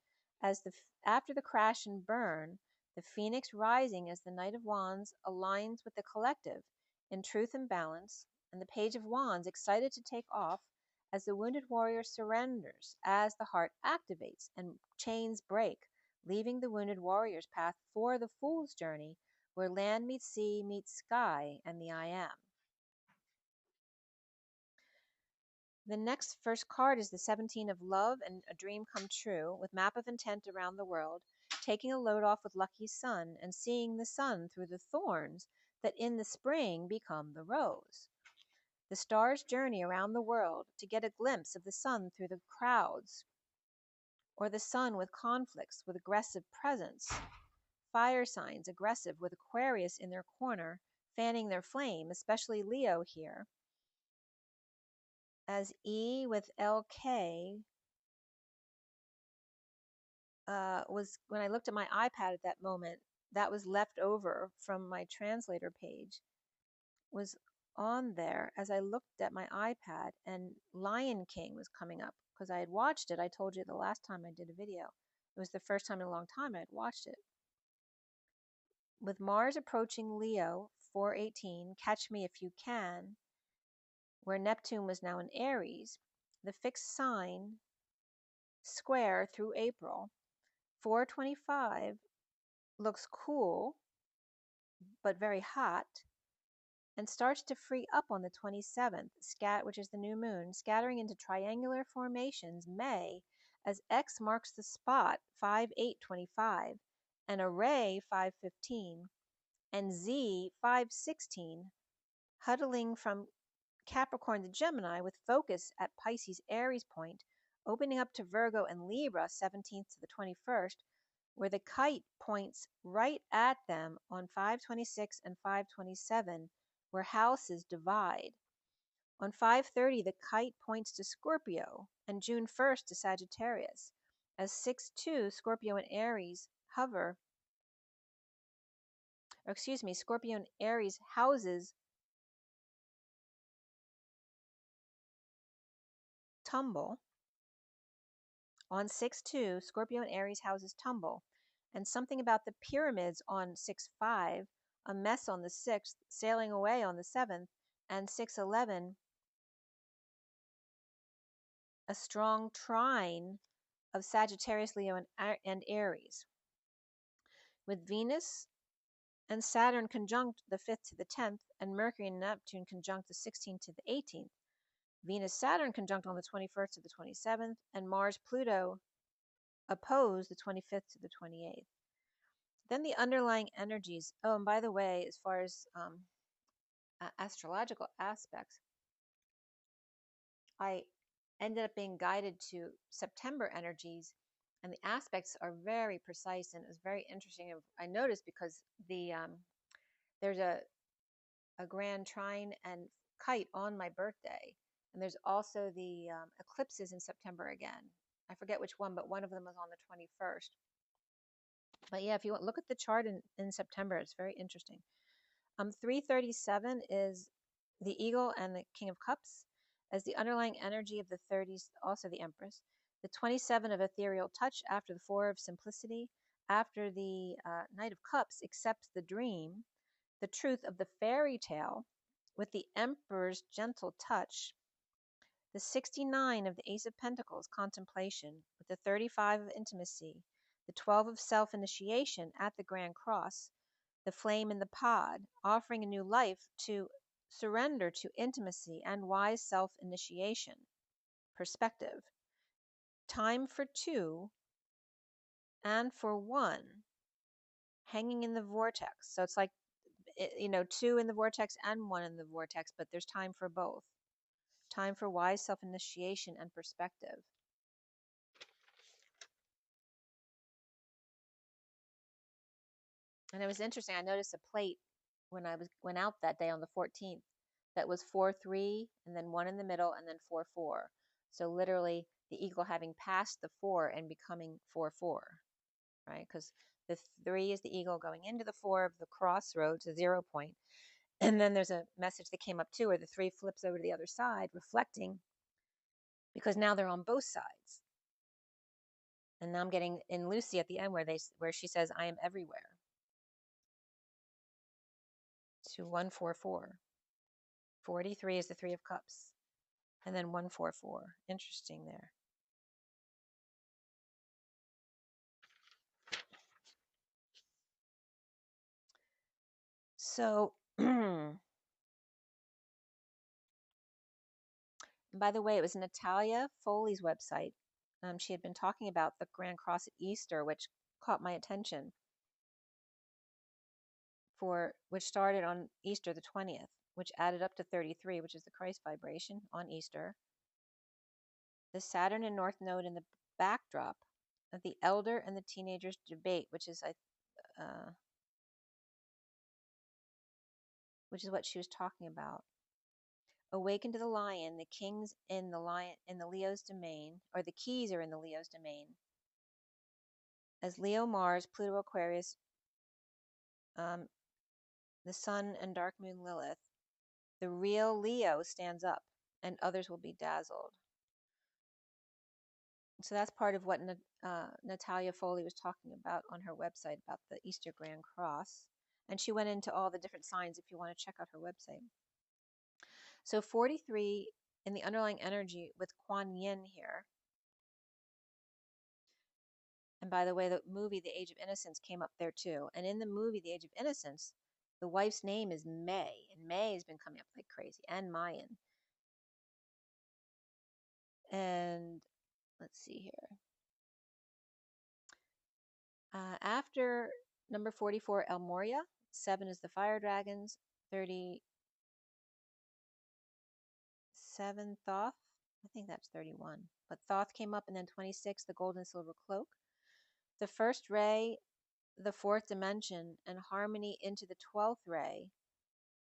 as after the crash and burn, the phoenix rising as the Knight of Wands aligns with the collective in truth and balance, and the Page of Wands excited to take off as the wounded warrior surrenders, as the heart activates and chains break, leaving the wounded warrior's path for the fool's journey, where land meets sea meets sky and the I am. The next first card is the 17 of love and a dream come true, with map of intent around the world, taking a load off with lucky sun and seeing the sun through the thorns that in the spring become the rose. The star's journey around the world to get a glimpse of the sun through the crowds, or the sun with conflicts, with aggressive presence. Fire signs aggressive with Aquarius in their corner, fanning their flame, especially Leo here. As E with LK was, when I looked at my iPad at that moment, that was left over from my translator page, was on there as I looked at my iPad, and Lion King was coming up because I had watched it. I told you the last time I did a video. It was the first time in a long time I had watched it. With Mars approaching Leo, 418, catch me if you can, where Neptune was now in Aries, the fixed sign square through April, 425 looks cool but very hot, and starts to free up on the 27th, which is the new moon, scattering into triangular formations May, as X marks the spot 5/8/25, and Array 5/15, and Z 5/16, huddling from Capricorn to Gemini with focus at Pisces Aries point, opening up to Virgo and Libra 17th to the 21st, where the kite points right at them on 5/26 and 5/27, where houses divide. On 5/30, the kite points to Scorpio, and June 1st to Sagittarius, as 6/2 Scorpio and Aries Scorpio and Aries houses tumble On 6-2, Scorpio and Aries houses tumble, and something about the pyramids on 6-5, a mess on the 6th, sailing away on the 7th, and 6-11, a strong trine of Sagittarius, Leo, and Aries, with Venus and Saturn conjunct the 5th to the 10th, and Mercury and Neptune conjunct the 16th to the 18th. Venus-Saturn conjunct on the 21st to the 27th, and Mars-Pluto opposed the 25th to the 28th. Then the underlying energies. Oh, and by the way, as far as astrological aspects, I ended up being guided to September energies, and the aspects are very precise, and it was very interesting. I noticed because there's a grand trine and kite on my birthday, and there's also the eclipses in September again. I forget which one, but one of them was on the 21st. But yeah, if you want, look at the chart in September, it's very interesting. 337 is the Eagle and the King of Cups as the underlying energy of the 30s, also the Empress. The 27 of Ethereal Touch after the 4 of Simplicity, after the Knight of Cups accepts the dream, the truth of the fairy tale with the Emperor's gentle touch. The 69 of the Ace of Pentacles, contemplation, with the 35 of intimacy, the 12 of self-initiation at the Grand Cross, the flame in the pod, offering a new life to surrender to intimacy and wise self-initiation. Perspective. Time for 2 and for 1 hanging in the vortex. So it's like, 2 in the vortex and 1 in the vortex, but there's time for both. Time for wise self-initiation and perspective. And it was interesting. I noticed a plate when I went out that day on the 14th that was 4-3 and then 1 in the middle and then 4-4. So literally the eagle having passed the 4 and becoming 4-4, right? Because the 3 is the eagle going into the 4 of the crossroads, the 0 point. And then there's a message that came up too where the 3 flips over to the other side, reflecting, because now they're on both sides. And now I'm getting in Lucy at the end where she says, I am everywhere. To 144. 43 is the 3 of Cups. And then 144. Interesting there. So, by the way, it was Natalia Foley's website. She had been talking about the Grand Cross at Easter, which caught my attention, which started on Easter the 20th, which added up to 33, which is the Christ vibration on Easter. The Saturn and North Node in the backdrop of the elder and the teenager's debate, which is what she was talking about. Awaken to the lion, the king's in the Leo's domain, or the keys are in the Leo's domain. As Leo, Mars, Pluto, Aquarius, the Sun and Dark Moon Lilith, the real Leo stands up, and others will be dazzled. So that's part of what Natalia Foley was talking about on her website about the Easter Grand Cross. And she went into all the different signs if you want to check out her website. So 43 in the underlying energy with Kuan Yin here. And by the way, the movie The Age of Innocence came up there too. And in the movie The Age of Innocence, the wife's name is May. And May has been coming up like crazy. And Mayan. And let's see here. After number 44, El Moria. 7 is the Fire Dragons. 37 Thoth. I think that's 31. But Thoth came up, and then 26, the Gold and Silver Cloak. The first ray, the 4th dimension, and harmony into the 12th ray,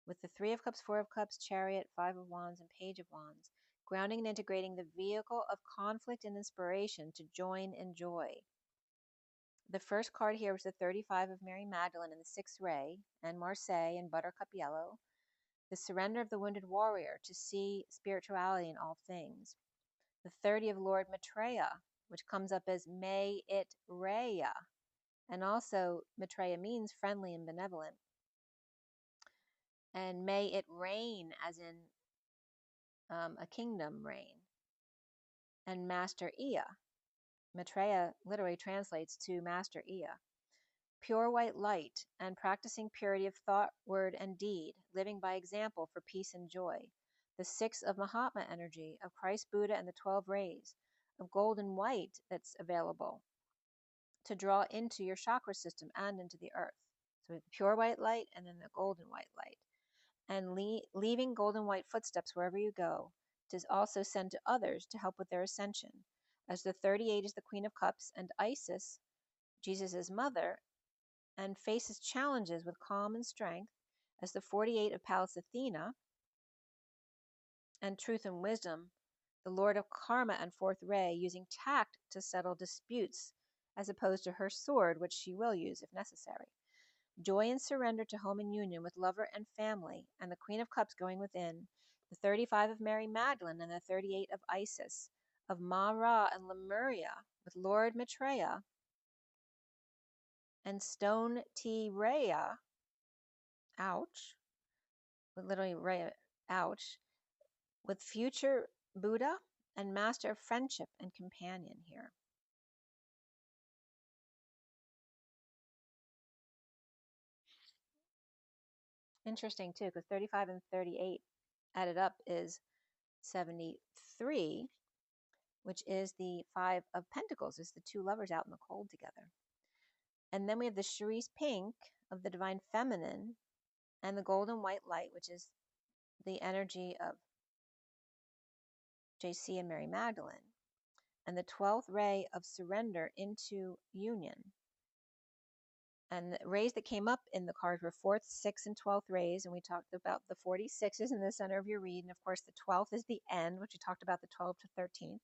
with the 3 of Cups, 4 of Cups, Chariot, 5 of Wands, and Page of Wands, grounding and integrating the vehicle of conflict and inspiration to join in joy. The first card here was the 35 of Mary Magdalene in the 6th ray, and Marseille and Buttercup Yellow. The surrender of the wounded warrior to see spirituality in all things. The 30 of Lord Maitreya which comes up as may it Rhea. And also, Maitreya means friendly and benevolent. And may it reign, as in a kingdom reign. And Master Ea. Maitreya literally translates to Master Ea. Pure white light and practicing purity of thought, word, and deed, living by example for peace and joy. The 6 of Mahatma energy, of Christ Buddha and the 12 rays, of golden white that's available to draw into your chakra system and into the earth. So we have the pure white light and then the golden white light. And leaving golden white footsteps wherever you go to also send to others to help with their ascension. As the 38 is the Queen of Cups and Isis, Jesus' mother, and faces challenges with calm and strength, as the 48 of Pallas Athena, and truth and wisdom, the Lord of Karma and 4th ray, using tact to settle disputes, as opposed to her sword, which she will use if necessary. Joy and surrender to home and union with lover and family, and the Queen of Cups going within, the 35 of Mary Magdalene and the 38 of Isis, of Ma-Ra and Lemuria, with Lord Maitreya, and Stone T. Rhea, ouch, with literally Rhea, ouch, with future Buddha and master of friendship and companion here. Interesting too, because 35 and 38 added up is 73, which is the 5 of Pentacles. It's the 2 lovers out in the cold together. And then we have the Cherise Pink of the Divine Feminine and the Golden White Light, which is the energy of JC and Mary Magdalene, and the 12th ray of surrender into union. And the rays that came up in the cards were 4th, 6th, and 12th rays, and we talked about the 46s in the center of your read, and of course the 12th is the end, which we talked about the 12th to 13th.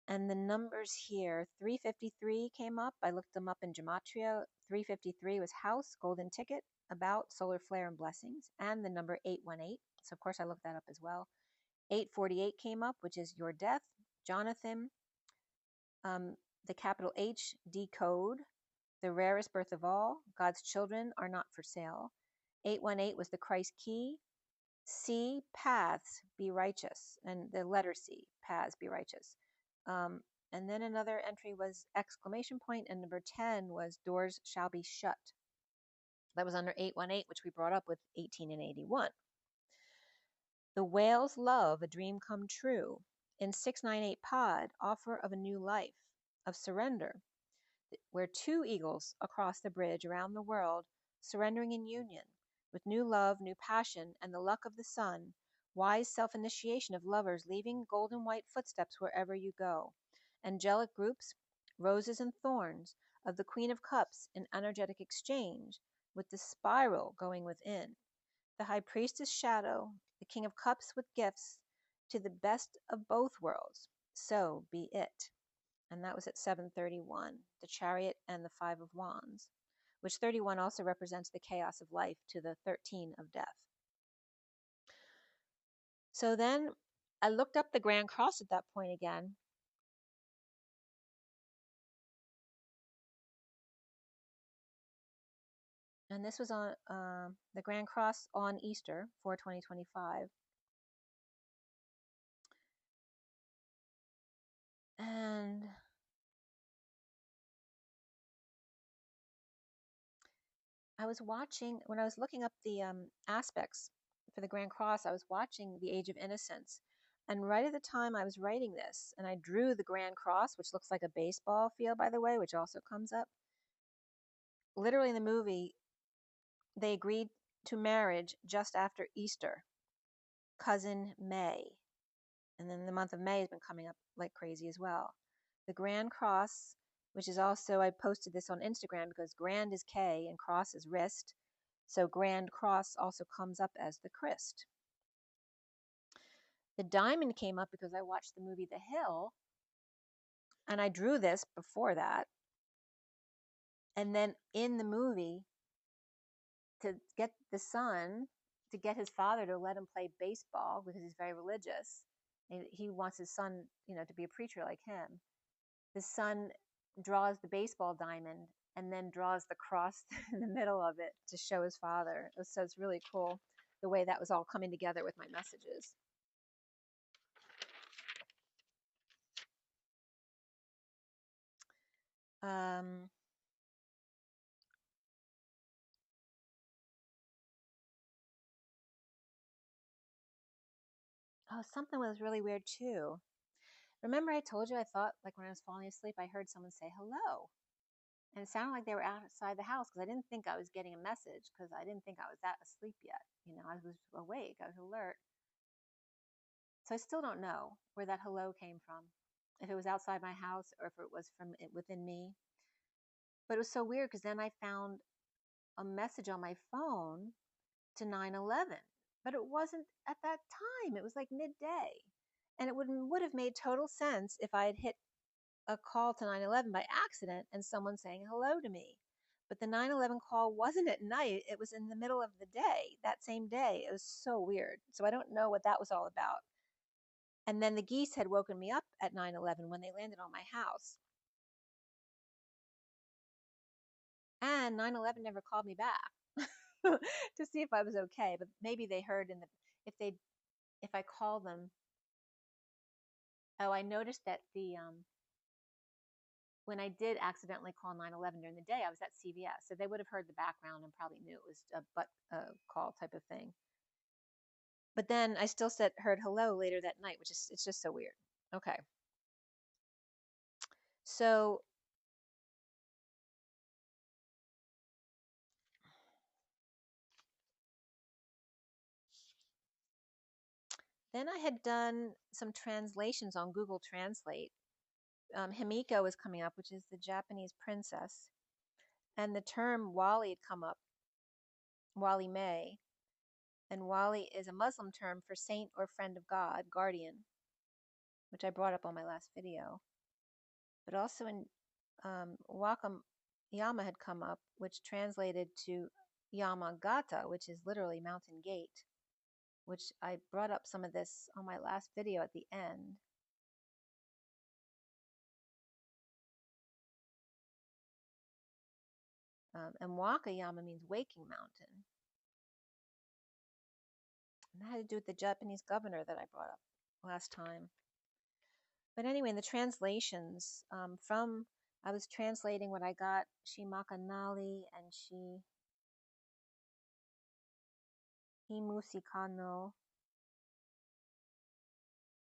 And the numbers here, 353 came up. I looked them up in Gematria. 353 was house, golden ticket, about, solar flare, and blessings, and the number 818. So of course I looked that up as well. 848 came up, which is your death, Jonathan, the capital H, decode, the rarest birth of all, God's children are not for sale. 818 was the Christ key. C, paths, be righteous, and the letter C, paths, be righteous. And then another entry was exclamation point, and number 10 was doors shall be shut. That was under 818, which we brought up with 18 and 81. The whale's love, a dream come true. In 698 pod, offer of a new life, of surrender, where 2 eagles across the bridge around the world, surrendering in union, with new love, new passion, and the luck of the sun, wise self-initiation of lovers leaving golden white footsteps wherever you go. Angelic groups, roses and thorns, of the Queen of Cups in energetic exchange, with the spiral going within. The High Priestess shadow, the King of Cups with gifts, to the best of both worlds. So be it. And that was at 731, the Chariot and the 5 of Wands, which 31 also represents the chaos of life to the 13 of death. So then I looked up the Grand Cross at that point again. And this was on the Grand Cross on Easter for 2025. And I was watching, when I was looking up the aspects for the Grand Cross, I was watching The Age of Innocence. And right at the time I was writing this, and I drew the Grand Cross, which looks like a baseball field, by the way, which also comes up. Literally in the movie, they agreed to marriage just after Easter, cousin May. And then the month of May has been coming up like crazy as well. The Grand Cross, which is also, I posted this on Instagram because Grand is K and Cross is wrist. So Grand Cross also comes up as the Christ. The diamond came up because I watched the movie The Hill, and I drew this before that. And then in the movie, to get the son, to get his father to let him play baseball because he's very religious, He wants his son, to be a preacher like him. The son draws the baseball diamond and then draws the cross in the middle of it to show his father. So it's really cool the way that was all coming together with my messages. Oh, something was really weird too. Remember I told you I thought, like, when I was falling asleep, I heard someone say hello. And it sounded like they were outside the house because I didn't think I was getting a message because I didn't think I was that asleep yet. I was awake, I was alert. So I still don't know where that hello came from, if it was outside my house or if it was from within me. But it was so weird because then I found a message on my phone to 9/11, but it wasn't at that time. It was like midday. And it would have made total sense if I had hit a call to 9/11 by accident and someone saying hello to me. But the 9/11 call wasn't at night. It was in the middle of the day, that same day. It was so weird. So I don't know what that was all about. And then the geese had woken me up at 9/11 when they landed on my house. And 9/11 never called me back to see if I was okay. But maybe they heard if I call them. Oh, I noticed that when I did accidentally call 9/11 during the day, I was at CVS, so they would have heard the background and probably knew it was a butt call type of thing. But then I still heard hello later that night, which is, it's just so weird. Okay. So then I had done some translations on Google Translate. Himiko was coming up, which is the Japanese princess. And the term Wali had come up, Wali May. And Wali is a Muslim term for saint or friend of God, guardian, which I brought up on my last video. But also in Wakam Yama had come up, which translated to Yamagata, which is literally mountain gate, which I brought up some of this on my last video at the end. And Wakayama means waking mountain. And that had to do with the Japanese governor that I brought up last time. But anyway, in the translations, I was translating what I got, Shimakanali and Himusikano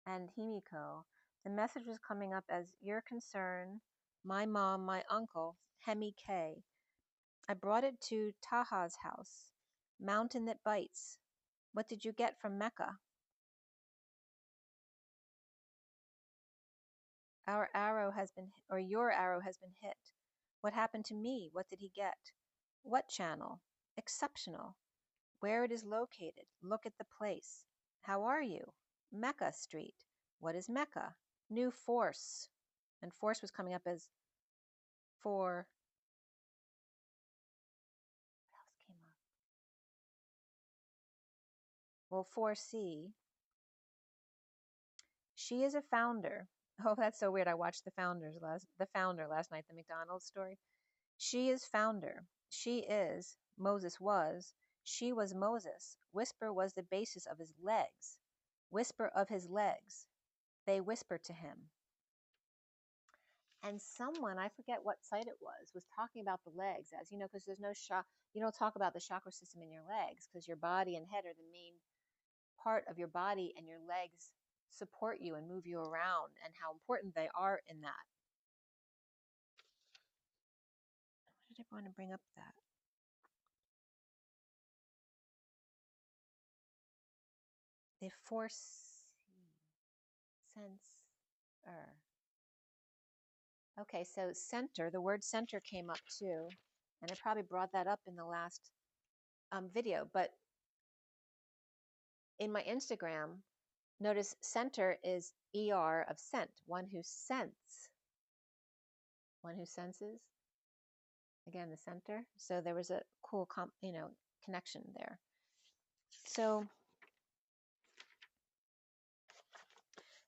and Himiko. The message was coming up as your concern, my mom, my uncle, Hemi K. I brought it to Taha's house. Mountain that bites. What did you get from Mecca? Your arrow has been hit. What happened to me? What did he get? What channel? Exceptional. Where it is located. Look at the place. How are you? Mecca Street. What is Mecca? New force. And force was coming up as for. What else came up? Well, 4C. She is a founder. Oh, that's so weird. I watched the founder last night, the McDonald's story. She is founder. She is. Moses was. She was Moses. Whisper was the basis of his legs. Whisper of his legs. They whisper to him. And someone, I forget what site it was talking about the legs, as you know, because there's no you don't talk about the chakra system in your legs because your body and head are the main part of your body, and your legs support you and move you around, and how important they are in that. Why did I want to bring up that? The force sensor. Okay, so center, the word center came up too, and I probably brought that up in the last video, but in my Instagram, notice center is ER of scent, one who senses. Again, the center. So there was a cool, connection there. So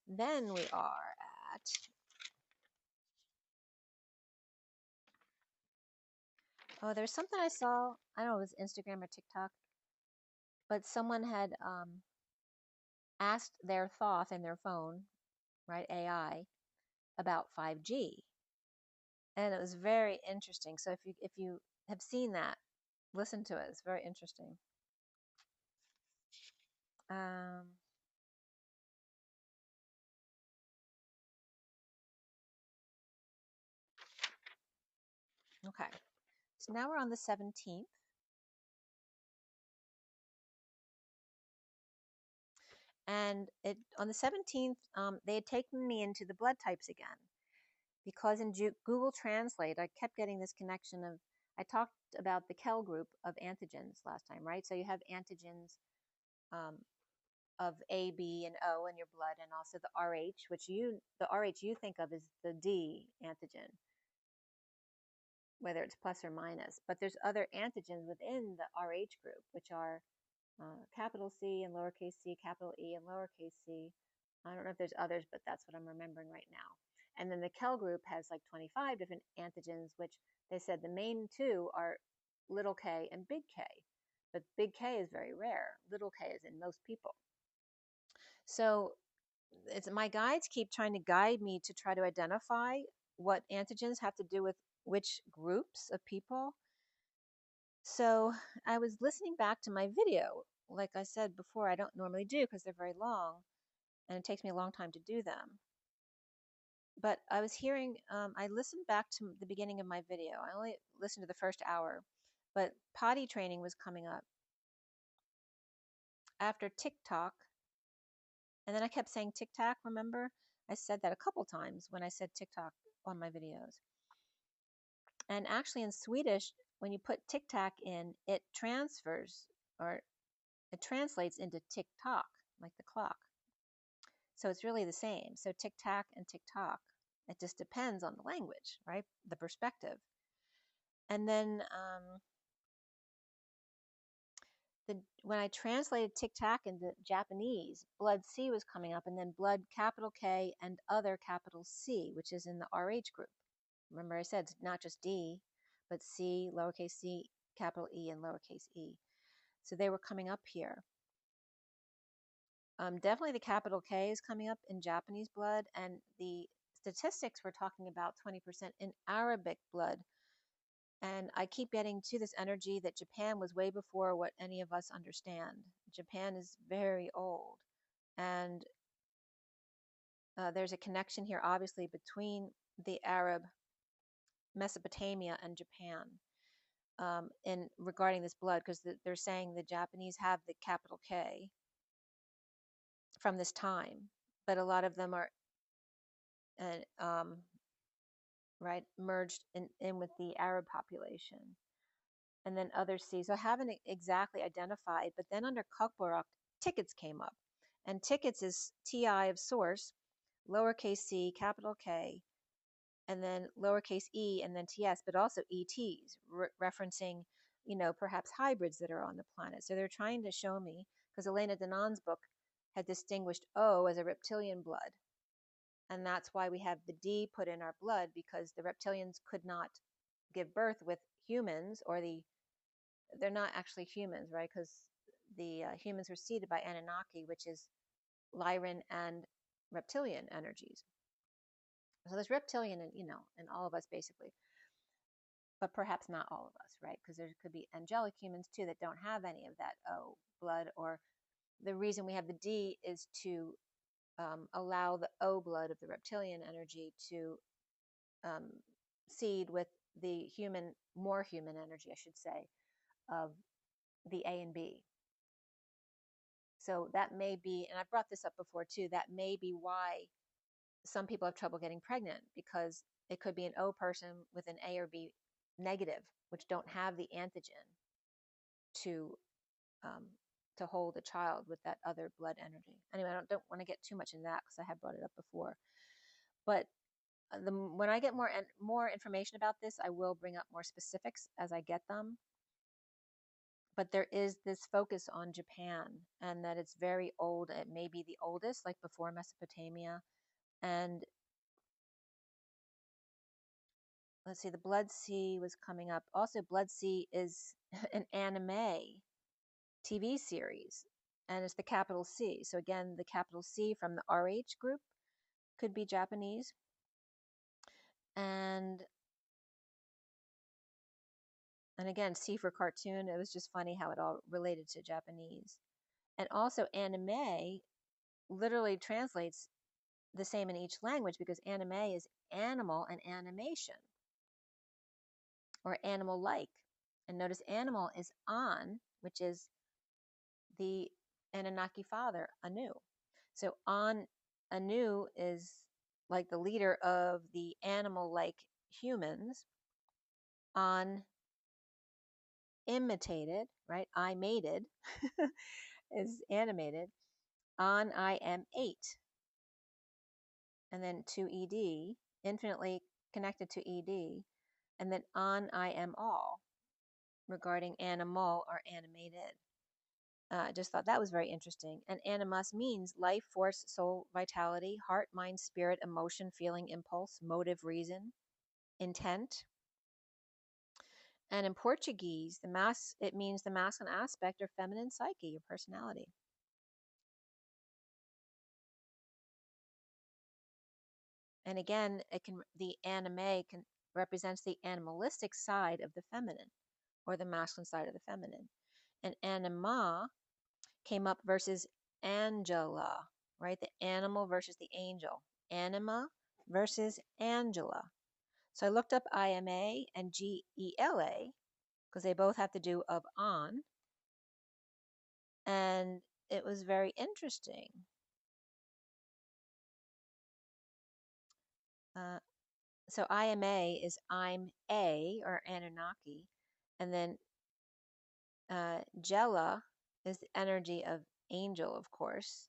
Then we are at, oh, there's something I saw, I don't know if it was Instagram or TikTok, but someone had asked their Thoth in their phone, right, AI, about 5G. And it was very interesting. So if you have seen that, listen to it. It's very interesting. Okay. So now we're on the 17th. And on the 17th, they had taken me into the blood types again. Because in Google Translate, I kept getting this connection of, I talked about the Kell group of antigens last time, right? So you have antigens of A, B, and O in your blood, and also the RH, the RH you think of as the D antigen, whether it's plus or minus. But there's other antigens within the RH group, which are capital C and lowercase c, capital E and lowercase c. I don't know if there's others, but that's what I'm remembering right now. And then the Kell group has like 25 different antigens, which they said the main two are little k and big K. But big K is very rare. Little k is in most people. So my guides keep trying to guide me to try to identify what antigens have to do with which groups of people. So I was listening back to my video. Like I said before, I don't normally do because they're very long and it takes me a long time to do them. But I was hearing, I listened back to the beginning of my video. I only listened to the first hour, but potty training was coming up after TikTok. And then I kept saying TikTok, remember? I said that a couple times when I said TikTok on my videos. And actually in Swedish, when you put TikTok in, it transfers or it translates into tick-tock, like the clock. So it's really the same. So tic-tac and tick-tock. It just depends on the language, right? The perspective. And then when I translated tic-tac into Japanese, blood C was coming up, and then blood capital K and other capital C, which is in the RH group. Remember I said it's not just D, but C, lowercase c, capital E, and lowercase e. So they were coming up here. Definitely the capital K is coming up in Japanese blood, and the statistics were talking about 20% in Arabic blood. And I keep getting to this energy that Japan was way before what any of us understand. Japan is very old. And there's a connection here, obviously, between the Arab Mesopotamia and Japan in regarding this blood, because they're saying the Japanese have the capital K from this time, but a lot of them are right merged in with the Arab population, and then others see. So I haven't exactly identified, but then under Kakborak, tickets came up, and tickets is TI of source, lowercase c, capital K, and then lowercase e, and then TS, but also ETs, referencing, perhaps hybrids that are on the planet. So they're trying to show me, because Elena Danan's book had distinguished O as a reptilian blood. And that's why we have the D put in our blood, because the reptilians could not give birth with humans, or they're not actually humans, right? Because the humans were seeded by Anunnaki, which is Lyran and reptilian energies. So there's reptilian in all of us basically, but perhaps not all of us, right? Because there could be angelic humans too that don't have any of that O blood, or the reason we have the D is to allow the O blood of the reptilian energy to seed with the more human energy, I should say, of the A and B. So that may be, and I brought this up before too, that may be why some people have trouble getting pregnant, because it could be an O person with an A or B negative, which don't have the antigen to hold a child with that other blood energy. Anyway, I don't want to get too much in that because I have brought it up before. But when I get more information about this, I will bring up more specifics as I get them. but there is this focus on Japan and that it's very old. It may be the oldest, like before Mesopotamia. And let's see, the Blood Sea was coming up. Also, Blood Sea is an anime TV series, and it's the capital C. So again, the capital C from the RH group could be Japanese. And again, C for cartoon. It was just funny how it all related to Japanese. And also anime literally translates the same in each language because anime is animal and animation or animal like. And notice animal is An, which is the Anunnaki father, Anu. So Anu is like the leader of the animal like humans. An imitated, right? I mated is animated. On I am 8. And then to ED, infinitely connected to ED. And then on I am all, regarding animal or animated. I just thought that was very interesting. And animus means life, force, soul, vitality, heart, mind, spirit, emotion, feeling, impulse, motive, reason, intent. And in Portuguese, it means the masculine aspect or feminine psyche, your personality. And again, the anime represents the animalistic side of the feminine, or the masculine side of the feminine. And anima came up versus Angela, right? The animal versus the angel. Anima versus Angela. So I looked up IMA and GELA because they both have to do of on. And it was very interesting. So IMA is I'm a, or Anunnaki. And then Jela is the energy of angel, of course.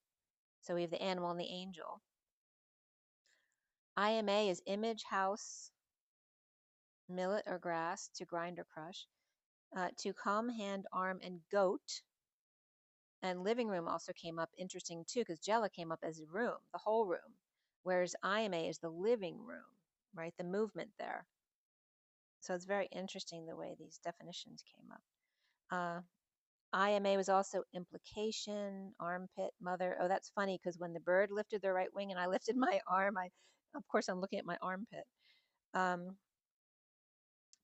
So we have the animal and the angel. IMA is image, house, millet or grass, to grind or crush. To come, hand, arm, and goat. And living room also came up, interesting too, because Jela came up as a room, the whole room. Whereas IMA is the living room, right? The movement there. So it's very interesting the way these definitions came up. IMA was also implication, armpit, mother. Oh, that's funny because when the bird lifted their right wing and I lifted my arm, of course, I'm looking at my armpit.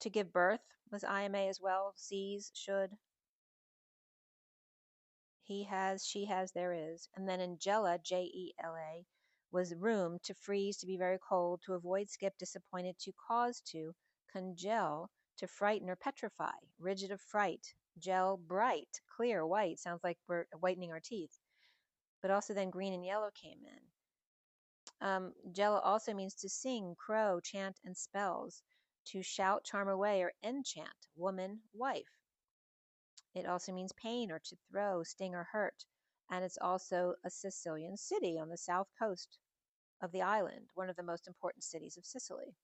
To give birth was IMA as well. Sees, should. He has, she has, there is. And then in Jela, Jela, was room, to freeze, to be very cold, to avoid, skip, disappointed, to cause to, congeal, to frighten or petrify, rigid of fright, gel, bright, clear, white, sounds like we're whitening our teeth. But also then green and yellow came in. Gel also means to sing, crow, chant, and spells, to shout, charm away, or enchant, woman, wife. It also means pain or to throw, sting, or hurt. And it's also a Sicilian city on the south coast of the island, one of the most important cities of Sicily.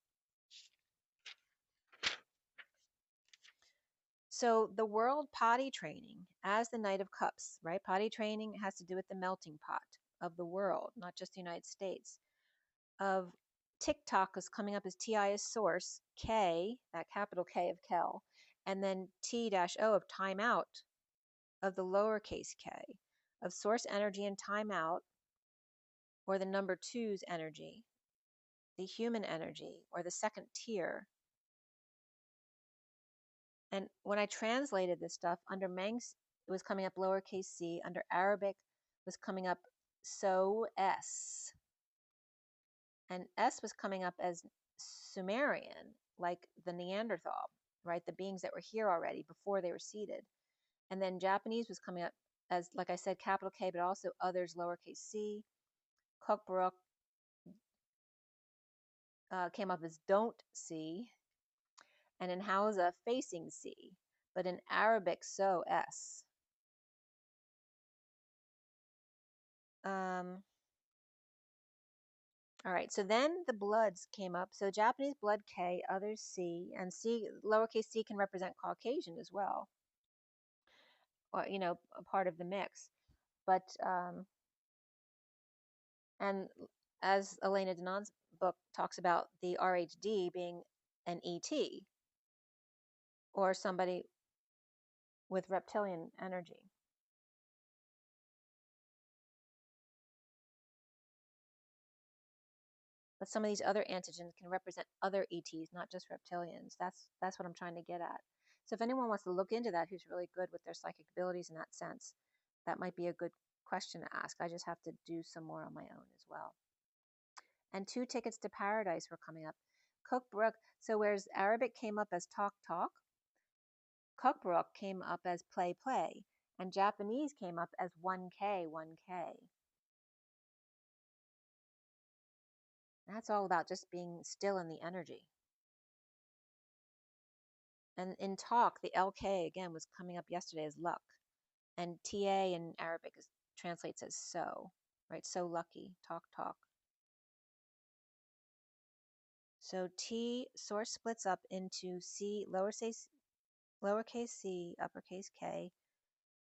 So the world potty training as the Knight of Cups, right? Potty training has to do with the melting pot of the world, not just the United States. Of TikTok is coming up as TI as source, K, that capital K of Kell, and then T-O of timeout of the lowercase k, of source energy and timeout, or the number two's energy, the human energy, or the second tier. And when I translated this stuff, under Manx, it was coming up lowercase c. Under Arabic, was coming up so S. And S was coming up as Sumerian, like the Neanderthal, right? The beings that were here already before they were seated. And then Japanese was coming up as, like I said, capital K, but also others, lowercase c. Kokborok came up as don't see. And in Hausa, facing C. But in Arabic, so S. All right, so then the bloods came up. So Japanese blood K, others C, and C, lowercase c can represent Caucasian as well. or a part of the mix. But and as Elena Danon's book talks about, the RHD being an ET or somebody with reptilian energy. But some of these other antigens can represent other ETs, not just reptilians. That's what I'm trying to get at. So if anyone wants to look into that, who's really good with their psychic abilities in that sense, that might be a good question to ask. I just have to do some more on my own as well. And 2 tickets to paradise were coming up. Cookbrook, so whereas Arabic came up as talk talk, Cookbrook came up as play play, and Japanese came up as 1K 1K. That's all about just being still in the energy. And in talk, the LK again was coming up yesterday as luck, and TA in Arabic translates as so, right? So lucky, talk talk. So T source splits up into C, lowercase c, uppercase K,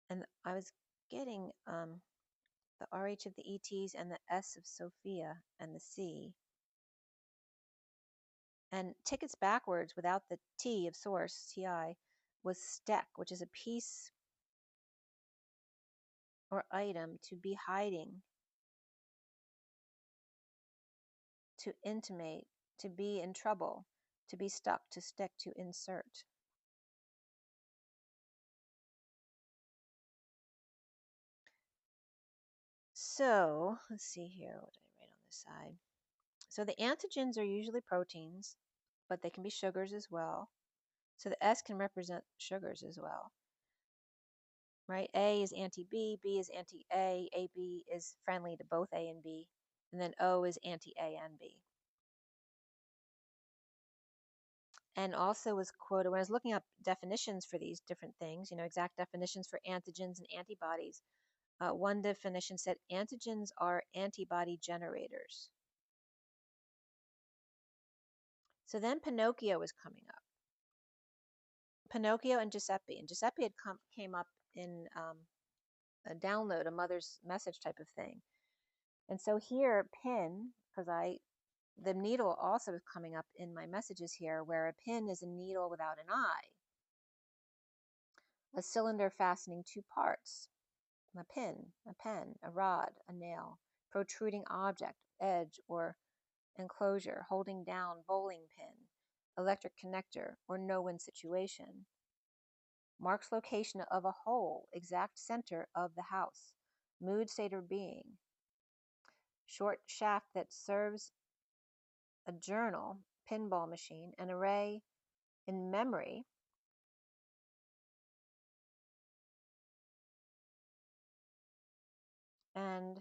and I was getting the RH of the ETs and the S of Sophia and the C. And tickets backwards without the T of source, TI, was STEC, which is a piece or item to be hiding, to intimate, to be in trouble, to be stuck, to stick, to insert. So let's see here. What did I write on this side? So the antigens are usually proteins, but they can be sugars as well. So the S can represent sugars as well, right? A is anti-B, B is anti-A, AB is friendly to both A and B, and then O is anti-A and B. And also was quoted, when I was looking up definitions for these different things, exact definitions for antigens and antibodies, one definition said antigens are antibody generators. So then Pinocchio was coming up. Pinocchio and Giuseppe. And Giuseppe had came up in a download, a mother's message type of thing. And so here, pin, because the needle also is coming up in my messages here, where a pin is a needle without an eye. A cylinder fastening 2 parts. A pin, a pen, a rod, a nail. Protruding object, edge or enclosure, holding down, bowling pin. Electric connector or no-win situation. Marks location of a hole, exact center of the house. Mood, state, or being. Short shaft that serves a journal, pinball machine, an array in memory. And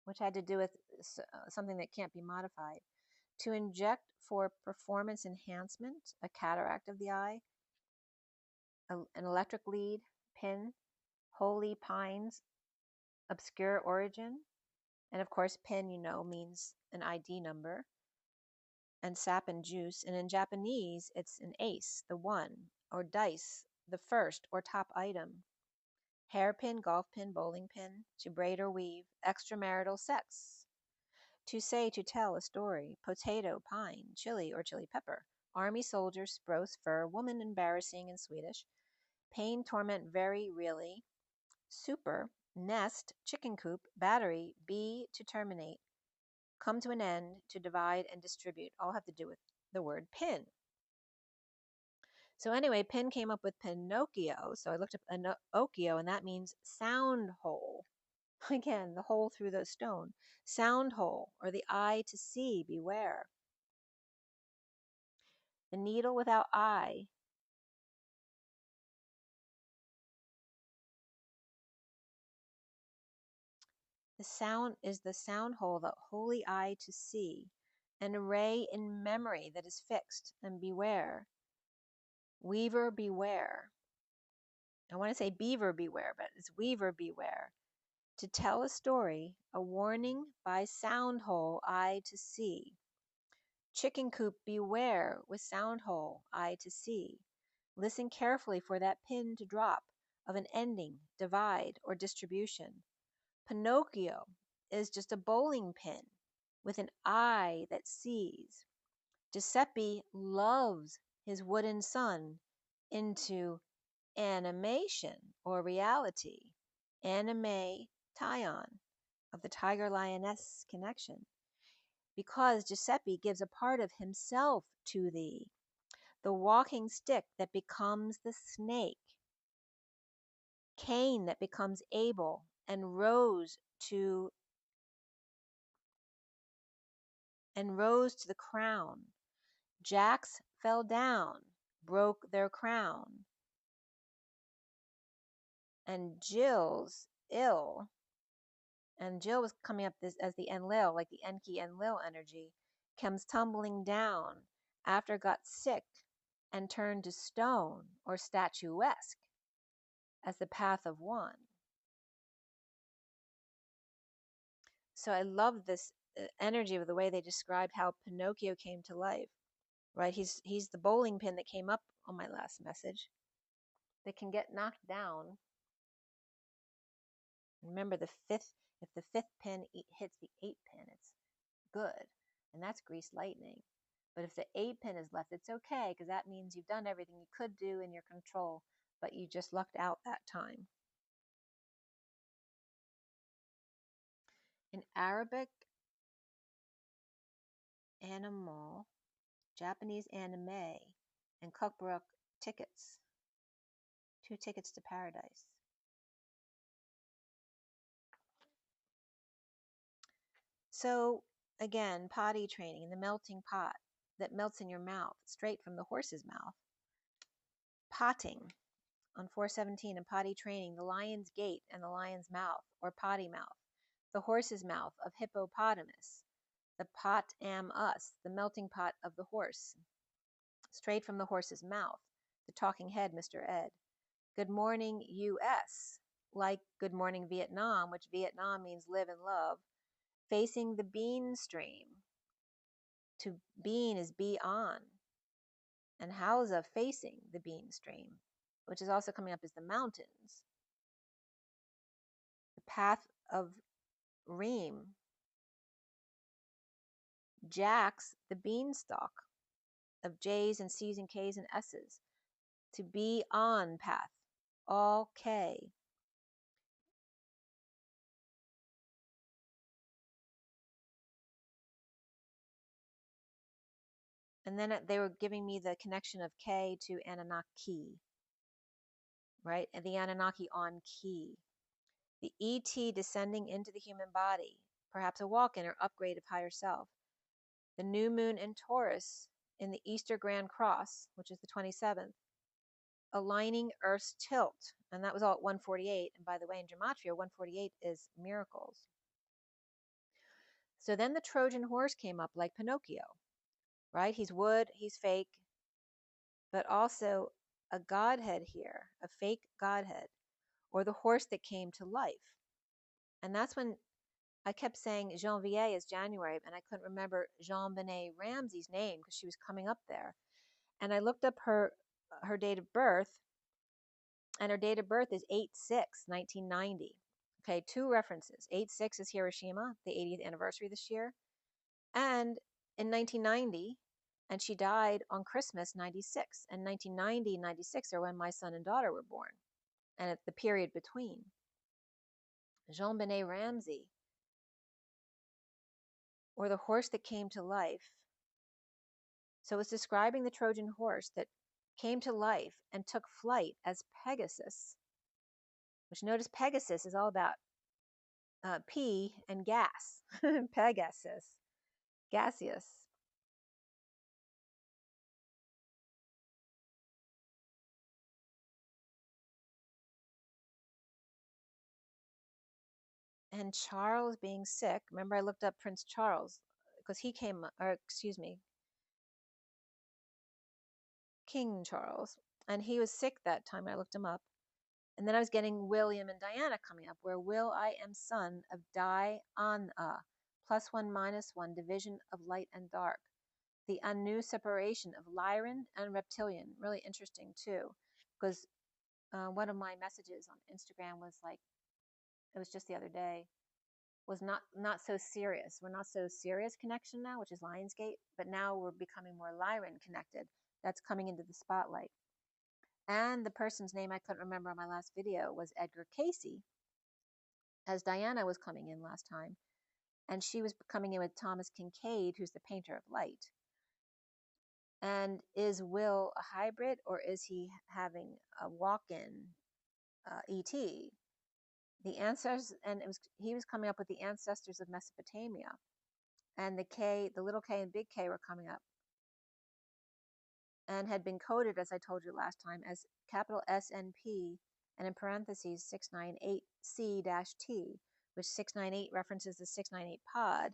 which had to do with something that can't be modified. To inject for performance enhancement, a cataract of the eye, an electric lead, pin, holy pines, obscure origin, and of course pin, means an ID number, and sap and juice, and in Japanese it's an ace, the 1, or dice, the first or top item, hairpin, golf pin, bowling pin, to braid or weave, extramarital sex, to say, to tell a story, potato, pine, chili or chili pepper, army soldier, sprose, fur, woman, embarrassing in Swedish, pain, torment, very, really, super, nest, chicken coop, battery, bee, to terminate, come to an end, to divide and distribute, all have to do with the word pin. So anyway, pin came up with Pinocchio, so I looked up Pinocchio, and that means sound hole. Again, the hole through the stone. Sound hole, or the eye to see, beware. The needle without eye. The sound is the sound hole, the holy eye to see. An array in memory that is fixed, and beware. Weaver, beware. I want to say beaver, beware, but it's weaver, beware. To tell a story, a warning by sound hole, eye to see. Chicken coop, beware, with sound hole, eye to see. Listen carefully for that pin to drop of an ending, divide, or distribution. Pinocchio is just a bowling pin with an eye that sees. Giuseppe loves his wooden son into animation or reality. Anime Tyon of the tiger lioness connection. Because Giuseppe gives a part of himself to thee, the walking stick that becomes the snake, Cain that becomes Abel and rose to the crown. Jacks fell down, broke their crown. And Jill's ill, and Jill was coming up this as the Enlil, like the Enki Enlil energy, comes tumbling down after got sick and turned to stone or statuesque as the path of one. So I love this energy of the way they described how Pinocchio came to life, right? He's the bowling pin that came up on my last message that can get knocked down. Remember, if the fifth pin hits the 8th pin, it's good, and that's grease lightning. But if the 8 pin is left, it's okay, because that means you've done everything you could do in your control, but you just lucked out that time. In Arabic, animal, Japanese anime, and Cookbook tickets. 2 tickets to paradise. So again, potty training, the melting pot that melts in your mouth, straight from the horse's mouth. Potting on 417 and potty training, the lion's gate and the lion's mouth, or potty mouth, the horse's mouth of hippopotamus, the pot am us, the melting pot of the horse, straight from the horse's mouth, the talking head, Mr. Ed. Good morning, US, like good morning, Vietnam, which Vietnam means live and love, facing the bean stream. To bean is be on, and Hausa facing the bean stream, which is also coming up as the mountains. The path of Reem, Jacks, the beanstalk of J's and C's and K's and S's. To be on path, all K. And then they were giving me the connection of K to Anunnaki, right? And the Anunnaki on key. The ET descending into the human body, perhaps a walk-in or upgrade of higher self. The new moon in Taurus in the Easter Grand Cross, which is the 27th, aligning Earth's tilt. And that was all at 148. And by the way, in Gematria, 148 is miracles. So then the Trojan horse came up like Pinocchio, right? He's wood, he's fake, but also a godhead here, a fake godhead, or the horse that came to life. And that's when I kept saying Janvier is January, and I couldn't remember Jean-Benet Ramsey's name because she was coming up there. And I looked up her date of birth, and her date of birth is 8/6/1990. Okay, 2 references. 8/6 is Hiroshima, the 80th anniversary this year, and in 1990, and she died on Christmas 96. And 1990 and 96 are when my son and daughter were born, and at the period between. Jean-Benet Ramsey, or the horse that came to life. So it's describing the Trojan horse that came to life and took flight as Pegasus, which notice Pegasus is all about pee and gas. Pegasus, gaseous. And Charles being sick. Remember, I looked up Prince Charles because he came, or excuse me, King Charles, and he was sick that time. I looked him up. And then I was getting William and Diana coming up, where Will I am son of Di An, +1 - 1, division of light and dark. the anew separation of Lyran and reptilian. Really interesting too, because one of my messages on Instagram was like, it was just the other day, was not so serious. We're not so serious connection now, which is Lionsgate, but now we're becoming more Lyran connected. That's coming into the spotlight. And the person's name I couldn't remember on my last video was Edgar Casey, as Diana was coming in last time. And she was coming in with Thomas Kincaid, who's the painter of light. And is Will a hybrid, or is he having a walk-in ET? The ancestors, and he was coming up with the ancestors of Mesopotamia. And the little K and big K were coming up and had been coded, as I told you last time, as capital SNP and in parentheses 698C-T, which 698 references the 698 pod.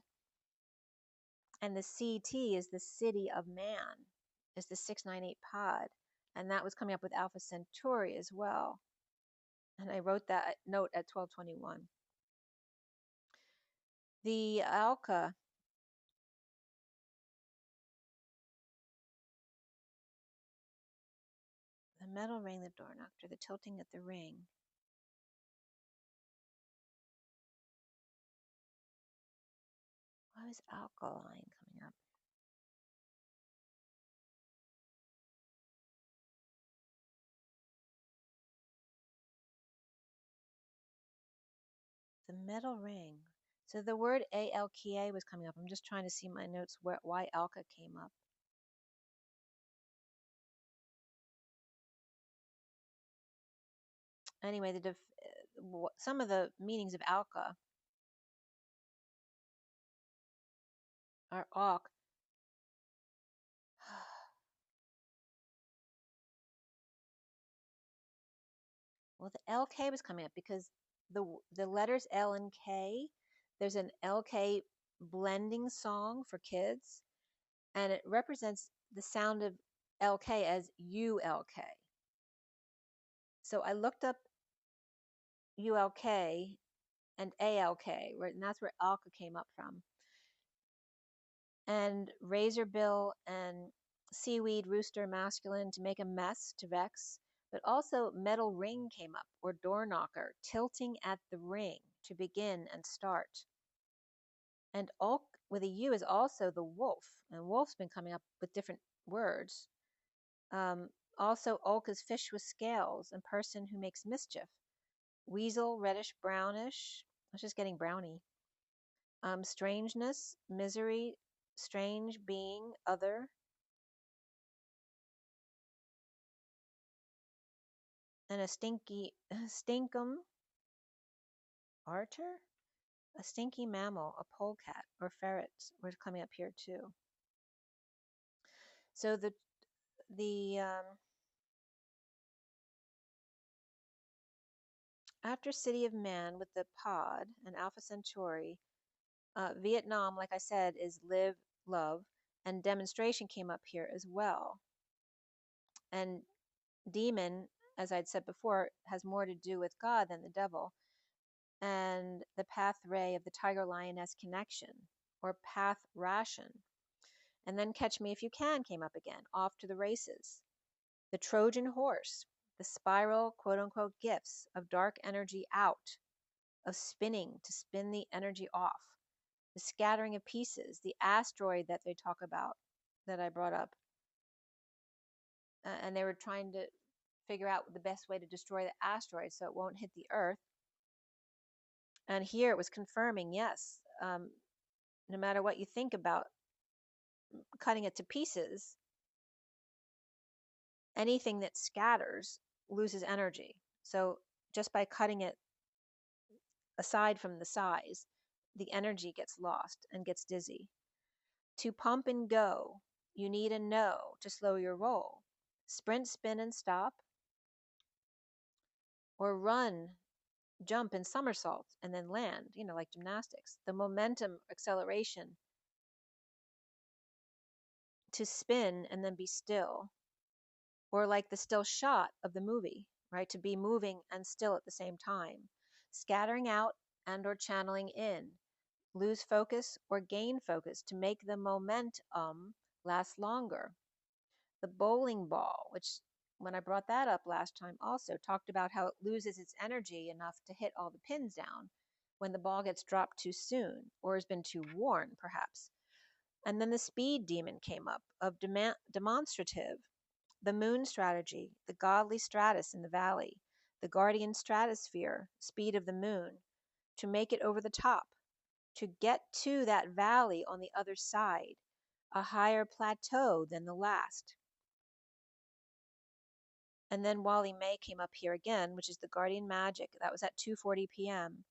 And the CT is the city of man, is the 698 pod. And that was coming up with Alpha Centauri as well. And I wrote that note at 1221. The Alka, the metal ring, the door knocker, the tilting at the ring. Why is alkaline coming up? The metal ring. So the word ALKA was coming up. I'm just trying to see my notes why Alka came up. Anyway, some of the meanings of Alka are Auk. Well, the LK was coming up because the letters L and K, there's an LK blending song for kids, and it represents the sound of LK as ULK. So I looked up ULK and ALK, and that's where Alka came up from. And razorbill and seaweed rooster masculine, to make a mess, to vex. But also metal ring came up, or door knocker, tilting at the ring, to begin and start. And Ulk with a U is also the wolf, and wolf's been coming up with different words. Also Ulk is fish with scales, and person who makes mischief. Weasel, reddish brownish. I was just getting brownie. Strangeness, misery, strange, being, other. And a stinkum, arter? A stinky mammal, a polecat, or ferrets were coming up here too. So after City of Man with the pod and Alpha Centauri, Vietnam, like I said, is live, love, and demonstration came up here as well. And demon, as I'd said before, has more to do with God than the devil. And the path ray of the tiger lioness connection, or path ration. And then Catch Me If You Can came up again, off to the races. The Trojan horse, the spiral, quote unquote, gifts of dark energy out, of spinning to spin the energy off. The scattering of pieces, the asteroid that they talk about, that I brought up. And they were trying to figure out the best way to destroy the asteroid so it won't hit the Earth. And here it was confirming, yes, no matter what you think about cutting it to pieces, anything that scatters loses energy. So just by cutting it aside from the size, the energy gets lost and gets dizzy. To pump and go, you need a no to slow your roll. Sprint, spin, and stop. Or run, jump, and somersault, and then land, like gymnastics. The momentum acceleration. To spin and then be still. Or like the still shot of the movie, right? To be moving and still at the same time. Scattering out and or channeling in. Lose focus or gain focus to make the momentum lasts longer. The bowling ball, which when I brought that up last time also talked about how it loses its energy enough to hit all the pins down when the ball gets dropped too soon or has been too worn, perhaps. And then the speed demon came up of demonstrative, the moon strategy, the godly stratus in the valley, the guardian stratosphere, speed of the moon, to make it over the top, to get to that valley on the other side, a higher plateau than the last. And then Wally May came up here again, which is the guardian magic. That was at 2:40 p.m.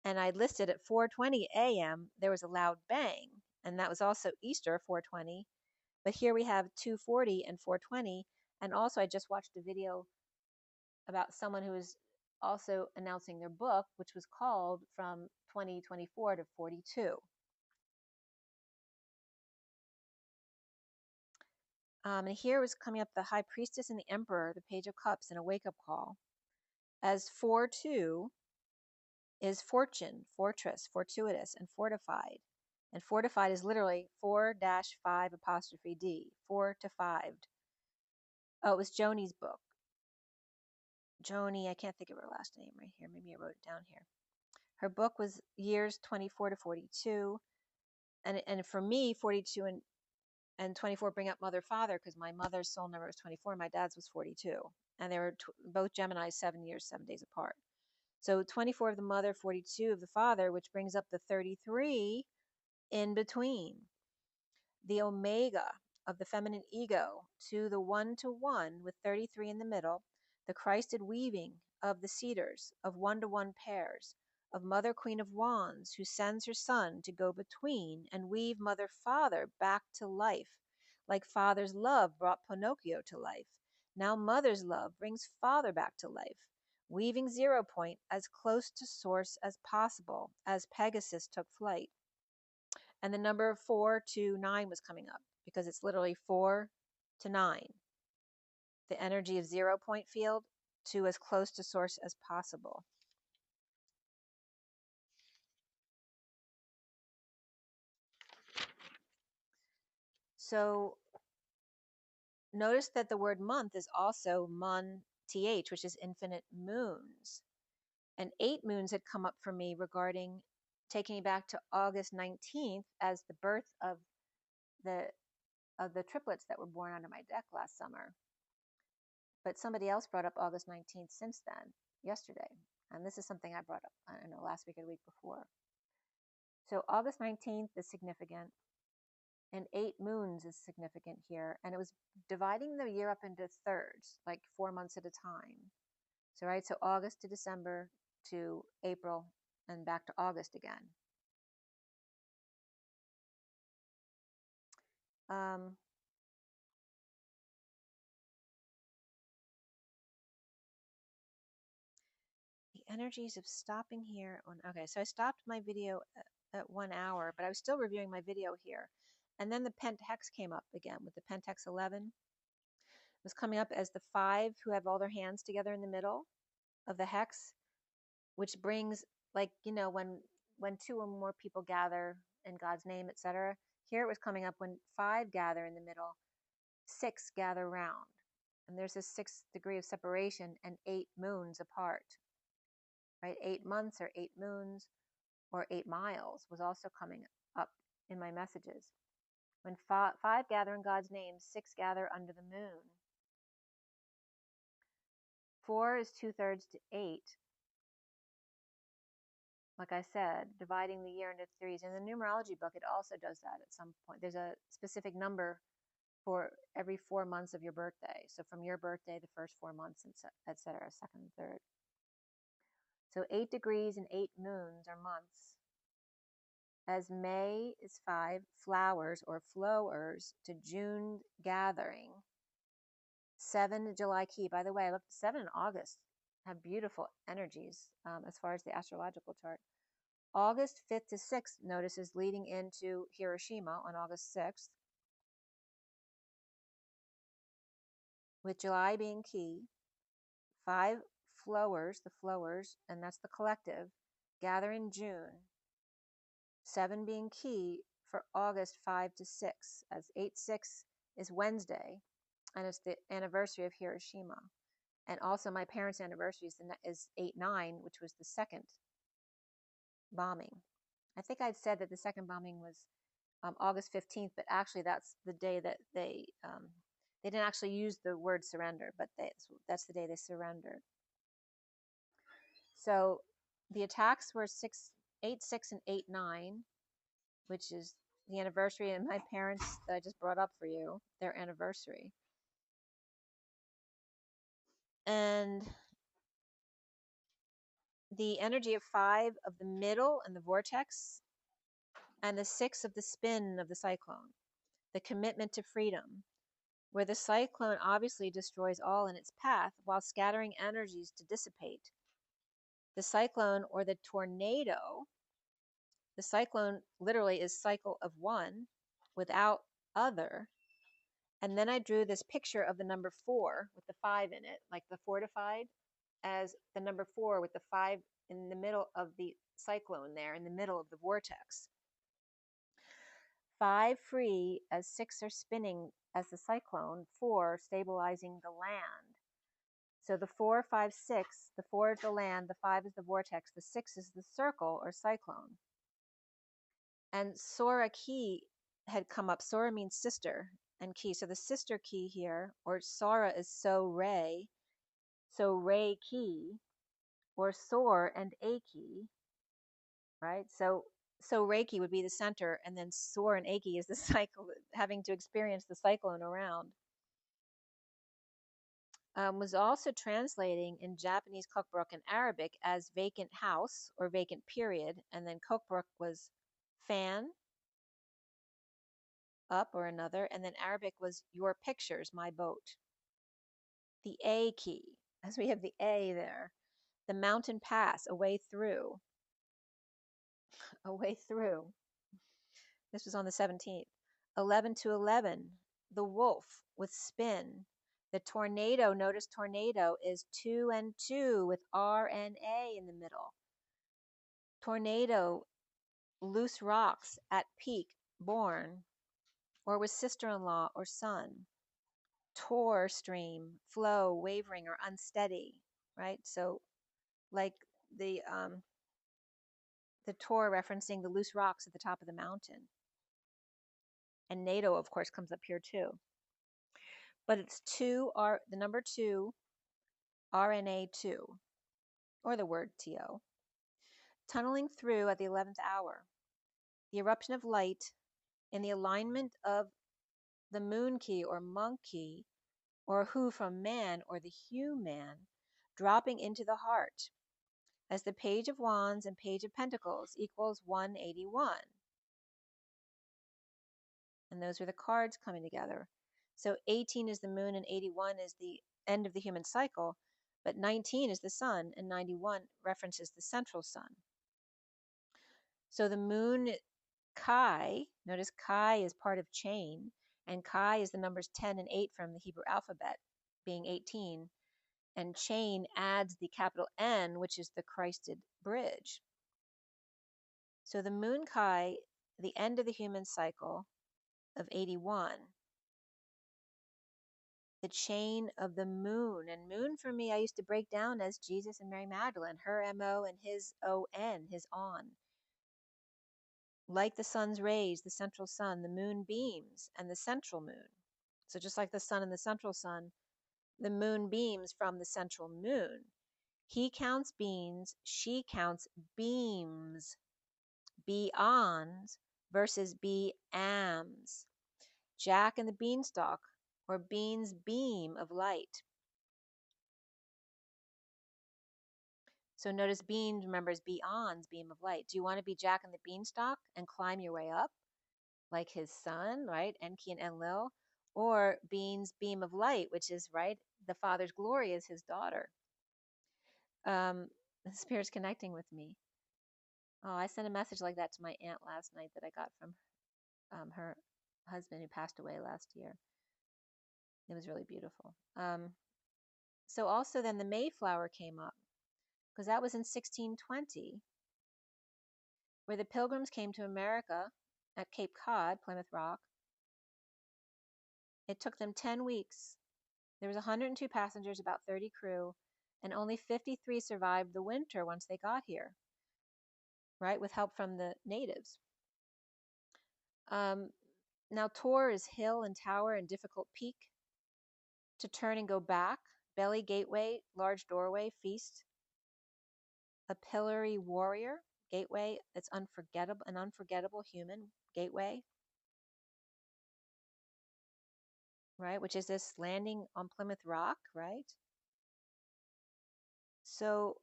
And I listed at 4:20 a.m. there was a loud bang, and that was also Easter 4:20. But here we have 2:40 and 4:20. And also I just watched a video about someone who was also announcing their book, which was called From 2024 to 42. And here was coming up the High Priestess and the Emperor, the Page of Cups, and a wake-up call. As 4-2 is fortune, fortress, fortuitous, and fortified. And fortified is literally 4-5'D, 4 to 5. Oh, it was Joni's book. Joni, I can't think of her last name right here. Maybe I wrote it down here. Her book was years 24 to 42. And for me, 42 and 24 bring up mother, father, because my mother's soul number was 24, my dad's was 42. And they were both Geminis, 7 years, 7 days apart. So 24 of the mother, 42 of the father, which brings up the 33 in between. The omega of the feminine ego to the 1-to-1 with 33 in the middle, the Christed weaving of the cedars of 1-to-1 pairs, of Mother Queen of Wands, who sends her son to go between and weave Mother Father back to life, like Father's love brought Pinocchio to life. Now Mother's love brings Father back to life, weaving 0 point as close to source as possible as Pegasus took flight. And the number 4-9 was coming up because it's literally 4 to 9. The energy of 0 point field to as close to source as possible. So notice that the word month is also mon-th, which is infinite moons. And 8 moons had come up for me regarding taking me back to August 19th as the birth of the triplets that were born under my deck last summer. But somebody else brought up August 19th since then, yesterday. And this is something I brought up, I don't know, last week or the week before. So August 19th is significant. And 8 moons is significant here. And it was dividing the year up into thirds, like 4 months at a time. So, right, so August to December to April and back to August again. The energies of stopping here. Okay, so I stopped my video at 1 hour, but I was still reviewing my video here. And then the Pent Hex came up again with the Pent Hex 11. It was coming up as the 5 who have all their hands together in the middle of the hex, which brings, like, you know, when 2 or more people gather in God's name, etc. Here it was coming up when 5 gather in the middle, 6 gather round. And there's this 6th degree of separation and 8 moons apart. Right? 8 months or 8 moons or 8 miles was also coming up in my messages. When 5 gather in God's name, 6 gather under the moon. 4 is 2/3 to 8. Like I said, dividing the year into threes. In the numerology book, it also does that at some point. There's a specific number for every 4 months of your birthday. So from your birthday, the first 4 months, etc., second and third. So 8 degrees and 8 moons are months. As May is 5 flowers or flowers to June gathering. 7 July key. By the way, I looked at 7 in August. Have beautiful energies as far as the astrological chart. August 5th to 6th, notice, is leading into Hiroshima on August 6th. With July being key. 5 flowers, the flowers, and that's the collective, gather in June. 7 being key for August 5 to 6, as 8/6 is Wednesday, and it's the anniversary of Hiroshima. And also my parents' anniversary is 8/9, which was the second bombing. I think I'd said that the second bombing was August 15th, but actually that's the day that they didn't actually use the word surrender, but that's the day they surrendered. So the attacks were 8/6 and 8/9, which is the anniversary, and my parents that I just brought up for you, their anniversary. And the energy of 5 of the middle and the vortex, and the 6 of the spin of the cyclone, the commitment to freedom, where the cyclone obviously destroys all in its path while scattering energies to dissipate. The cyclone or the tornado, the cyclone literally is cycle of one without other. And then I drew this picture of the number 4 with the 5 in it, like the fortified, as the number 4 with the 5 in the middle of the cyclone there, in the middle of the vortex. 5 free as 6 are spinning as the cyclone, 4 stabilizing the land. So the 4, 5, 6, the 4 is the land, the 5 is the vortex, the 6 is the circle or cyclone. And Sora key had come up. Sora means sister and key. So the sister key here, or Sora is so Ray key, or Sor and A key, right? So Reiki would be the center, and then Sor and Aki is the cycle, having to experience the cyclone around. Was also translating in Japanese Kokborok and Arabic as vacant house or vacant period, and then Kokborok was fan, up or another, and then Arabic was your pictures, my boat. The A key, as we have the A there, the mountain pass, a way through. A way through. This was on the 17th. 11 to 11, the wolf with spin. The tornado, notice tornado is 2 and 2 with R and A in the middle. Tornado, loose rocks at peak, born, or with sister-in-law or son. Tor, stream, flow, wavering or unsteady, right? So like the Tor referencing the loose rocks at the top of the mountain. And NATO, of course, comes up here too. But it's 2, the number 2, RNA2, or the word TO. Tunneling through at the 11th hour. The eruption of light in the alignment of the moon key or monk key, or who from man or the human, dropping into the heart, as the Page of Wands and Page of Pentacles equals 181. And those are the cards coming together. So 18 is the moon and 81 is the end of the human cycle, but 19 is the sun and 91 references the central sun. So the moon Chi, notice Chi is part of chain, and Chi is the numbers 10 and 8 from the Hebrew alphabet, being 18, and chain adds the capital N, which is the Christed bridge. So the moon Chi, the end of the human cycle of 81, the chain of the moon. And moon for me, I used to break down as Jesus and Mary Magdalene, her M-O and his O-N, his on. Like the sun's rays, the central sun, the moon beams, and the central moon. So just like the sun and the central sun, the moon beams from the central moon. He counts beams, she counts beams. Be-ons versus be-ams. Jack and the beanstalk, or bean's beam of light. So notice bean, remember, is be-ons, beam of light. Do you want to be Jack and the beanstalk and climb your way up, like his son, right, Enki and Enlil? Or bean's beam of light, which is, right, the Father's glory is his daughter. The Spirit's connecting with me. Oh, I sent a message like that to my aunt last night that I got from her husband who passed away last year. It was really beautiful. So also then the Mayflower came up, because that was in 1620, where the Pilgrims came to America at Cape Cod, Plymouth Rock. It took them 10 weeks. There was 102 passengers, about 30 crew, and only 53 survived the winter once they got here, right, with help from the natives. Now, tour is hill and tower and difficult peak. To turn and go back, belly gateway, large doorway, feast. A pillory warrior, gateway, it's unforgettable, an unforgettable human gateway, right, which is this landing on Plymouth Rock, right? So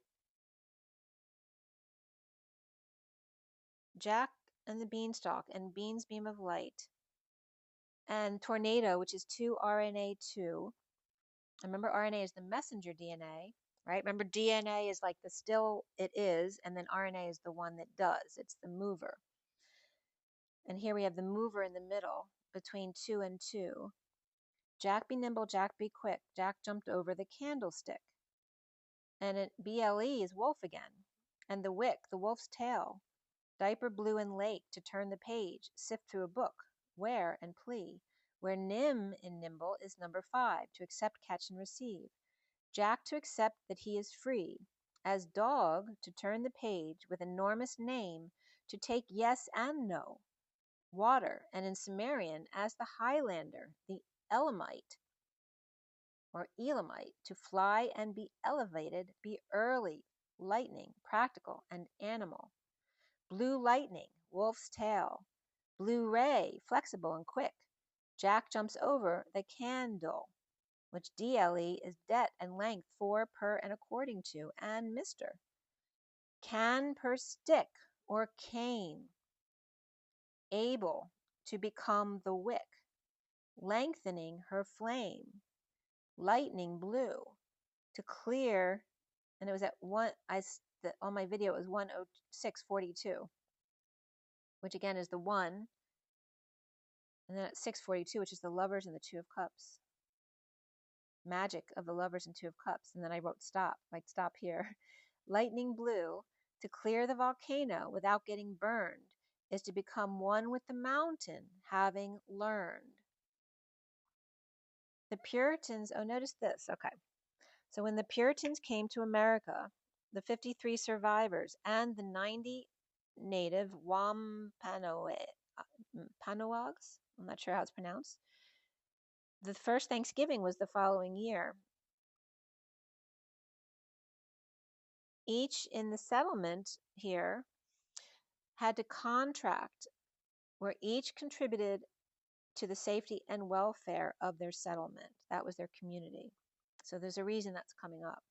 Jack and the Beanstalk and Bean's Beam of Light and Tornado, which is 2-RNA-2. Remember, RNA is the messenger DNA, right? Remember, DNA is like the still it is, and then RNA is the one that does. It's the mover. And here we have the mover in the middle between 2 and 2. Jack be nimble, Jack be quick. Jack jumped over the candlestick. And it, BLE is wolf again. And the wick, the wolf's tail. Diaper blue and lake to turn the page, sift through a book, where and plea. Where nim in nimble is number 5, to accept, catch, and receive. Jack to accept that he is free. As dog to turn the page with enormous name, to take yes and no. Water, and in Sumerian as the Highlander, the Elamite, or Elamite, to fly and be elevated, be early, lightning, practical, and animal. Blue lightning, wolf's tail. Blue ray, flexible and quick. Jack jumps over the candle, which DLE is det and length, for, per, and according to, and Mr. Can per stick or cane. Able to become the wick, lengthening her flame. Lightning blue to clear, and it was at on my video it was 106:42, which again is the 1, and then at 6:42, which is the lovers and the 2 of cups. Magic of the lovers and 2 of cups, and then I wrote stop, like stop here. Lightning blue to clear the volcano without getting burned is to become one with the mountain, having learned. The Puritans, oh, notice this, okay. So when the Puritans came to America, the 53 survivors and the 90 native Wampanoags, I'm not sure how it's pronounced, the first Thanksgiving was the following year. Each in the settlement here had to contract where each contributed to the safety and welfare of their settlement. That was their community. So there's a reason that's coming up.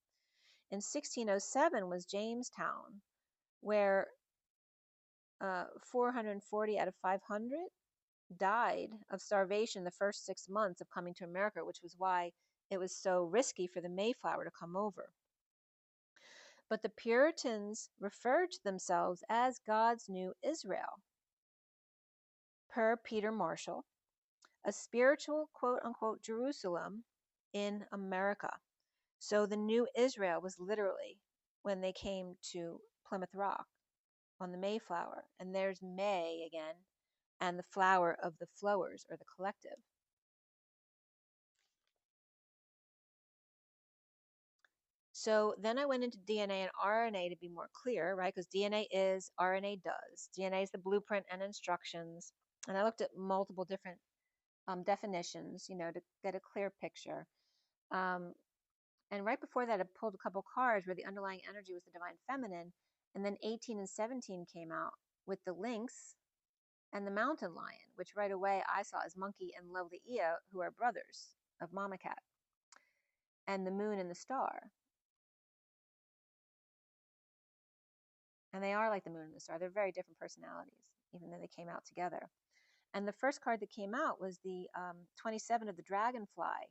In 1607 was Jamestown, where 440 out of 500 died of starvation the first 6 months of coming to America, which was why it was so risky for the Mayflower to come over. But the Puritans referred to themselves as God's new Israel. Per Peter Marshall, a spiritual quote-unquote Jerusalem in America. So the new Israel was literally when they came to Plymouth Rock on the Mayflower. And there's May again, and the flower of the flowers, or the collective. So then I went into DNA and RNA to be more clear, right? Because DNA is, RNA does. DNA is the blueprint and instructions. And I looked at multiple different definitions, to get a clear picture. And right before that, I pulled a couple cards where the underlying energy was the divine feminine. And then 18 and 17 came out with the lynx and the mountain lion, which right away I saw as Monkey and Lovely Ea, who are brothers of Mama Cat, and the moon and the star. And they are like the moon and the star. They're very different personalities, even though they came out together. And the first card that came out was the 27 of the dragonfly.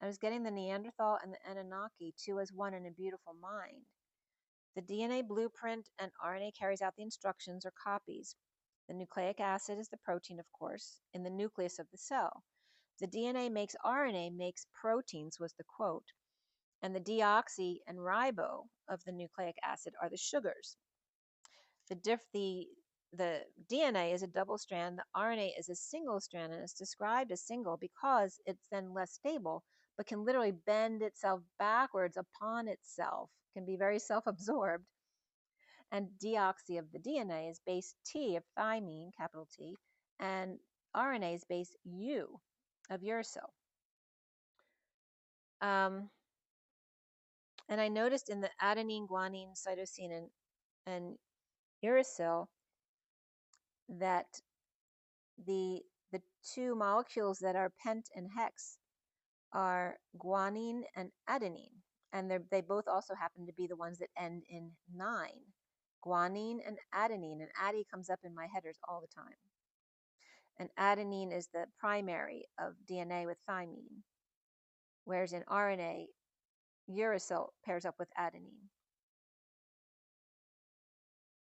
I was getting the Neanderthal and the Anunnaki, 2 as 1 in a beautiful mind. The DNA blueprint and RNA carries out the instructions or copies. The nucleic acid is the protein, of course, in the nucleus of the cell. The DNA makes RNA, makes proteins, was the quote. And the deoxy and ribo of the nucleic acid are the sugars. The the DNA is a double strand, the RNA is a single strand, and it's described as single because it's then less stable, but can literally bend itself backwards upon itself, can be very self-absorbed. And deoxy of the DNA is base T of thymine, capital T, and RNA is base U of uracil. And I noticed in the adenine, guanine, cytosine, and uracil that the two molecules that are pent and hex are guanine and adenine, and they both also happen to be the ones that end in 9. Guanine and adenine, and addy comes up in my headers all the time. And adenine is the primary of DNA with thymine, whereas in RNA, uracil pairs up with adenine.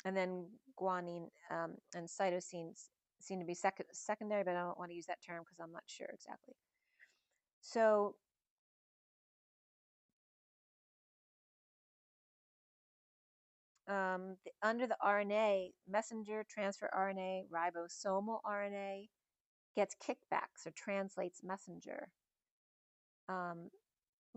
And then guanine and cytosines seem to be secondary, but I don't want to use that term because I'm not sure exactly. So under the RNA, messenger transfer RNA, ribosomal RNA gets kickbacks or translates messenger.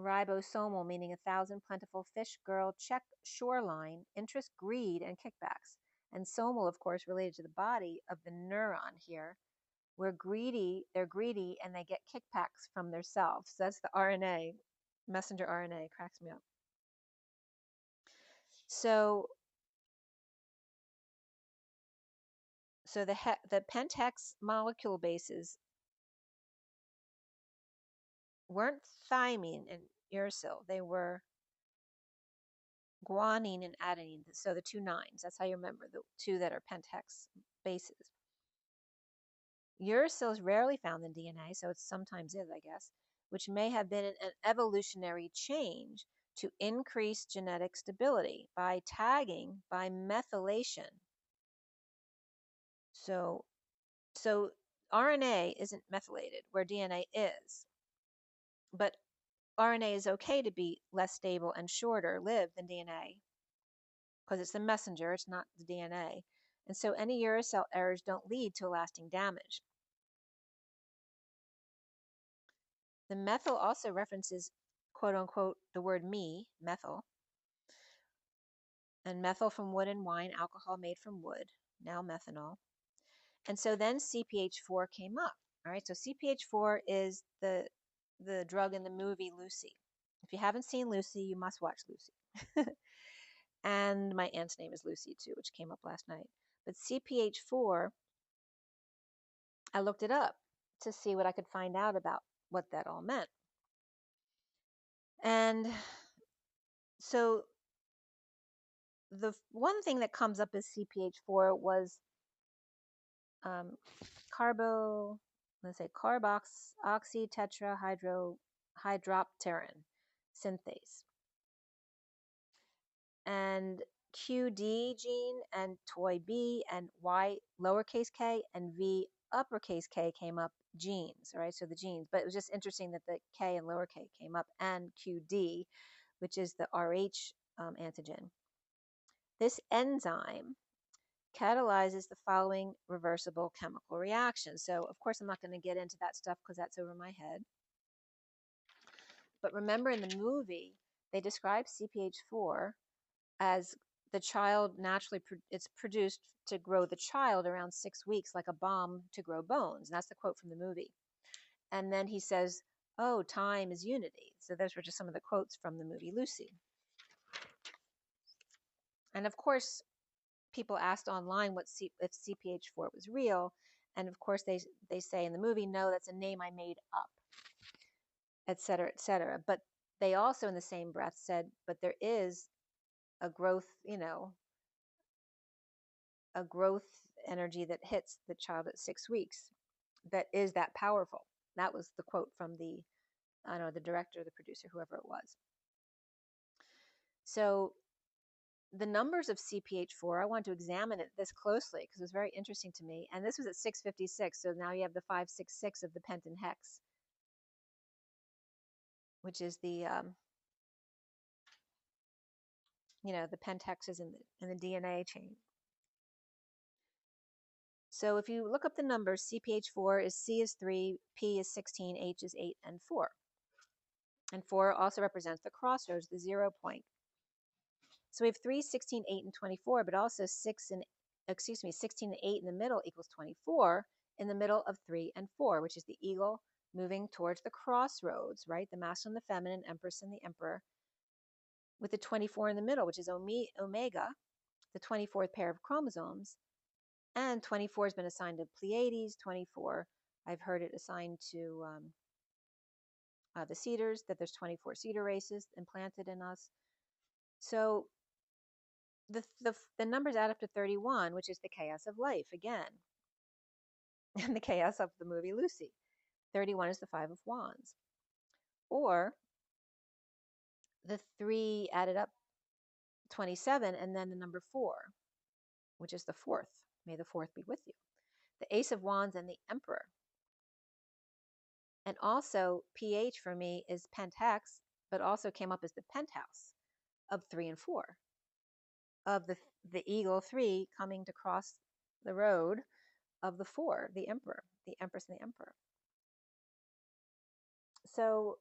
Ribosomal, meaning 1,000 plentiful fish, girl, check shoreline, interest, greed, and kickbacks. And somal, of course, related to the body of the neuron here. They're greedy, and they get kickbacks from themselves. So that's the RNA, messenger RNA, cracks me up. So the penthex molecule bases weren't thymine and uracil. They were guanine and adenine. So the 2 9s. That's how you remember the 2 that are penthex bases. Uracil is rarely found in DNA, so it sometimes is, I guess, which may have been an evolutionary change to increase genetic stability by tagging by methylation. So RNA isn't methylated where DNA is, but RNA is okay to be less stable and shorter lived than DNA because it's the messenger, it's not the DNA. And so any uracil errors don't lead to lasting damage. The methyl also references, quote unquote, the word me, methyl, and methyl from wood and wine, alcohol made from wood, now methanol. And so then CPH4 came up. All right, so CPH4 is the drug in the movie Lucy. If you haven't seen Lucy, you must watch Lucy. And my aunt's name is Lucy too, which came up last night. But CPH4, I looked it up to see what I could find out about what that all meant. And so the one thing that comes up as CPH4 was carboxytetrahydropterin synthase. And QD gene and TOY-B and Y lowercase k and V uppercase K came up genes, right? So the genes, but it was just interesting that the K and lower k came up, and QD, which is the RH antigen. This enzyme catalyzes the following reversible chemical reactions. So, of course, I'm not going to get into that stuff because that's over my head. But remember in the movie, they describe CPH4 as the child naturally, it's produced to grow the child around 6 weeks, like a bomb to grow bones. And that's the quote from the movie. And then he says, oh, time is unity. So those were just some of the quotes from the movie Lucy. And of course, people asked online if CPH4 was real. And of course, they say in the movie, no, that's a name I made up, et cetera, et cetera. But they also in the same breath said, but there is a growth, a growth energy that hits the child at 6 weeks that is that powerful. That was the quote from the director, the producer, whoever it was. So the numbers of CPH4, I want to examine it this closely because it was very interesting to me. And this was at 656, so now you have the 566 of the penton hex, which is the the penthexes in the DNA chain. So if you look up the numbers, CPH4 is C is 3, P is 16, H is 8, and 4. And 4 also represents the crossroads, the 0 point. So we have 3, 16, 8, and 24, but also 16 and 8 in the middle equals 24 in the middle of 3 and 4, which is the eagle moving towards the crossroads, right? The masculine, the feminine, empress, and the emperor, with the 24 in the middle, which is omega, the 24th pair of chromosomes. And 24 has been assigned to Pleiades. 24, I've heard it assigned to the cedars, that there's 24 cedar races implanted in us. So the numbers add up to 31, which is the chaos of life again, and the chaos of the movie Lucy. 31 is the 5 of wands. Or the 3 added up, 27, and then the number 4, which is the 4th. May the 4th be with you. The ace of wands and the emperor. And also pH for me is pentax, but also came up as the penthouse of 3 and 4, of the eagle 3 coming to cross the road of the 4, the emperor, the empress and the emperor. So,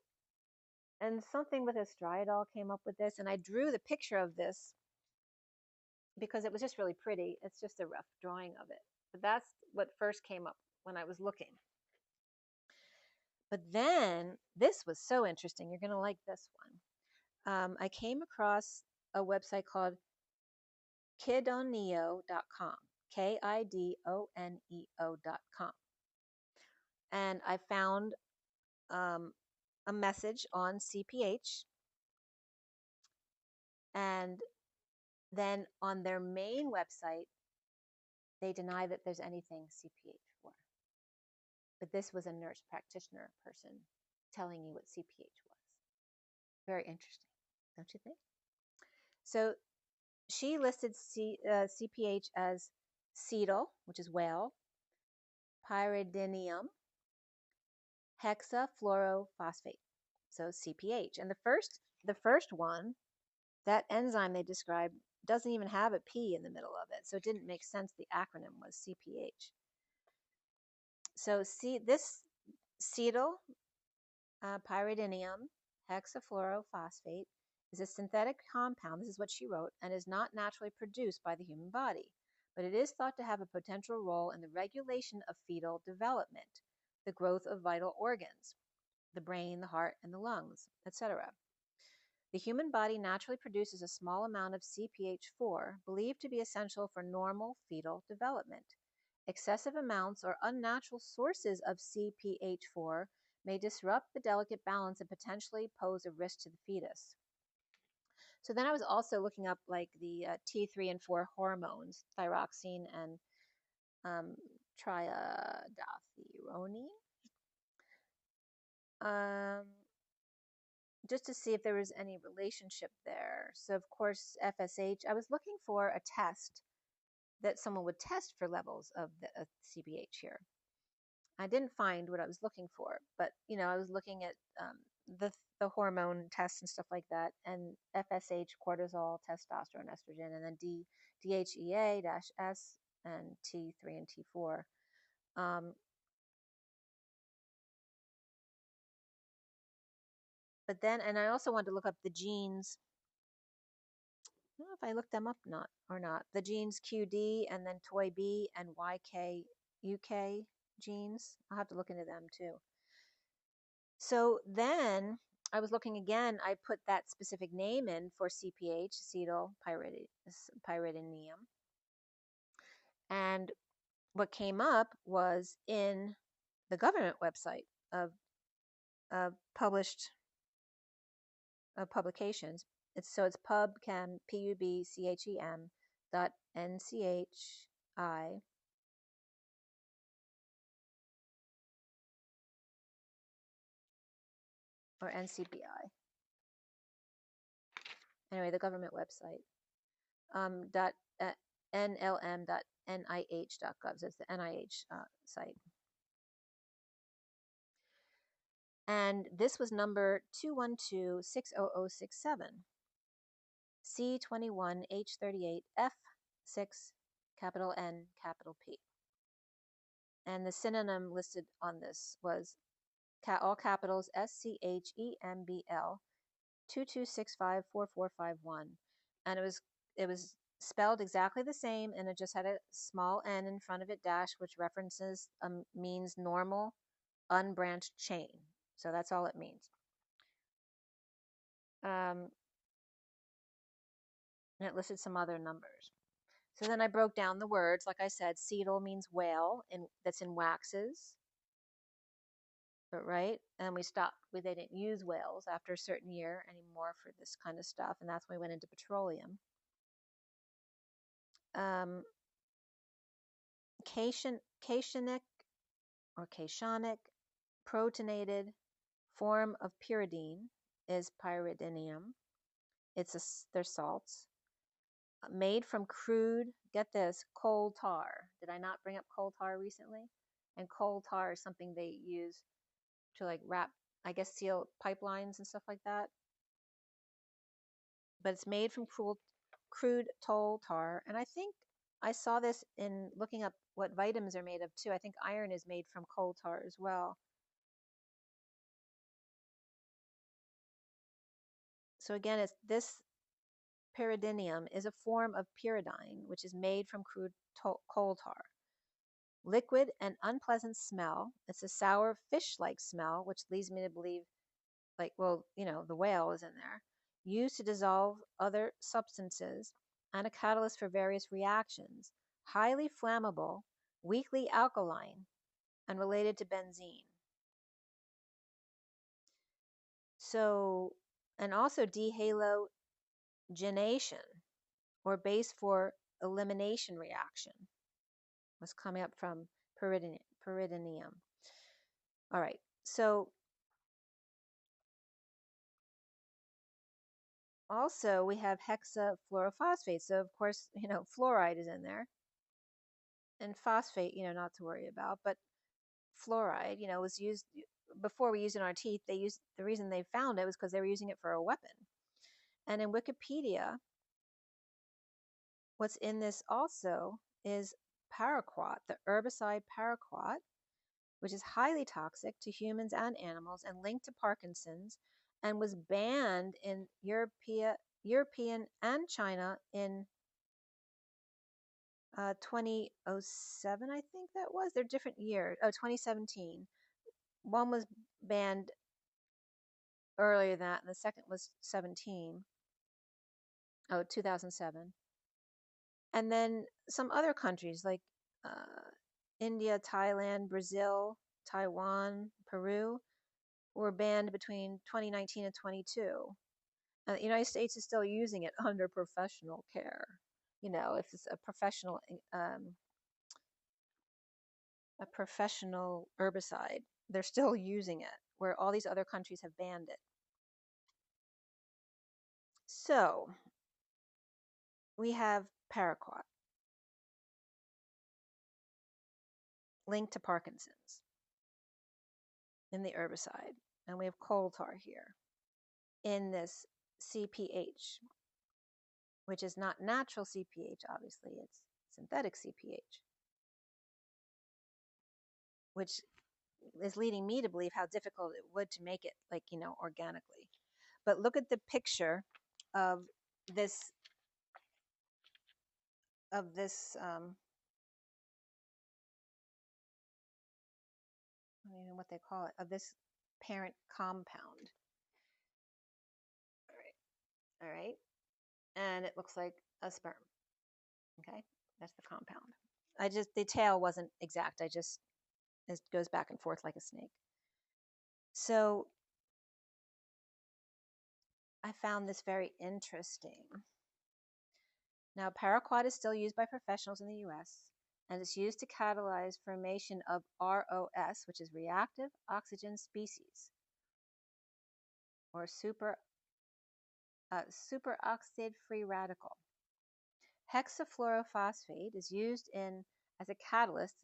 and something with a striatal came up with this, and I drew the picture of this because it was just really pretty. It's just a rough drawing of it. But that's what first came up when I was looking. But then this was so interesting. You're going to like this one. I came across a website called kidoneo.com, KIDONEO.com. And I found a message on CPH. And then on their main website, they deny that there's anything CPH4. But this was a nurse practitioner person telling you what CPH was. Very interesting, don't you think? So she listed CPH as cetyl, which is whale, pyridinium, hexafluorophosphate, so CPH. And the first one, that enzyme they described, doesn't even have a P in the middle of it, so it didn't make sense the acronym was CPH. So this cetyl pyridinium hexafluorophosphate is a synthetic compound, this is what she wrote, and is not naturally produced by the human body, but it is thought to have a potential role in the regulation of fetal development, the growth of vital organs, the brain, the heart, and the lungs, etc. The human body naturally produces a small amount of CPH4, believed to be essential for normal fetal development. Excessive amounts or unnatural sources of CPH4 may disrupt the delicate balance and potentially pose a risk to the fetus. So then I was also looking up like the T3 and 4 hormones, thyroxine and triiodothyronine, just to see if there was any relationship there. So of course, FSH, I was looking for a test that someone would test for levels of the CPH here. I didn't find what I was looking for, but I was looking at the hormone tests and stuff like that, and FSH, cortisol, testosterone, estrogen, and then DHEA-S and T3 and T4. But then, and I also wanted to look up the genes. I don't know if I looked them up or not. The genes QD and then TOY-B and YK-UK genes. I'll have to look into them too. So then I was looking again, I put that specific name in for CPH, cetyl pyridinium. And what came up was in the government website of published publications. It's pubchem, PUBCHEM .NCHI or NCBI. Anyway, the government website. NLM.NIH.gov. That's the NIH site. And this was number 212-60067. C21H38F6 capital N capital P. And the synonym listed on this was all capitals SCHEMBL 22654451, and it was spelled exactly the same, and it just had a small n in front of it dash, which references means normal unbranched chain. So that's all it means. And it listed some other numbers. So then I broke down the words. Like I said, cetyl means whale, and that's in waxes. But right, and we stopped. They didn't use whales after a certain year anymore for this kind of stuff, and that's when we went into petroleum. Cationic or cationic protonated form of pyridine is pyridinium. They're salts made from crude, get this, coal tar. Did I not bring up coal tar recently? And coal tar is something they use to like wrap, I guess, seal pipelines and stuff like that. But it's made from crude coal tar. And I think I saw this in looking up what vitamins are made of too. I think iron is made from coal tar as well. So again, it's this pyridinium is a form of pyridine, which is made from crude coal tar. Liquid and unpleasant smell. It's a sour fish-like smell, which leads me to believe, like, well, you know, the whale is in there. Used to dissolve other substances and a catalyst for various reactions. Highly flammable, weakly alkaline, and related to benzene. So, and also dehalogenation, or base for elimination reaction, was coming up from pyridinium. All right, so also we have hexafluorophosphate. So of course, you know, fluoride is in there, and phosphate, you know, not to worry about. But fluoride, you know, was used before we used it in our teeth. The reason they found it was because they were using it for a weapon. And in Wikipedia, what's in this also is paraquat, the herbicide paraquat, which is highly toxic to humans and animals and linked to Parkinson's, and was banned in European and China in 2007, I think that was. They're different years. Oh, 2017. One was banned earlier than that, and the second was 17. Oh, 2007. And then some other countries like India, Thailand, Brazil, Taiwan, Peru were banned between 2019 and 22. And the United States is still using it under professional care. You know, if it's a professional herbicide, they're still using it, where all these other countries have banned it. So we have paraquat linked to Parkinson's in the herbicide, and we have coal tar here in this CPH, which is not natural CPH, obviously, it's synthetic CPH, which is leading me to believe how difficult it would to make it, like, you know, organically. But look at the picture of this I don't know what they call it, of this parent compound. All right, and it looks like a sperm. Okay, that's the compound. The tail wasn't exact. It goes back and forth like a snake. So I found this very interesting. Now, paraquat is still used by professionals in the US, and it's used to catalyze formation of ROS, which is reactive oxygen species, or superoxide free radical. Hexafluorophosphate is used as a catalyst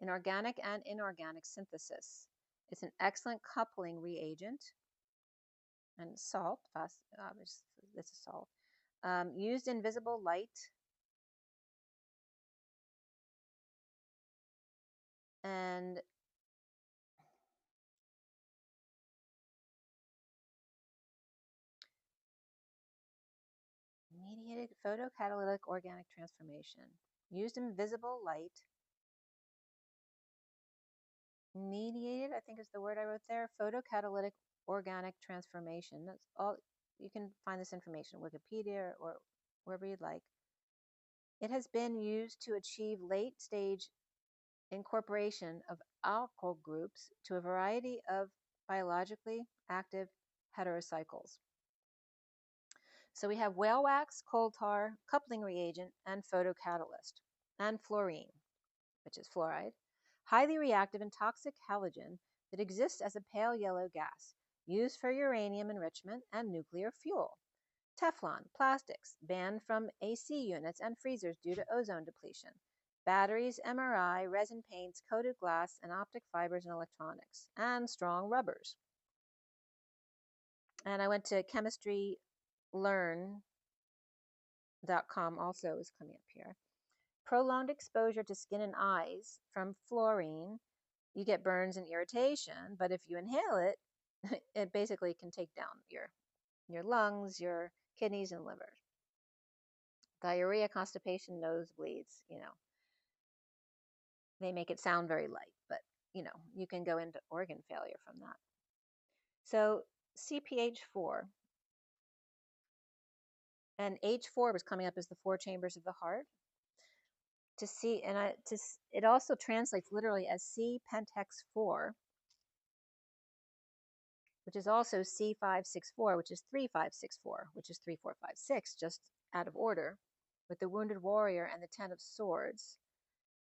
in organic and inorganic synthesis. It's an excellent coupling reagent, and salt, this is salt, used in visible light, and And mediated photocatalytic organic transformation. Used in visible light. Mediated, I think is the word I wrote there. Photocatalytic organic transformation. That's all. You can find this information, Wikipedia or wherever you'd like. It has been used to achieve late stage incorporation of alkyl groups to a variety of biologically active heterocycles. So we have whale wax, coal tar, coupling reagent, and photocatalyst, and fluorine, which is fluoride, highly reactive and toxic halogen that exists as a pale yellow gas, used for uranium enrichment and nuclear fuel. Teflon, plastics, banned from AC units and freezers due to ozone depletion. Batteries, MRI, resin paints, coated glass, and optic fibers and electronics, and strong rubbers. And I went to chemistrylearn.com, also is coming up here. Prolonged exposure to skin and eyes from fluorine, you get burns and irritation, but if you inhale it, it basically can take down your lungs, your kidneys, and liver. Diarrhea, constipation, nosebleeds, they make it sound very light, but you can go into organ failure from that. So CPH4 and H4 was coming up as the four chambers of the heart. To see, and it also translates literally as C pentex 4, which is also C564, which is 3564, which is 3456, just out of order, with the wounded warrior and the 10 of swords.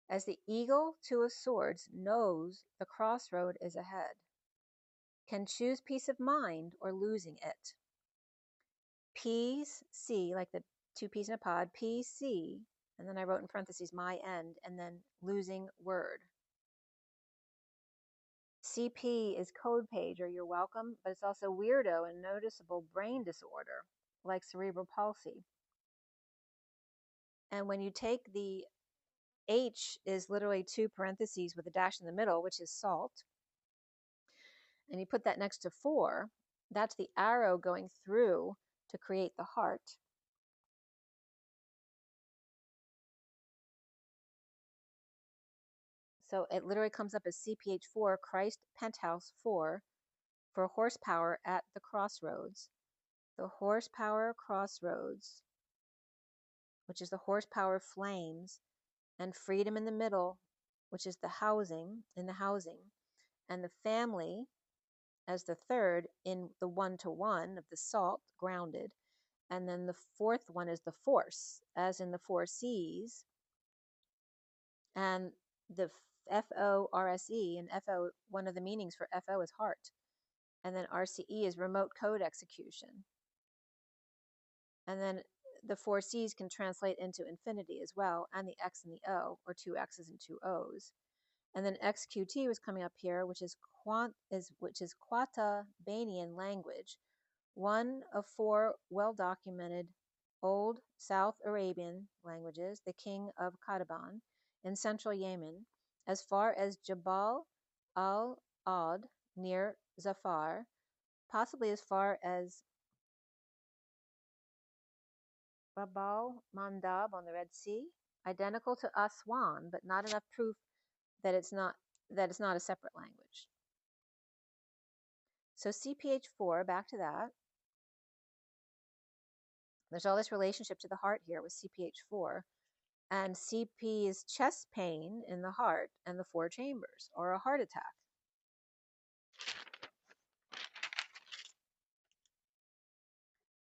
As the eagle to a swords knows the crossroad is ahead, can choose peace of mind or losing it. Peace, C, like the two peas in a pod, PC, and then I wrote in parentheses my end, and then losing word. CP is code page or you're welcome, but it's also weirdo and noticeable brain disorder, like cerebral palsy. And when you take the H is literally two parentheses with a dash in the middle, which is salt, and you put that next to 4, that's the arrow going through to create the heart. So it literally comes up as CPH4, Christ Penthouse 4, for horsepower at the crossroads. The horsepower crossroads, which is the horsepower flames, and freedom in the middle, which is the housing, and the family as the third in the 1-to-1 of the salt, grounded. And then the fourth one is the force, as in the 4 C's. And the FORSE, and FO, one of the meanings for FO is heart. And then RCE is remote code execution. And then the 4 C's can translate into infinity as well, and the X and the O, or 2 X's and 2 O's. And then XQT was coming up here, which is Quatabanian language, one of 4 well-documented old South Arabian languages, the king of Qataban in central Yemen, as far as Jabal al-Ad near Zafar, possibly as far as Babal Mandab on the Red Sea, identical to Aswan, but not enough proof that it's not a separate language. So CPH4, back to that. There's all this relationship to the heart here with CPH4. And CP is chest pain in the heart and the 4 chambers, or a heart attack.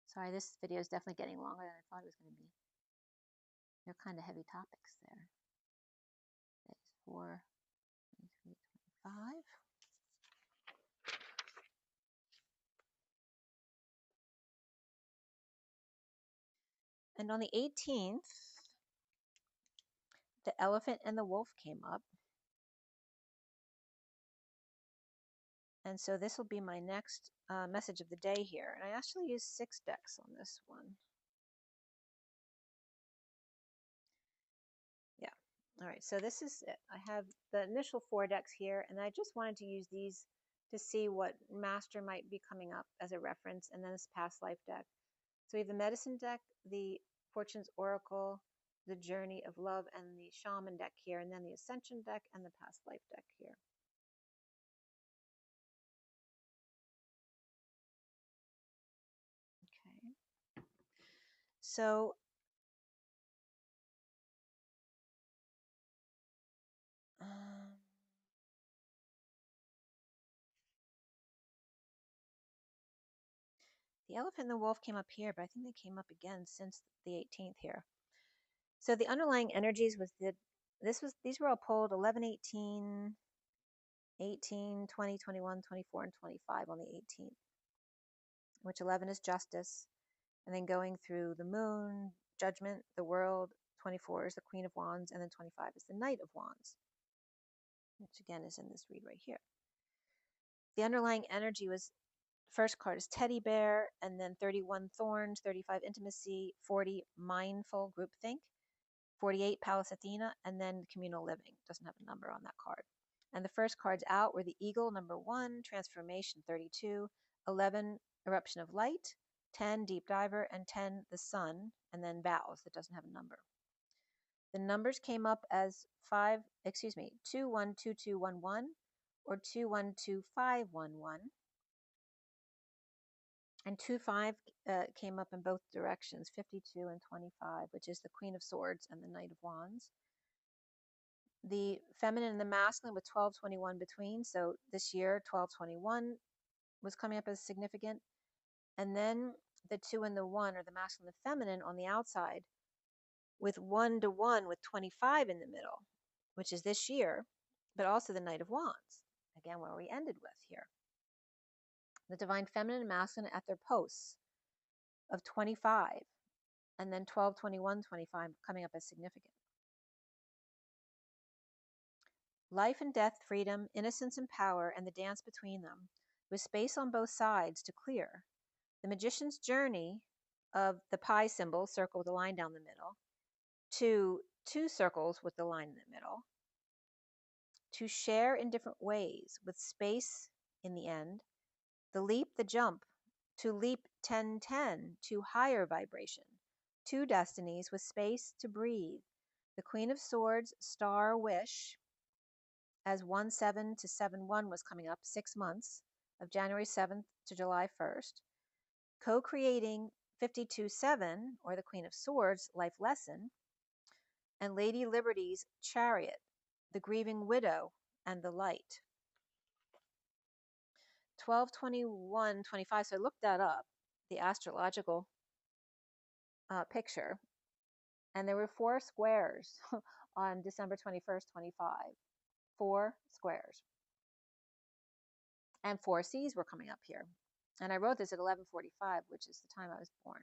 Sorry, this video is definitely getting longer than I thought it was going to be. They're kind of heavy topics there. That's 4, 23, 25. And on the 18th, the elephant and the wolf came up. And so this will be my next message of the day here. And I actually used 6 decks on this one. Yeah. All right, so this is it. I have the initial 4 decks here, and I just wanted to use these to see what master might be coming up as a reference, and then this past life deck. So we have the medicine deck, the fortune's oracle, the journey of love, and the shaman deck here, and then the ascension deck and the past life deck here. Okay. So the elephant and the wolf came up here, but I think they came up again since the 18th here. So the underlying energies was these were all pulled 11, 18, 18, 20, 21, 24, and 25 on the 18th, which 11 is justice, and then going through the moon, judgment, the world, 24 is the Queen of Wands, and then 25 is the Knight of Wands, which again is in this read right here. The underlying energy was, first card is Teddy Bear, and then 31 Thorns, 35 Intimacy, 40 Mindful Groupthink, 48 Palace Athena, and then Communal Living. Doesn't have a number on that card. And the first cards out were the Eagle, number 1, Transformation, 32, 11 Eruption of Light, 10 Deep Diver, and 10 the Sun, and then Vows. That doesn't have a number. The numbers came up as 212211 or 212511. And 25 came up in both directions, 52 and 25, which is the Queen of Swords and the Knight of Wands. The feminine and the masculine with 1221 between. So this year, 1221 was coming up as significant. And then the 2 and the 1, or the masculine and the feminine, on the outside with 1 to 1 with 25 in the middle, which is this year, but also the Knight of Wands, again, where we ended with here. The divine feminine and masculine at their posts of 25, and then 12, 21, 25 coming up as significant. Life and death, freedom, innocence and power, and the dance between them, with space on both sides to clear. The magician's journey of the pi symbol, circle with a line down the middle, to 2 circles with the line in the middle, to share in different ways with space in the end, the leap, the jump, to leap 1010 to higher vibration, 2 destinies with space to breathe. The Queen of Swords, star wish, as 1/7 to 7/1 was coming up, 6 months, of January 7th to July 1st. Co-creating 52/7, or the Queen of Swords, life lesson, and Lady Liberty's chariot, the grieving widow and the light. 12/21/25, so I looked that up, the astrological picture, and there were 4 squares on December 21st, 25. 4 squares. And 4 C's were coming up here. And I wrote this at 11:45, which is the time I was born.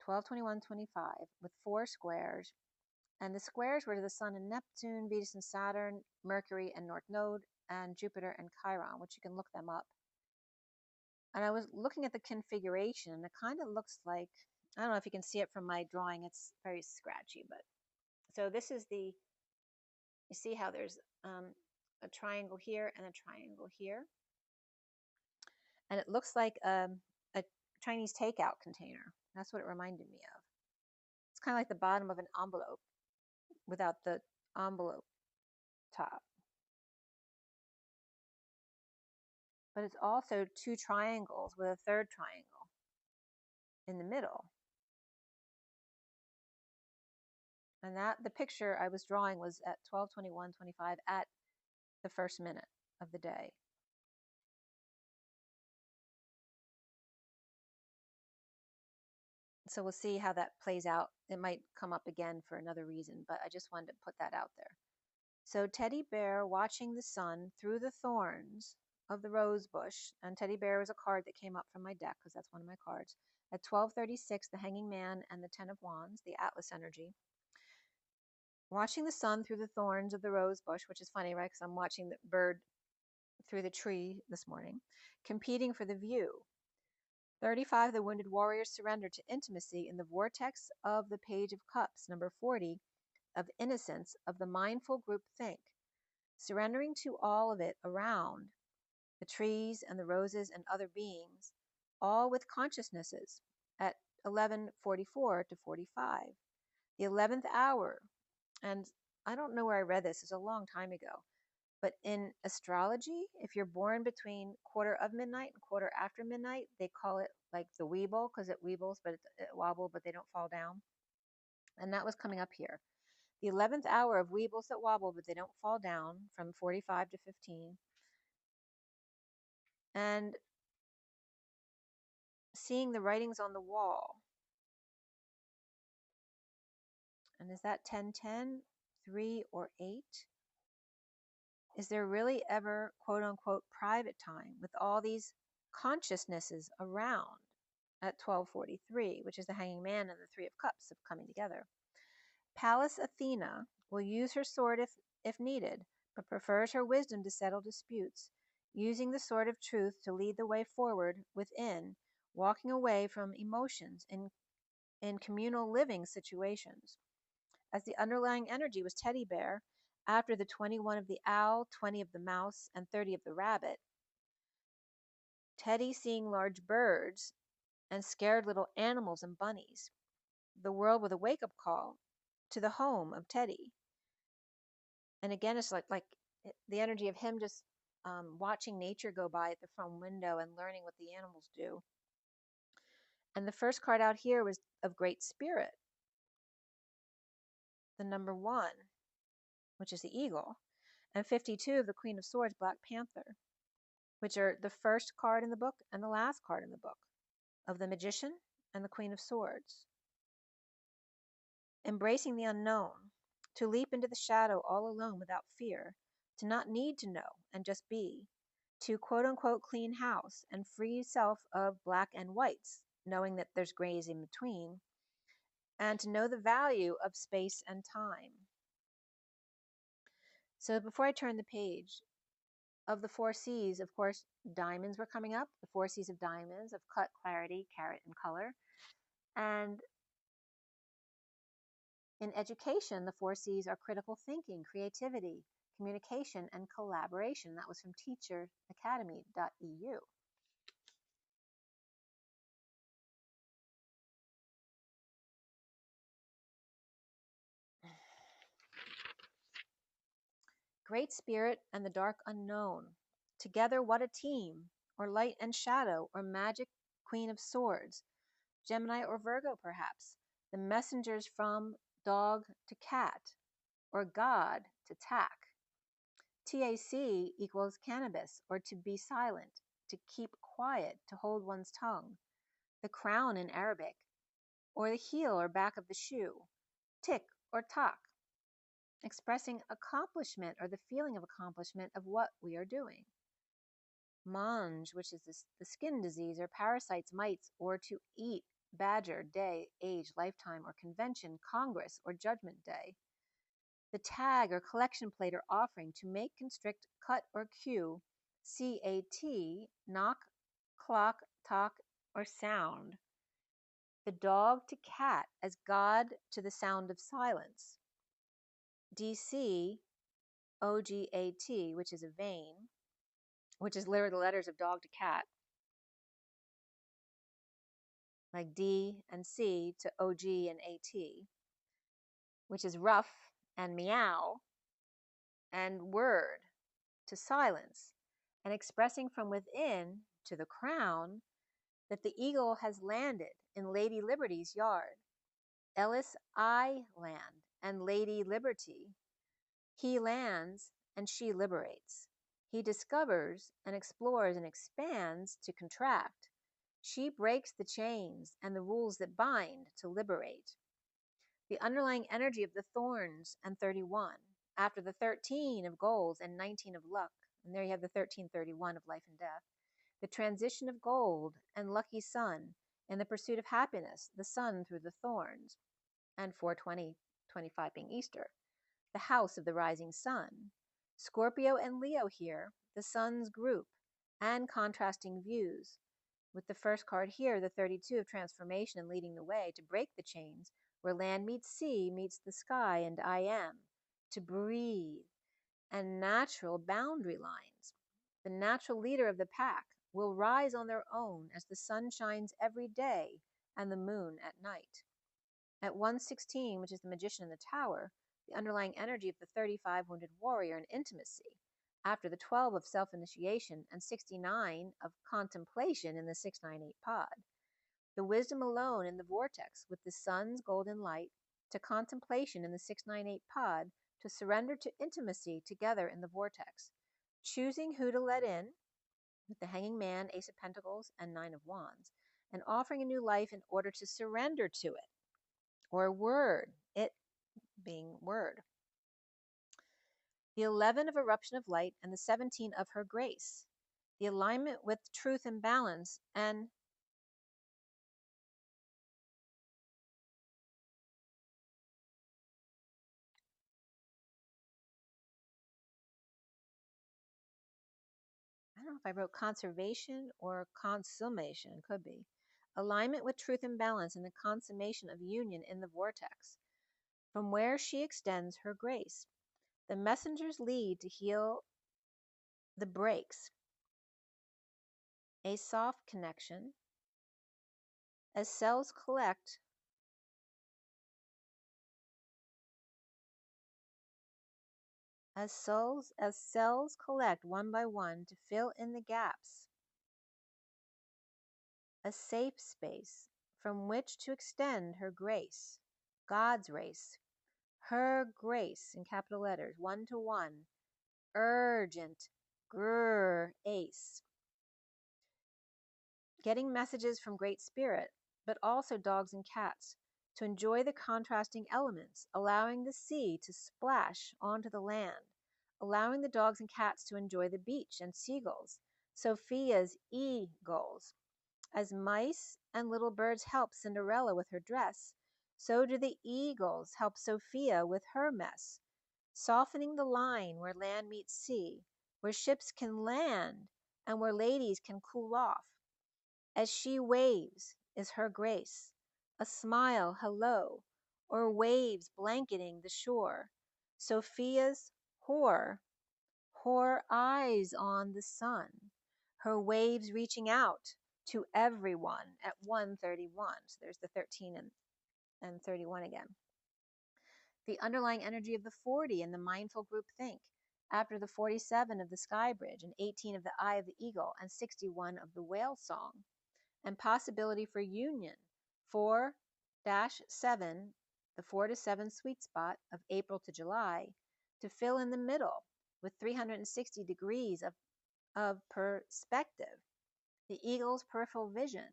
12/21/25 with 4 squares. And the squares were to the Sun and Neptune, Venus and Saturn, Mercury and North Node, and Jupiter and Chiron, which you can look them up. And I was looking at the configuration, and it kind of looks like, I don't know if you can see it from my drawing, it's very scratchy, but so this is the, you see how there's a triangle here and a triangle here. And it looks like a Chinese takeout container. That's what it reminded me of. It's kind of like the bottom of an envelope without the envelope top. But it's also 2 triangles with a 3rd triangle in the middle. And that, the picture I was drawing was at 12/21/25 at the 1st minute of the day. So we'll see how that plays out. It might come up again for another reason, but I just wanted to put that out there. So Teddy Bear watching the sun through the thorns of the rose bush, and Teddy Bear is a card that came up from my deck because that's one of my cards. At 12:36, the Hanging Man and the 10 of Wands, the Atlas energy. Watching the sun through the thorns of the rose bush, which is funny, right? Because I'm watching the bird through the tree this morning, competing for the view. 35, the wounded warriors surrender to intimacy in the vortex of the Page of Cups. Number 40, of innocence of the mindful group think, surrendering to all of it around, the trees and the roses and other beings, all with consciousnesses at 11:44 to 45. The 11th hour, and I don't know where I read this, it's a long time ago, but in astrology, if you're born between quarter of midnight and quarter after midnight, they call it like the weeble, because it weebles, but it wobble, but they don't fall down. And that was coming up here. The 11th hour of weebles that wobble, but they don't fall down, from 45 to 15. And seeing the writings on the wall. And is that 10:10, 3, or 8? Is there really ever, quote unquote, private time with all these consciousnesses around at 12:43, which is the Hanging Man and the Three of Cups of coming together? Pallas Athena will use her sword if needed, but prefers her wisdom to settle disputes, using the sword of truth to lead the way forward within, walking away from emotions in communal living situations. As the underlying energy was teddy bear, after the 21 of the owl, 20 of the mouse, and 30 of the rabbit, Teddy seeing large birds and scared little animals and bunnies, the world with a wake-up call to the home of Teddy. And again, it's like the energy of him just watching nature go by at the front window and learning what the animals do. And the first card out here was of Great Spirit, the number 1, which is the eagle, and 52 of the Queen of Swords, Black Panther, which are the first card in the book and the last card in the book, of the Magician and the Queen of Swords. Embracing the unknown, to leap into the shadow all alone without fear, to not need to know and just be, to quote unquote clean house and free self of black and whites, knowing that there's grays in between, and to know the value of space and time. So before I turn the page, of the 4 C's, of course, diamonds were coming up, the 4 C's of diamonds, of cut, clarity, carat, and color. And in education, the 4 C's are critical thinking, creativity, communication, and collaboration. That was from teacheracademy.eu. Great Spirit and the Dark Unknown. Together, what a team, or light and shadow, or magic Queen of Swords. Gemini or Virgo, perhaps. The messengers from dog to cat, or God to tack. TAC equals cannabis, or to be silent, to keep quiet, to hold one's tongue. The crown in Arabic, or the heel or back of the shoe. Tick or tock, expressing accomplishment or the feeling of accomplishment of what we are doing. Mange, which is the skin disease or parasites, mites, or to eat. Badger, day, age, lifetime, or convention, congress, or judgment day. The tag or collection plate or offering, to make, constrict, cut, or cue. CAT, knock, clock, talk, or sound. The dog to cat as God to the sound of silence. DC, OGAT, which is a vein, which is literally the letters of dog to cat, like D and C to OG and AT, which is rough and meow, and word to silence, and expressing from within to the crown that the eagle has landed in Lady Liberty's yard. Ellis I land and Lady Liberty. He lands and she liberates. He discovers and explores and expands to contract. She breaks the chains and the rules that bind to liberate. The underlying energy of the thorns and 31, after the 13 of golds and 19 of luck, and there you have the 1331 of life and death, the transition of gold and lucky sun, and the pursuit of happiness, the sun through the thorns, and 4/20/25 being Easter, the house of the rising sun. Scorpio and Leo here, the sun's group, and contrasting views. With the first card here, the 32 of transformation and leading the way to break the chains, where land meets sea, meets the sky, and I am, to breathe, and natural boundary lines. The natural leader of the pack will rise on their own as the sun shines every day and the moon at night. At 116, which is the magician in the tower, the underlying energy of the 35 wounded warrior in intimacy, after the 12 of self-initiation and 69 of contemplation in the 698 pod. The wisdom alone in the vortex with the sun's golden light, to contemplation in the 698 pod, to surrender to intimacy together in the vortex, choosing who to let in with the hanging man, ace of pentacles, and 9 of wands, and offering a new life in order to surrender to it, or word, it being word. The 11 of eruption of light and the 17 of her grace, the alignment with truth and balance, and I don't know if I wrote conservation or consummation, could be. Alignment with truth and balance and the consummation of union in the vortex, from where she extends her grace. The messengers lead to heal the breaks, a soft connection, as cells collect, as cells collect one by one to fill in the gaps, a safe space from which to extend her grace, God's race, her grace in capital letters, 1 to 1, urgent, ace. Getting messages from Great Spirit, but also dogs and cats, to enjoy the contrasting elements, allowing the sea to splash onto the land, allowing the dogs and cats to enjoy the beach and seagulls, Sophia's e-gulls. As mice and little birds help Cinderella with her dress, so do the eagles help Sophia with her mess, softening the line where land meets sea, where ships can land and where ladies can cool off. As she waves is her grace, a smile hello, or waves blanketing the shore. Sophia's whore eyes on the sun, her waves reaching out to everyone at 131. So there's the 13 and 31 again. The underlying energy of the 40 in the mindful group think, after the 47 of the sky bridge and 18 of the eye of the eagle and 61 of the whale song, and possibility for union, 4-7, the 4 to 7 sweet spot of April to July, to fill in the middle with 360 degrees of perspective. The eagle's peripheral vision,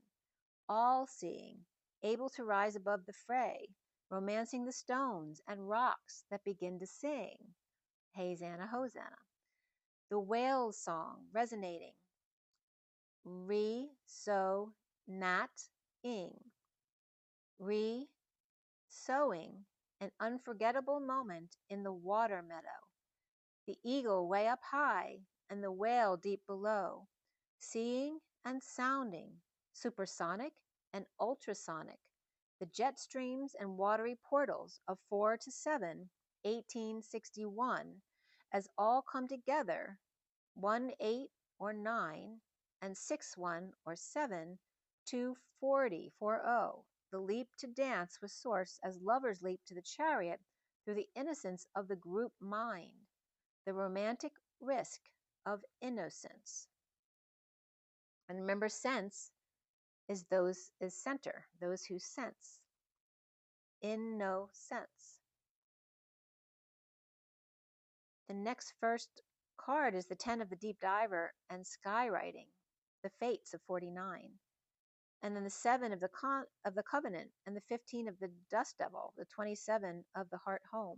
all seeing, able to rise above the fray, romancing the stones and rocks that begin to sing. Hosanna, Hosanna. The whale's song resonating. Re, so, nat, ing. Re, sowing, an unforgettable moment in the water meadow. The eagle way up high and the whale deep below. Seeing and sounding, supersonic and ultrasonic. The jet streams and watery portals of 4 to 7, 1861, as all come together, 1, 8, or 9, and 6, 1, or 7, 2, 40, 40. The leap to dance with source as lovers leap to the chariot through the innocence of the group mind, the romantic risk of innocence. And remember, sense is center, those who sense. In no sense. The next first card is the 10 of the deep diver and skywriting, the fates of 49. And then the 7 of the covenant and the 15 of the dust devil, the 27 of the heart home.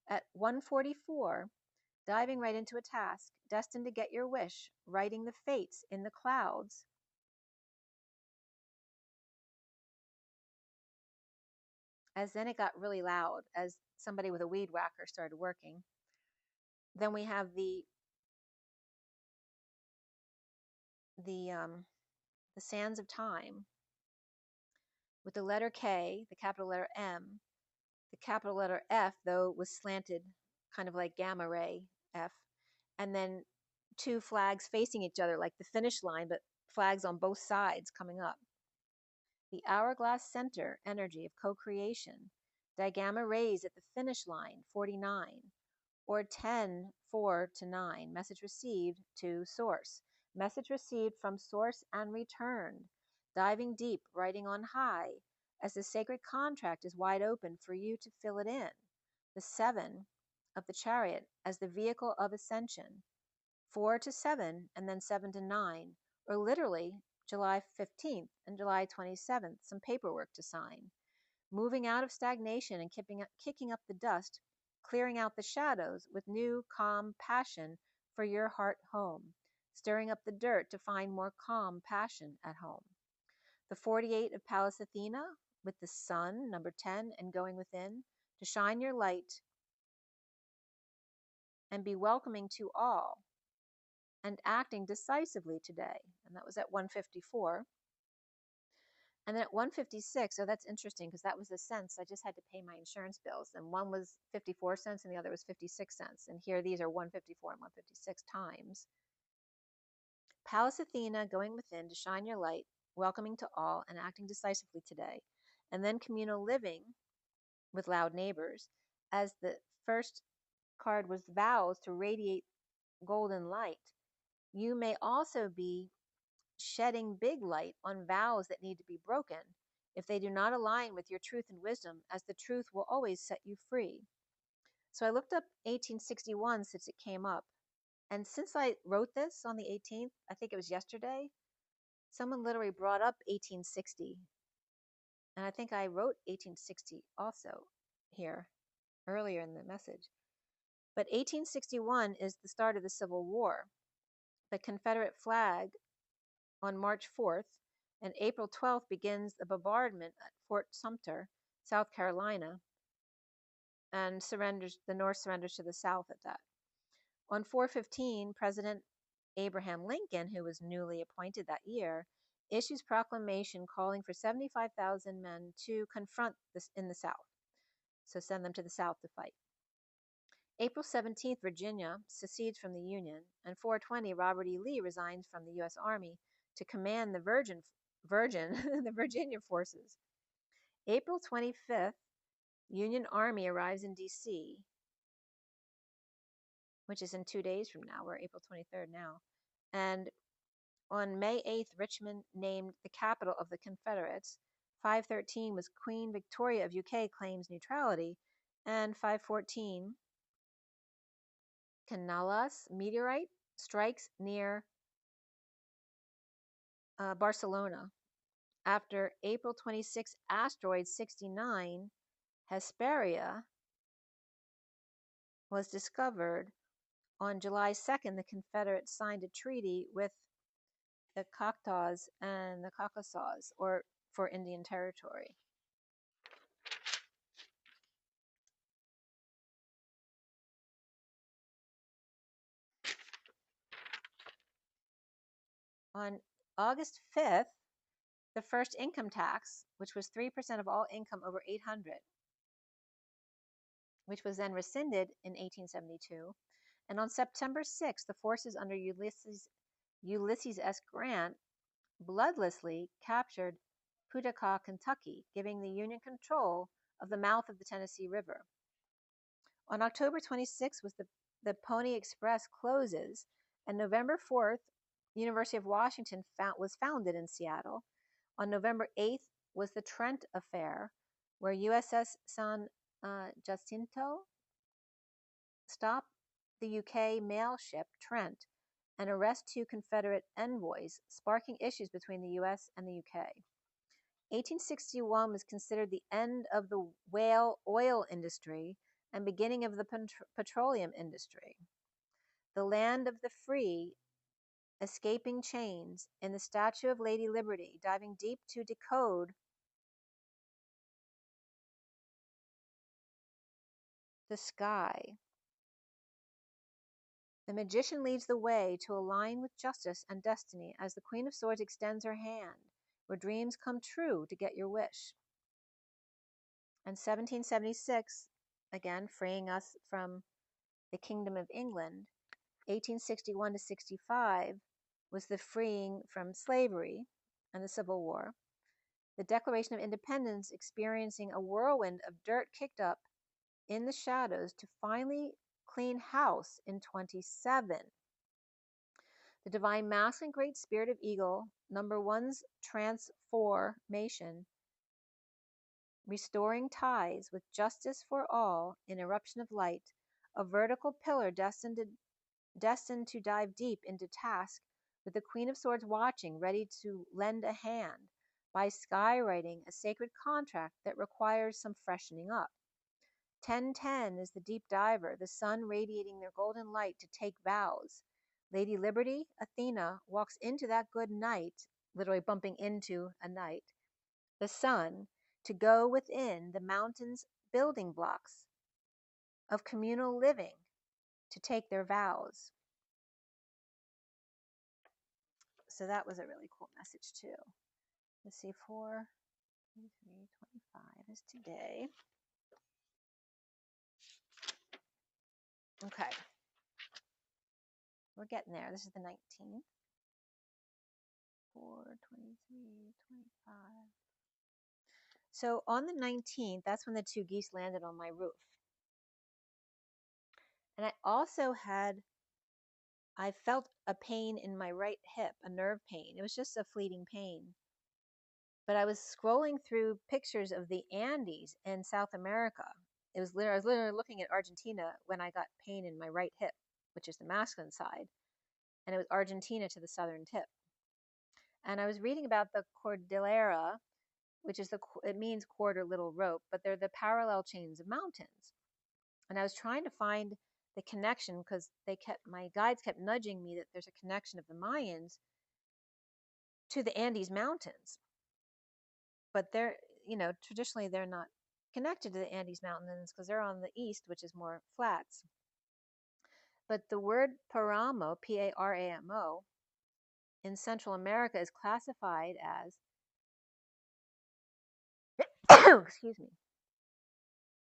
At 144, diving right into a task, destined to get your wish, writing the fates in the clouds. As then it got really loud as somebody with a weed whacker started working. Then we have the sands of time, with the letter K, the capital letter M, the capital letter F, though was slanted, kind of like gamma ray F, and then two flags facing each other like the finish line, but flags on both sides coming up. The hourglass center energy of co-creation, digamma rays at the finish line, 49, or 10, 4 to 9, message received to source. Message received from source and returned, diving deep, writing on high, as the sacred contract is wide open for you to fill it in. The 7 of the chariot as the vehicle of ascension, 4 to 7, and then 7 to 9, or literally July 15th and July 27th, some paperwork to sign. Moving out of stagnation and kicking up the dust, clearing out the shadows with new, calm passion for your heart home, stirring up the dirt to find more calm passion at home. The 48 of Pallas Athena with the sun, number 10, and going within, to shine your light and be welcoming to all and acting decisively today. And that was at 154. And then at 156, oh, that's interesting because that was the cents. I just had to pay my insurance bills. And one was 54 cents and the other was 56 cents. And here these are 154 and 156 times. Pallas Athena going within to shine your light, welcoming to all and acting decisively today. And then communal living with loud neighbors, as the first card was vows to radiate golden light. You may also be shedding big light on vows that need to be broken if they do not align with your truth and wisdom, as the truth will always set you free. So I looked up 1861 since it came up. And since I wrote this on the 18th, I think it was yesterday, someone literally brought up 1860. And I think I wrote 1860 also here earlier in the message. But 1861 is the start of the Civil War. The Confederate flag on March 4th, and April 12th begins the bombardment at Fort Sumter, South Carolina, and the North surrenders to the South at that. On 4/15, President Abraham Lincoln, who was newly appointed that year, issues proclamation calling for 75,000 men to confront this in the South. So send them to the South to fight. April 17th, Virginia secedes from the Union, and 4/20, Robert E. Lee resigns from the U.S. Army to command the the Virginia forces. April 25th, Union Army arrives in D.C., which is in 2 days from now. We're April 23rd now. And on May 8th, Richmond named the capital of the Confederates. 5/13 was Queen Victoria of UK claims neutrality. And 5/14, Canales meteorite strikes near Barcelona. After April 26, asteroid 69, Hesperia, was discovered. On July 2nd, the Confederates signed a treaty with the Choctaws and the Caucasus, or for Indian Territory. On August 5th, the first income tax, which was 3% of all income over 800, which was then rescinded in 1872. And on September 6th, the forces under Ulysses S. Grant bloodlessly captured Putaca, Kentucky, giving the Union control of the mouth of the Tennessee River. On October 26th, the Pony Express closes, and November 4th, University of Washington was founded in Seattle. On November 8th was the Trent Affair, where USS San Jacinto stopped the UK mail ship Trent and arrest 2 Confederate envoys, sparking issues between the US and the UK. 1861 was considered the end of the whale oil industry and beginning of the petroleum industry. The land of the free, escaping chains, in the statue of Lady Liberty, diving deep to decode the sky. The magician leads the way to align with justice and destiny as the Queen of Swords extends her hand, where dreams come true to get your wish. And 1776, again, freeing us from the Kingdom of England, 1861 to 65 was the freeing from slavery and the Civil War. The Declaration of Independence experiencing a whirlwind of dirt kicked up in the shadows to finally clean house in 27. The Divine Masculine Great Spirit of Eagle, number one's transformation, restoring ties with justice for all in eruption of light, a vertical pillar destined to dive deep into task, with the Queen of Swords watching, ready to lend a hand by skywriting a sacred contract that requires some freshening up. 1010 is the deep diver, the sun radiating their golden light to take vows. Lady Liberty, Athena, walks into that good night, literally bumping into a night, the sun, to go within the mountain's building blocks of communal living to take their vows. So that was a really cool message too. Let's see, 4, 23, 25 is today. Okay. We're getting there. This is the 19th. 4, 23, 25. So on the 19th, that's when the two geese landed on my roof. And I felt a pain in my right hip, a nerve pain. It was just a fleeting pain. But I was scrolling through pictures of the Andes in South America. I was literally looking at Argentina when I got pain in my right hip, which is the masculine side. And it was Argentina to the southern tip. And I was reading about the Cordillera, which is it means cord or little rope, but they're the parallel chains of mountains. And I was trying to find the connection because my guides kept nudging me that there's a connection of the Mayans to the Andes Mountains. But traditionally they're not connected to the Andes Mountains because they're on the east, which is more flats. But the word Paramo, P-A-R-A-M-O, in Central America is classified as excuse me,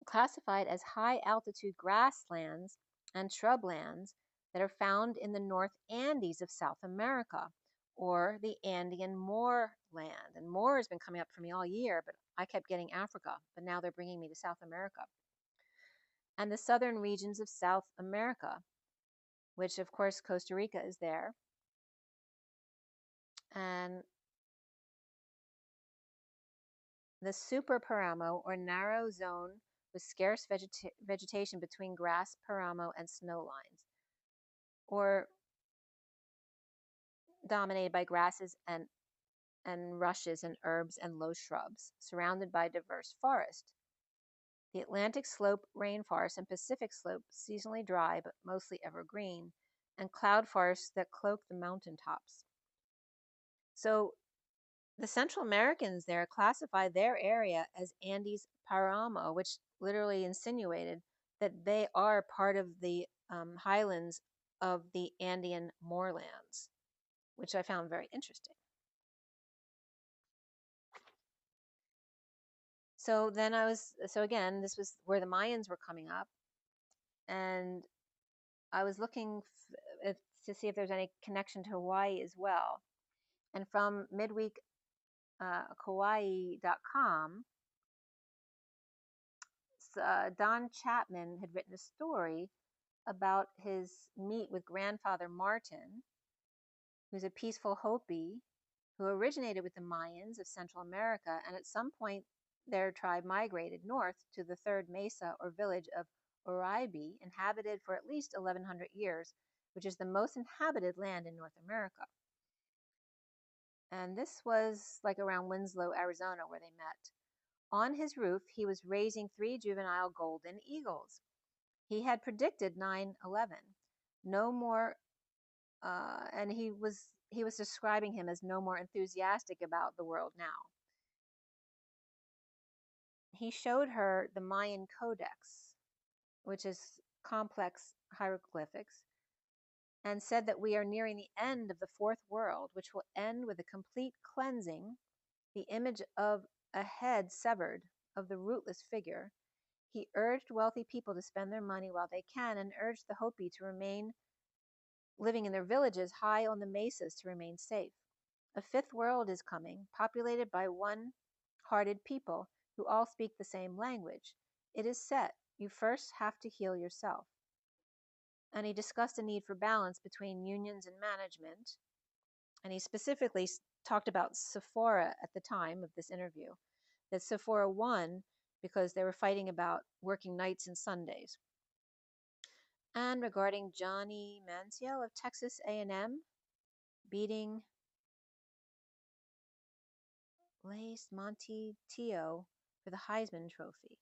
classified as high altitude grasslands and shrublands that are found in the North Andes of South America, or the Andean moorland. And moor has been coming up for me all year, but I kept getting Africa, but now they're bringing me to South America. And the southern regions of South America, which of course Costa Rica is there. And the super paramo, or narrow zone with scarce vegetation between grass paramo and snow lines, or dominated by grasses and rushes and herbs and low shrubs, surrounded by diverse forest. The Atlantic slope rainforest and Pacific slope seasonally dry but mostly evergreen, and cloud forests that cloak the mountaintops. So the Central Americans there classify their area as Andes Paramo, which literally insinuated that they are part of the highlands of the Andean moorlands, which I found very interesting. So then again, this was where the Mayans were coming up, and I was looking to see if there's any connection to Hawaii as well. And from midweek Kauai.com, Don Chapman had written a story about his meet with Grandfather Martin, who's a peaceful Hopi who originated with the Mayans of Central America, and at some point their tribe migrated north to the third mesa or village of Oraibi, inhabited for at least 1,100 years, which is the most inhabited land in North America. And this was like around Winslow, Arizona, where they met. On his roof, he was raising 3 juvenile golden eagles. He had predicted 9/11. No more, and he was describing him as no more enthusiastic about the world now. He showed her the Mayan Codex, which is complex hieroglyphics, and said that we are nearing the end of the fourth world, which will end with a complete cleansing the image of a head severed, of the rootless figure. He urged wealthy people to spend their money while they can, and urged the Hopi to remain living in their villages high on the mesas to remain safe. A fifth world is coming, populated by one-hearted people who all speak the same language. It is set. You first have to heal yourself. And he discussed a need for balance between unions and management. And he specifically talked about Sephora at the time of this interview, that Sephora won because they were fighting about working nights and Sundays. And regarding Johnny Manziel of Texas A&M beating Lace Monte-Teo for the Heisman Trophy.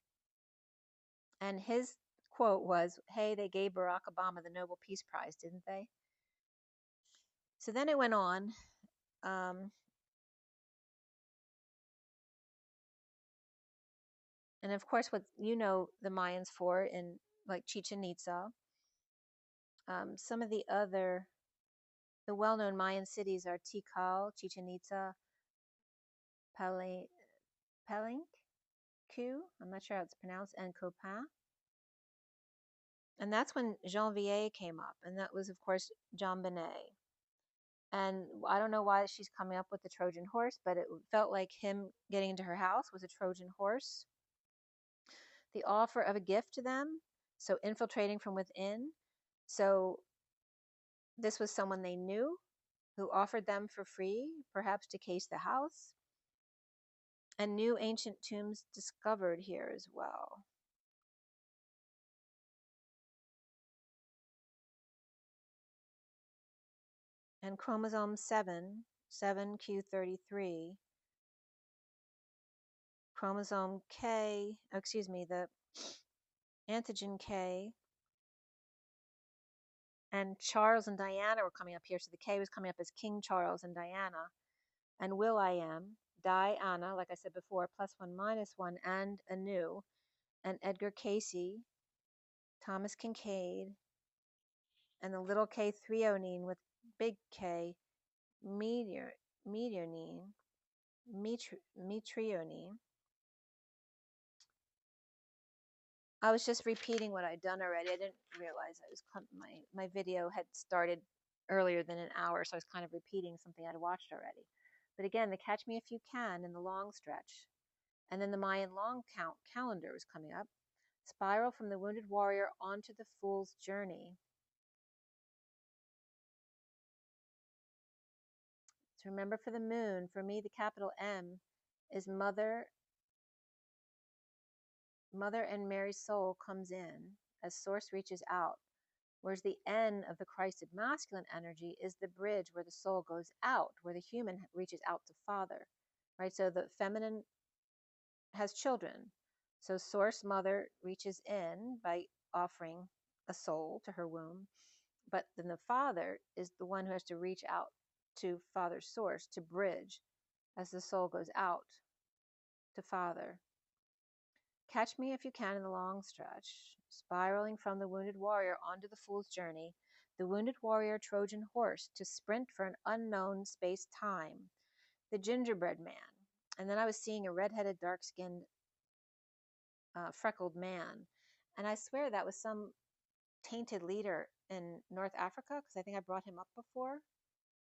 And his quote was, "Hey, they gave Barack Obama the Nobel Peace Prize, didn't they?" So then it went on. And of course, what you know the Mayans for in like Chichen Itza. Some of the well-known Mayan cities are Tikal, Chichen Itza, Palenque, I'm not sure how it's pronounced, and Copan. And that's when Janvier came up, and that was, of course, JonBenet. And I don't know why she's coming up with the Trojan horse, but it felt like him getting into her house was a Trojan horse. The offer of a gift to them, so infiltrating from within. So this was someone they knew who offered them for free, perhaps to case the house. And new ancient tombs discovered here as well. And chromosome 7, 7q33, chromosome K, the antigen K, and Charles and Diana were coming up here. So the K was coming up as King Charles and Diana. And Will I Am, Diana, like I said before, +1, -1, and Anu, and Edgar Casey, Thomas Kincaid, and the little K threonine with big K, metrionine. I was just repeating what I'd done already. I didn't realize I was my video had started earlier than an hour, so I was kind of repeating something I'd watched already. But again, the Catch Me If You Can in the long stretch. And then the Mayan long count calendar was coming up. Spiral from the wounded warrior onto the fool's journey. To remember for the moon, for me, the capital M is mother and Mary's soul comes in as source reaches out. Whereas the N of the Christed masculine energy is the bridge where the soul goes out, where the human reaches out to Father, right? So the feminine has children. So Source Mother reaches in by offering a soul to her womb. But then the Father is the one who has to reach out to Father's source to bridge as the soul goes out to Father. Catch me if you can in the long stretch, spiraling from the wounded warrior onto the fool's journey, the wounded warrior Trojan horse to sprint for an unknown space-time, the gingerbread man. And then I was seeing a red-headed, dark-skinned, freckled man. And I swear that was some tainted leader in North Africa, because I think I brought him up before,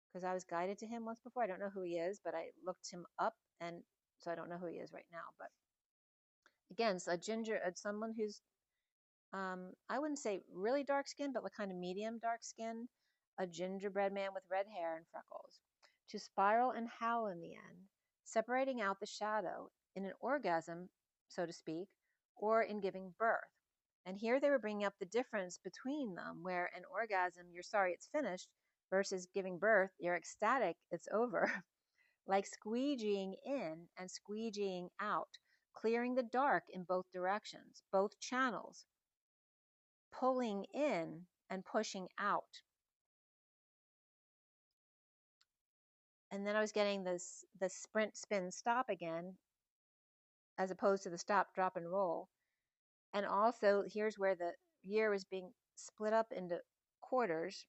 because I was guided to him once before. I don't know who he is, but I looked him up, and so I don't know who he is right now. But again, so someone who's, I wouldn't say really dark skinned, but like kind of medium dark skinned, a gingerbread man with red hair and freckles, to spiral and howl in the end, separating out the shadow in an orgasm, so to speak, or in giving birth. And here they were bringing up the difference between them, where an orgasm, you're sorry it's finished, versus giving birth, you're ecstatic, it's over. Like squeegeeing in and squeegeeing out, clearing the dark in both directions, both channels, pulling in and pushing out. And then I was getting the sprint, spin, stop again, as opposed to the stop, drop, and roll. And also, here's where the year was being split up into quarters,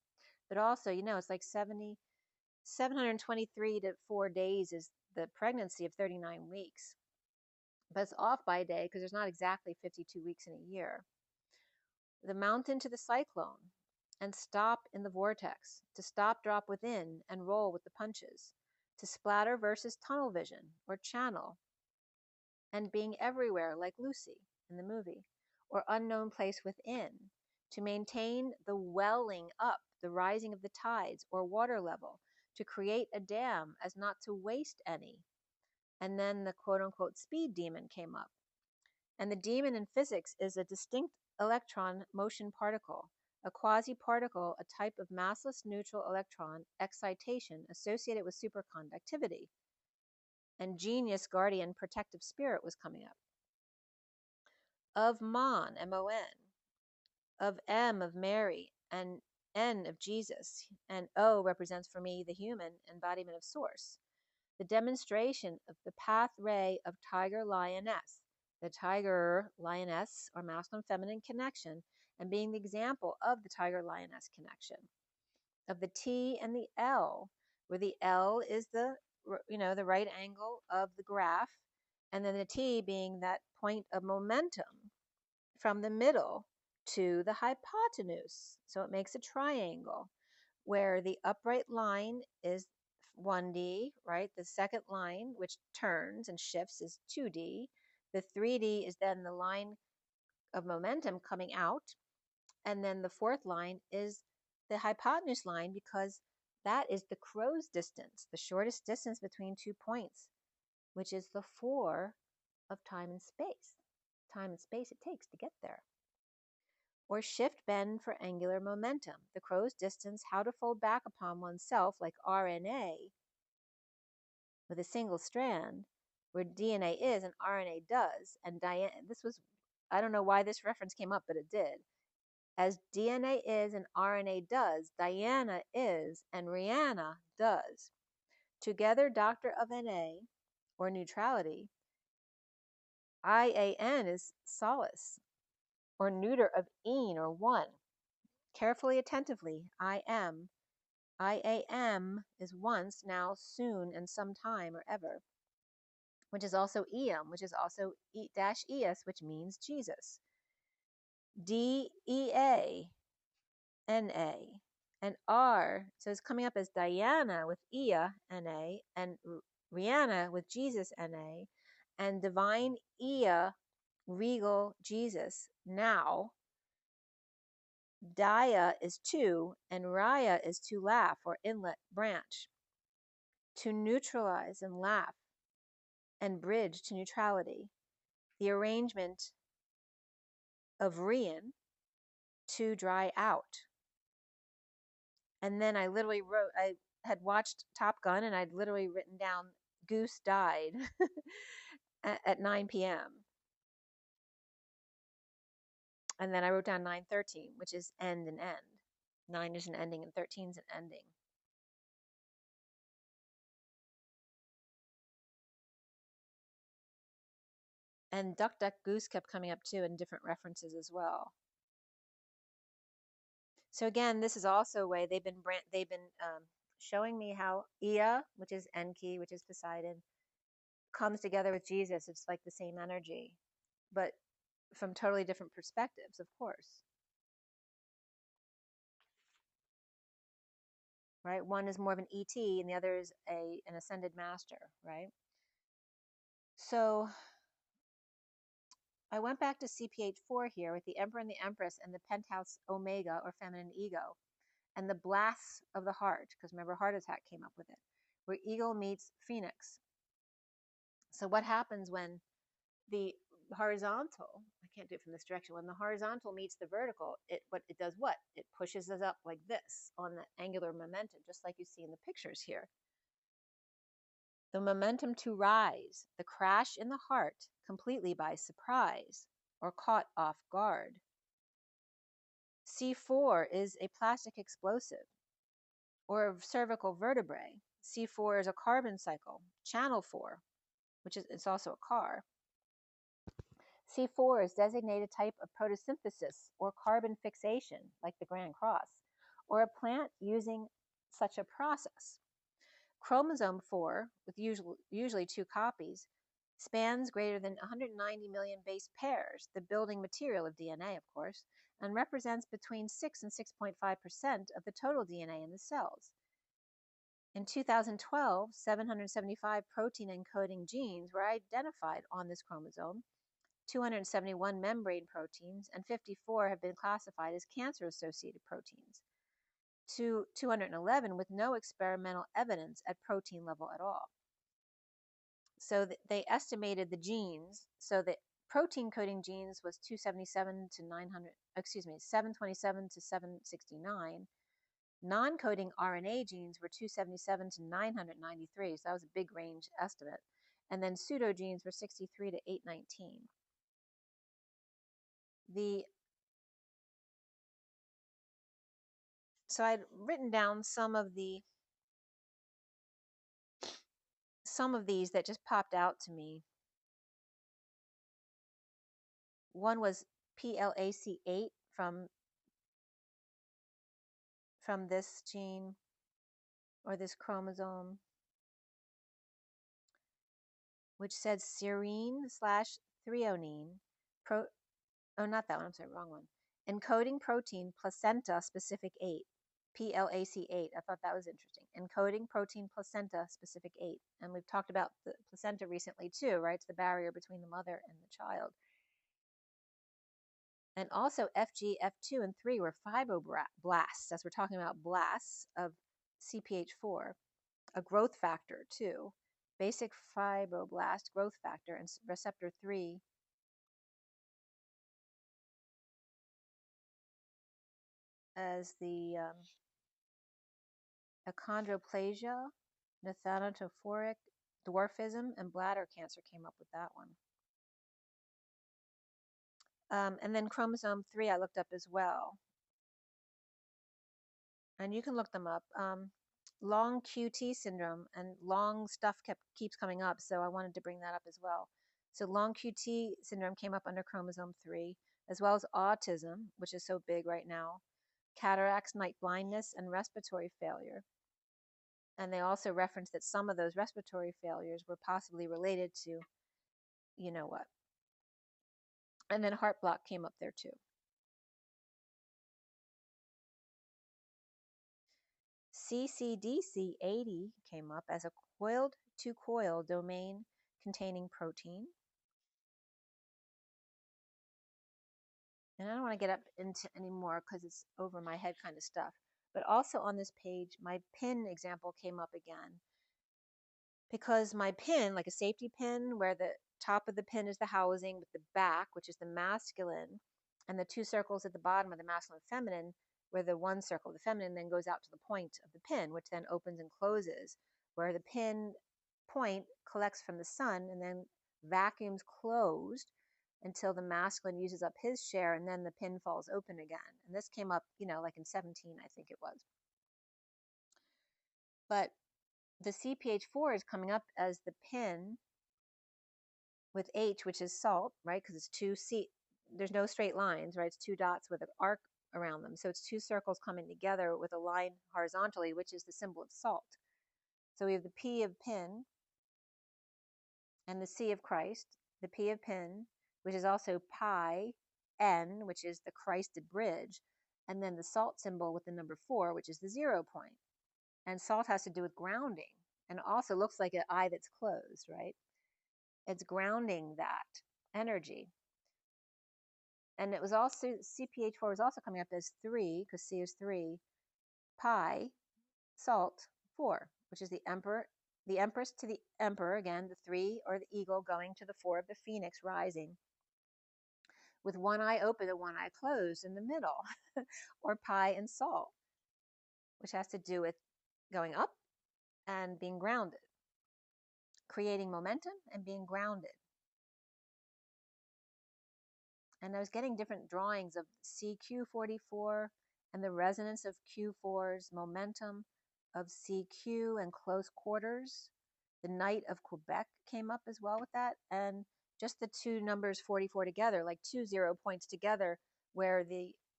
but also, it's like 723 to 4 days is the pregnancy of 39 weeks, but it's off by a day because there's not exactly 52 weeks in a year. The mountain to the cyclone, and stop in the vortex, to stop, drop within, and roll with the punches, to splatter versus tunnel vision or channel, and being everywhere like Lucy in the movie, or unknown place within, to maintain the welling up, the rising of the tides or water level, to create a dam as not to waste any. And then the quote-unquote speed demon came up. And the demon in physics is a distinct electron motion particle, a quasi-particle, a type of massless neutral electron excitation associated with superconductivity. And genius, guardian, protective spirit was coming up. Of Mon, M-O-N, of M of Mary, and N of Jesus, and O represents for me the human embodiment of source. The demonstration of the path ray of tiger lioness, the tiger lioness or masculine feminine connection, and being the example of the tiger lioness connection. Of the T and the L, where the L is the the right angle of the graph, and then the T being that point of momentum from the middle to the hypotenuse. So it makes a triangle where the upright line is 1D, right? The second line, which turns and shifts, is 2D. The 3D is then the line of momentum coming out. And then the fourth line is the hypotenuse line, because that is the crow's distance, the shortest distance between 2 points, which is the 4 of time and space. Time and space it takes to get there. Or shift bend for angular momentum, the crow's distance, how to fold back upon oneself like RNA with a single strand, where DNA is and RNA does. And I don't know why this reference came up, but it did. As DNA is and RNA does, Diana is and Rihanna does. Together, doctor of NA, or neutrality, IAN is solace, or neuter of een, or one. Carefully, attentively, I am. IAM is once, now, soon, and sometime, or ever, which is also EM, which is also -ES, which means Jesus. DEA, NA, and R, so it's coming up as Diana with Ia, NA, and Rihanna with Jesus, NA, and divine Ia, regal Jesus, now. Dia is to, and Raya is to laugh, or inlet, branch. To neutralize and laugh, and bridge to neutrality. The arrangement of Rian, to dry out. And then I literally wrote, I had watched Top Gun, and I'd literally written down Goose died at 9 p.m. And then I wrote down 9:13, which is end and end. 9 is an ending and 13 is an ending. And Duck Duck Goose kept coming up too in different references as well. So again, this is also a way they've been showing me how Ea, which is Enki, which is Poseidon, comes together with Jesus. It's like the same energy, but from totally different perspectives, of course. Right? One is more of an ET, and the other is an ascended master, right? So I went back to CPH4 here with the Emperor and the Empress and the penthouse Omega, or feminine ego, and the blasts of the heart, because remember, heart attack came up with it, where eagle meets phoenix. So what happens when the horizontal, I can't do it from this direction, when the horizontal meets the vertical, it does what? It pushes us up like this on the angular momentum, just like you see in the pictures here. The momentum to rise, the crash in the heart, completely by surprise or caught off guard. C4 is a plastic explosive or a cervical vertebrae. C4 is a carbon cycle, channel 4, which is it's also a car. C4 is designated type of photosynthesis or carbon fixation, like the Grand Cross, or a plant using such a process. Chromosome 4, with usually 2 copies, spans greater than 190 million base pairs, the building material of DNA, of course, and represents between 6 and 6.5% of the total DNA in the cells. In 2012, 775 protein encoding genes were identified on this chromosome, 271 membrane proteins, and 54 have been classified as cancer-associated proteins, 211 with no experimental evidence at protein level at all. So they estimated the genes, so the protein coding genes was 277 to 727 to 769. Non-coding RNA genes were 277 to 993, so that was a big range estimate. And then pseudogenes were 63 to 819. So I'd written down some of these that just popped out to me. One was PLAC8 from this gene or this chromosome, which said serine/threonine. Oh, not that one. I'm sorry, wrong one. Encoding protein placenta specific 8, PLAC8. I thought that was interesting. Encoding protein placenta specific 8. And we've talked about the placenta recently too, right? It's the barrier between the mother and the child. And also FG, F2, and 3 were fibroblasts, as we're talking about blasts of CPH4, a growth factor too. Basic fibroblast growth factor and receptor 3 as the achondroplasia, methanatophoric dwarfism, and bladder cancer came up with that one. And then chromosome 3 I looked up as well. And you can look them up. Long QT syndrome and long stuff keeps coming up, so I wanted to bring that up as well. So long QT syndrome came up under chromosome 3, as well as autism, which is so big right now, cataracts, night blindness, and respiratory failure. And they also referenced that some of those respiratory failures were possibly related to, you know what. And then heart block came up there too. CCDC80 came up as a coiled to coil domain containing protein. And I don't want to get up into any more because it's over my head kind of stuff. But also on this page, my pin example came up again. Because my pin, like a safety pin, where the top of the pin is the housing with the back, which is the masculine, and the 2 circles at the bottom are the masculine and feminine, where the 1 circle of the feminine then goes out to the point of the pin, which then opens and closes, where the pin point collects from the sun and then vacuums closed until the masculine uses up his share, and then the pin falls open again. And this came up, like in 17, I think it was. But the CPH4 is coming up as the pin with H, which is salt, right? Because it's 2 C. There's no straight lines, right? It's 2 dots with an arc around them. So it's 2 circles coming together with a line horizontally, which is the symbol of salt. So we have the P of pin and the C of Christ, the P of pin, which is also pi, N, which is the Christed bridge, and then the salt symbol with the number 4, which is the 0 point. And salt has to do with grounding, and also looks like an eye that's closed, right? It's grounding that energy. And it was also, CPH4 was also coming up as 3, because C is 3, pi, salt, 4, which is the empress to the emperor, again, the 3 or the eagle going to the 4 of the phoenix rising, with one eye open and one eye closed in the middle, or pi and salt, which has to do with going up and being grounded, creating momentum and being grounded. And I was getting different drawings of CQ44 and the resonance of Q4's momentum, of CQ and close quarters. The Knight of Quebec came up as well with that. And just the 2 numbers 44 together, like 2 0 points together, where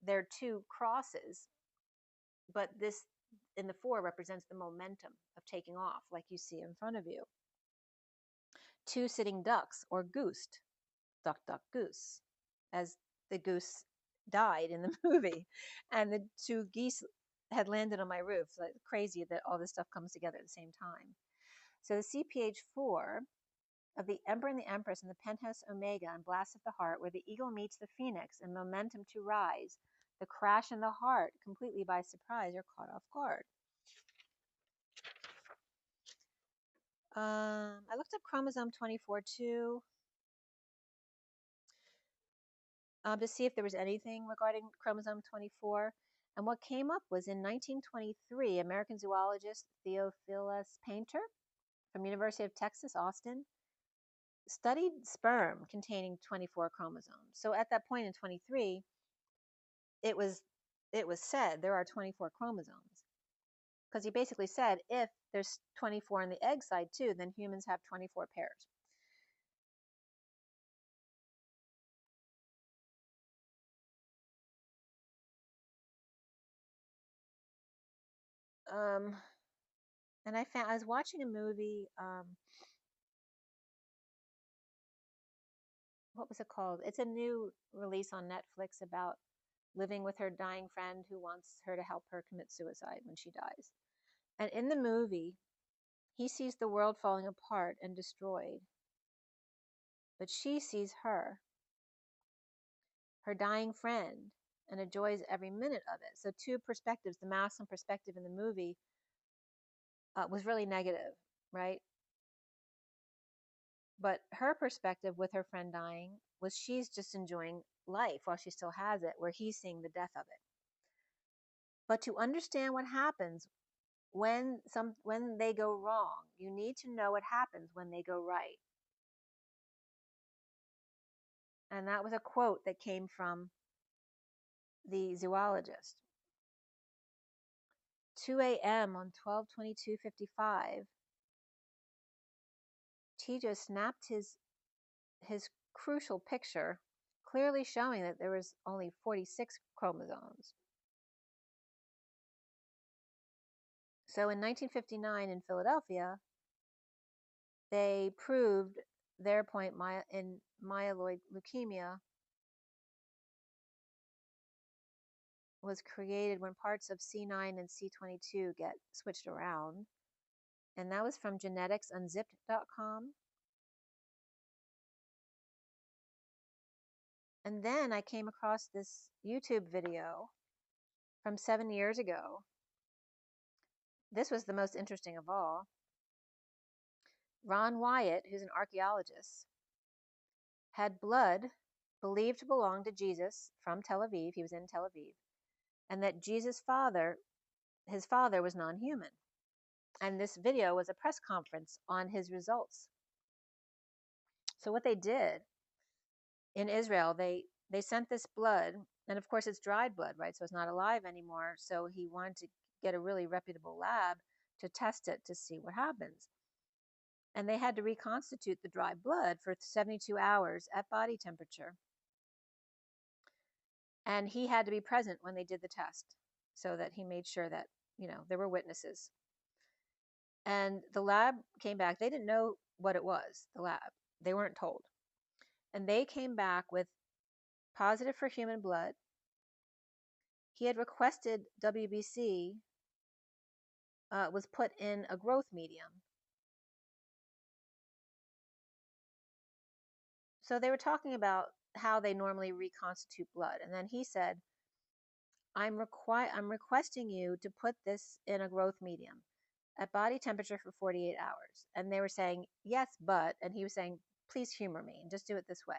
they're 2 crosses. But in the 4 represents the momentum of taking off, like you see in front of you. 2 sitting ducks, or goose, duck, duck, goose, as the goose died in the movie, and the 2 geese had landed on my roof. Like, crazy that all this stuff comes together at the same time. So the CPH4 of the Emperor and the Empress in the penthouse Omega and Blast of the Heart, where the eagle meets the phoenix and momentum to rise, the crash in the heart, completely by surprise or caught off guard. I looked up chromosome 24 too, to see if there was anything regarding chromosome 24. And what came up was in 1923, American zoologist Theophilus Painter from University of Texas, Austin, studied sperm containing 24 chromosomes. So at that point in 23, it was said there are 24 chromosomes. Because he basically said if there's 24 on the egg side too, then humans have 24 pairs. And I was watching a movie, what was it called? It's a new release on Netflix about living with her dying friend who wants her to help her commit suicide when she dies. And in the movie, he sees the world falling apart and destroyed, but she sees her dying friend, and enjoys every minute of it. So 2 perspectives. The masculine perspective in the movie was really negative, right? But her perspective with her friend dying was she's just enjoying life while she still has it, where he's seeing the death of it. But to understand what happens when they go wrong, you need to know what happens when they go right. And that was a quote that came from the zoologist. 2 a.m. on 12/22/55, Tijo snapped his crucial picture, clearly showing that there was only 46 chromosomes. So in 1959 in Philadelphia, they proved their point in myeloid leukemia was created when parts of C9 and C22 get switched around. And that was from geneticsunzipped.com. And then I came across this YouTube video from 7 years ago. This was the most interesting of all. Ron Wyatt, who's an archaeologist, had blood believed to belong to Jesus from Tel Aviv. He was in Tel Aviv. And that Jesus' father, his father, was non-human. And this video was a press conference on his results. So what they did in Israel, they sent this blood, and of course it's dried blood, right? So it's not alive anymore. So he wanted to get a really reputable lab to test it to see what happens. And they had to reconstitute the dried blood for 72 hours at body temperature. And he had to be present when they did the test so that he made sure that, there were witnesses. And the lab came back. They didn't know what it was, the lab. They weren't told. And they came back with positive for human blood. He had requested WBC was put in a growth medium. So they were talking about how they normally reconstitute blood. And then he said, I'm requesting you to put this in a growth medium at body temperature for 48 hours. And they were saying, yes, but, and he was saying, please humor me and just do it this way.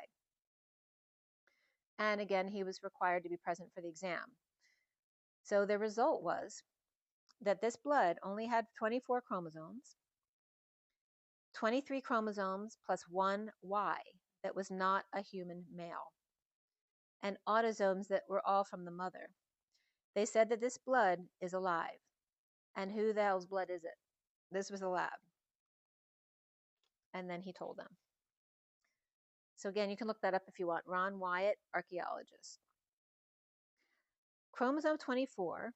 And again, he was required to be present for the exam. So the result was that this blood only had 24 chromosomes, 23 chromosomes plus 1 Y that was not a human male, and autosomes that were all from the mother. They said that this blood is alive. And who the hell's blood is it? This was a lab. And then he told them. So again, you can look that up if you want. Ron Wyatt, archaeologist. Chromosome 24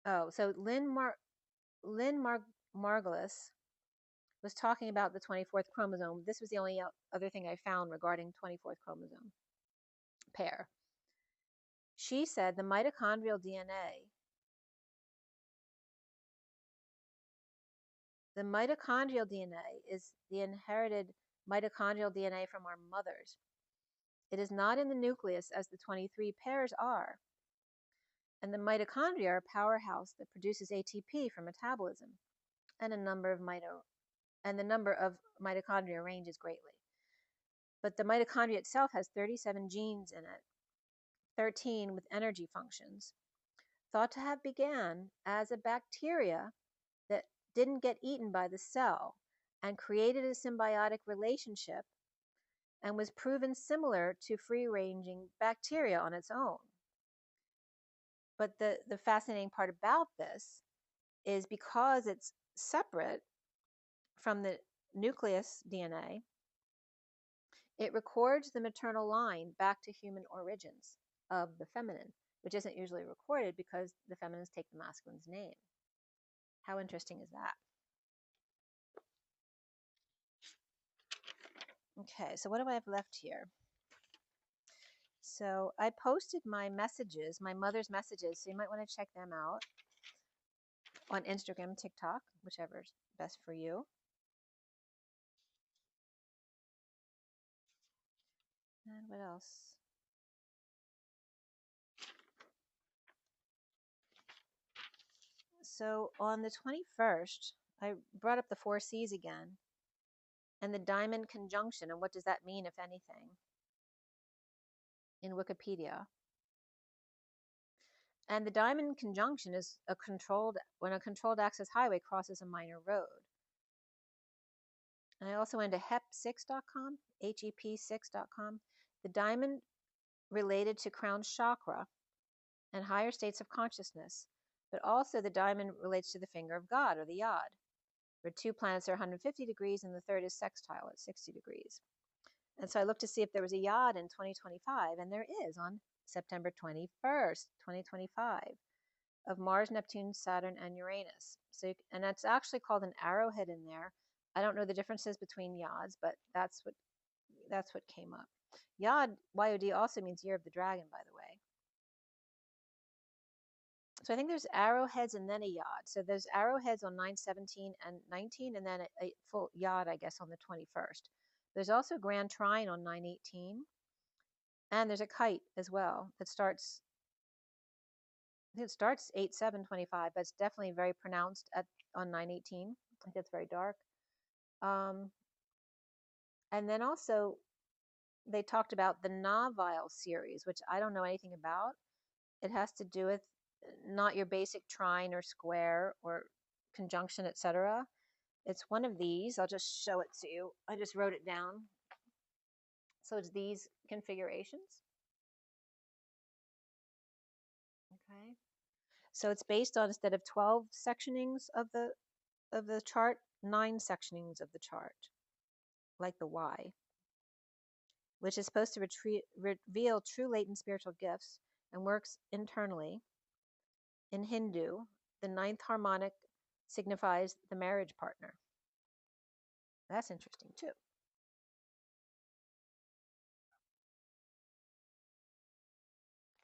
Oh, so Margulis was talking about the 24th chromosome. This was the only other thing I found regarding 24th chromosome pair. She said the mitochondrial DNA is the inherited mitochondrial DNA from our mothers. It is not in the nucleus as the 23 pairs are. And the mitochondria are a powerhouse that produces ATP for metabolism, and the number of mitochondria ranges greatly. But the mitochondria itself has 37 genes in it, 13 with energy functions, thought to have began as a bacteria that didn't get eaten by the cell and created a symbiotic relationship and was proven similar to free-ranging bacteria on its own. But the fascinating part about this is because it's separate from the nucleus DNA, it records the maternal line back to human origins of the feminine, which isn't usually recorded because the feminines take the masculine's name. How interesting is that? Okay, so what do I have left here? So I posted my messages, my mother's messages, so you might want to check them out on Instagram, TikTok, whichever's best for you. And what else? So on the 21st, I brought up the 4 C's again and the diamond conjunction, and what does that mean, if anything, in Wikipedia. And the diamond conjunction is when a controlled access highway crosses a minor road. And I also went to hep6.com, HEP6.com. The diamond related to crown chakra and higher states of consciousness, but also the diamond relates to the finger of God, or the yod, where 2 planets are 150 degrees and the third is sextile at 60 degrees. And so I looked to see if there was a yod in 2025, and there is on September 21st, 2025, of Mars, Neptune, Saturn, and Uranus. So, and that's actually called an arrowhead in there. I don't know the differences between yods, but that's what came up. Yod, Y-O-D, also means year of the dragon, by the way. So I think there's arrowheads and then a yod. So there's arrowheads on 9, 17, and 19, and then a full yod, I guess, on the 21st. There's also grand trine on 9/18, and there's a kite as well that starts, I think it starts 8/7/25, but it's definitely very pronounced on 9/18. It gets very dark. And then also they talked about the Navile series, which I don't know anything about. It has to do with not your basic trine or square or conjunction, etc. It's one of these. I'll just show it to you. I just wrote it down. So it's these configurations. Okay. So it's based on, instead of 12 sectionings of the chart, 9 sectionings of the chart, like the Y, which is supposed to reveal true latent spiritual gifts and works internally. In Hindu, the 9th harmonic signifies the marriage partner. That's interesting too.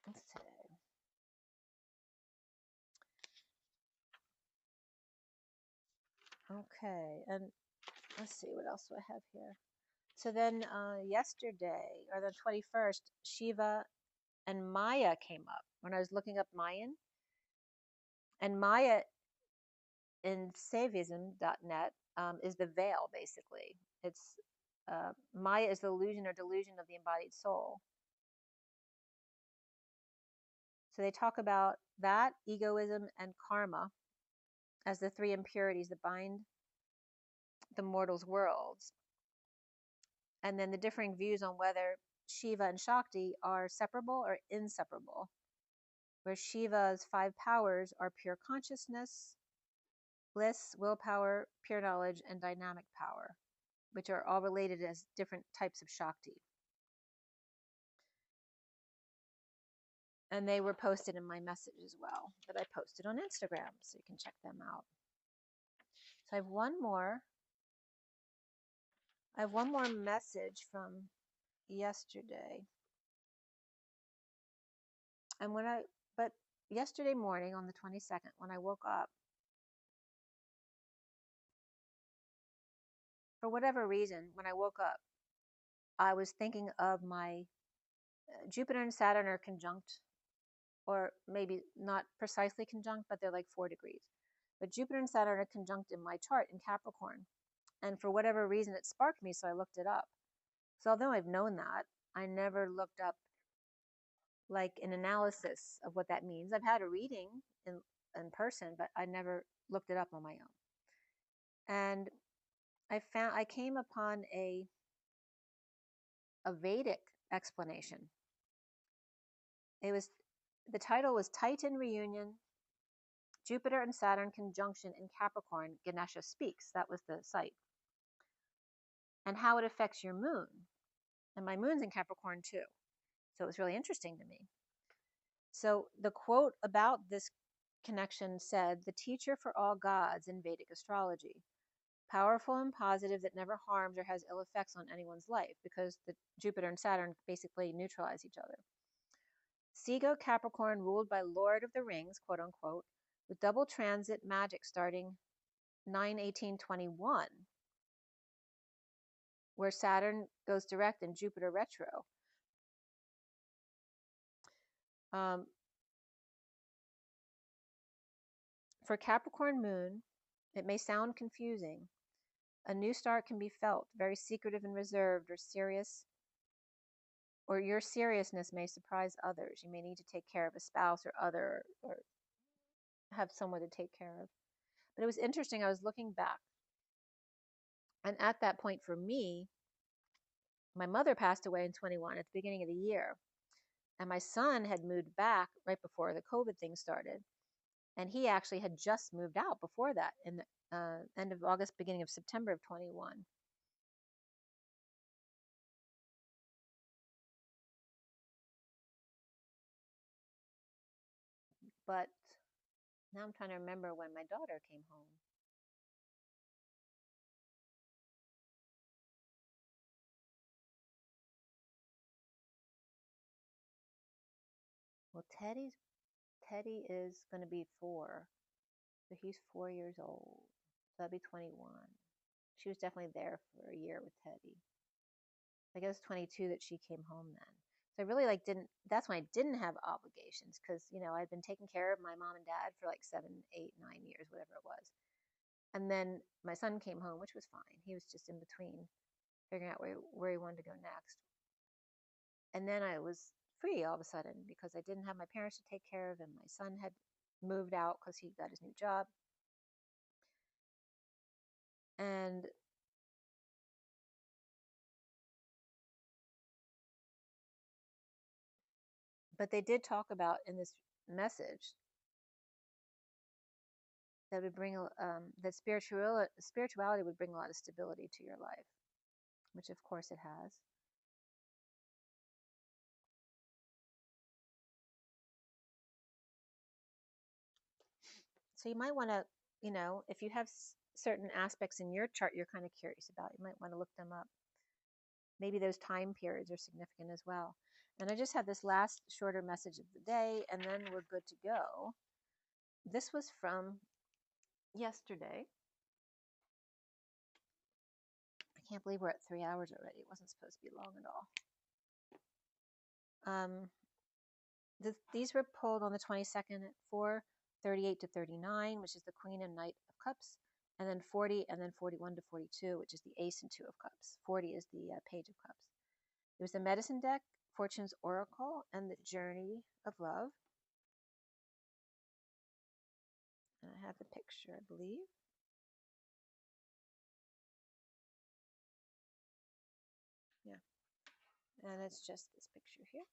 Let's see. Okay, and let's see, what else do I have here? So then yesterday, or the 21st, Shiva and Maya came up when I was looking up Mayan. And Maya in Savism.net is the veil, basically. It's Maya is the illusion or delusion of the embodied soul. So they talk about that, egoism, and karma as the 3 impurities that bind the mortal's worlds. And then the differing views on whether Shiva and Shakti are separable or inseparable, where Shiva's 5 powers are pure consciousness, bliss, willpower, pure knowledge, and dynamic power, which are all related as different types of Shakti. And they were posted in my message as well that I posted on Instagram, so you can check them out. So I have one more. I have one more message from yesterday. And but yesterday morning on the 22nd, when I woke up, for whatever reason, when I woke up, I was thinking of my Jupiter and Saturn are conjunct, or maybe not precisely conjunct, but they're like 4 degrees. But Jupiter and Saturn are conjunct in my chart in Capricorn. And for whatever reason, it sparked me, so I looked it up. So although I've known that, I never looked up like an analysis of what that means. I've had a reading in person, but I never looked it up on my own. And I came upon a Vedic explanation. The title was Titan Reunion, Jupiter and Saturn conjunction in Capricorn, Ganesha Speaks. That was the site. And how it affects your moon. And my moon's in Capricorn too. So it was really interesting to me. So the quote about this connection said, the teacher for all gods in Vedic astrology, powerful and positive that never harms or has ill effects on anyone's life, because the Jupiter and Saturn basically neutralize each other. Seago Capricorn ruled by Lord of the Rings, quote unquote, with double transit magic starting 9/18/21, where Saturn goes direct and Jupiter retro. For Capricorn moon, it may sound confusing. A new start can be felt, very secretive and reserved, or serious, or your seriousness may surprise others. You may need to take care of a spouse or other, or have someone to take care of. But it was interesting. I was looking back, and at that point for me, my mother passed away in 21 at the beginning of the year, and my son had moved back right before the COVID thing started, and he actually had just moved out before that in the end of August, beginning of September of 21. But now I'm trying to remember when my daughter came home. Well, Teddy is going to be 4, so he's 4 years old. So that'd be 21. She was definitely there for a year with Teddy. I guess 22 that she came home then. So I really that's when I didn't have obligations, because, I'd been taking care of my mom and dad for like 7, 8, 9 years, whatever it was. And then my son came home, which was fine. He was just in between figuring out where he wanted to go next. And then I was free all of a sudden because I didn't have my parents to take care of, and my son had moved out because he got his new job. But they did talk about in this message that would bring that spirituality would bring a lot of stability to your life, which of course it has. So you might want to, if you have certain aspects in your chart you're kind of curious about, you might want to look them up. Maybe those time periods are significant as well. And I just have this last shorter message of the day, and then we're good to go. This was from yesterday. I can't believe we're at 3 hours already. It wasn't supposed to be long at all. These were pulled on the 22nd at 4:38 to 39, which is the Queen and Knight of Cups, and then 40, and then 41 to 42, which is the Ace and 2 of Cups. 40 is the Page of Cups. It was the Medicine deck, Fortune's Oracle, and the Journey of Love. And I have the picture, I believe. Yeah. And it's just this picture here.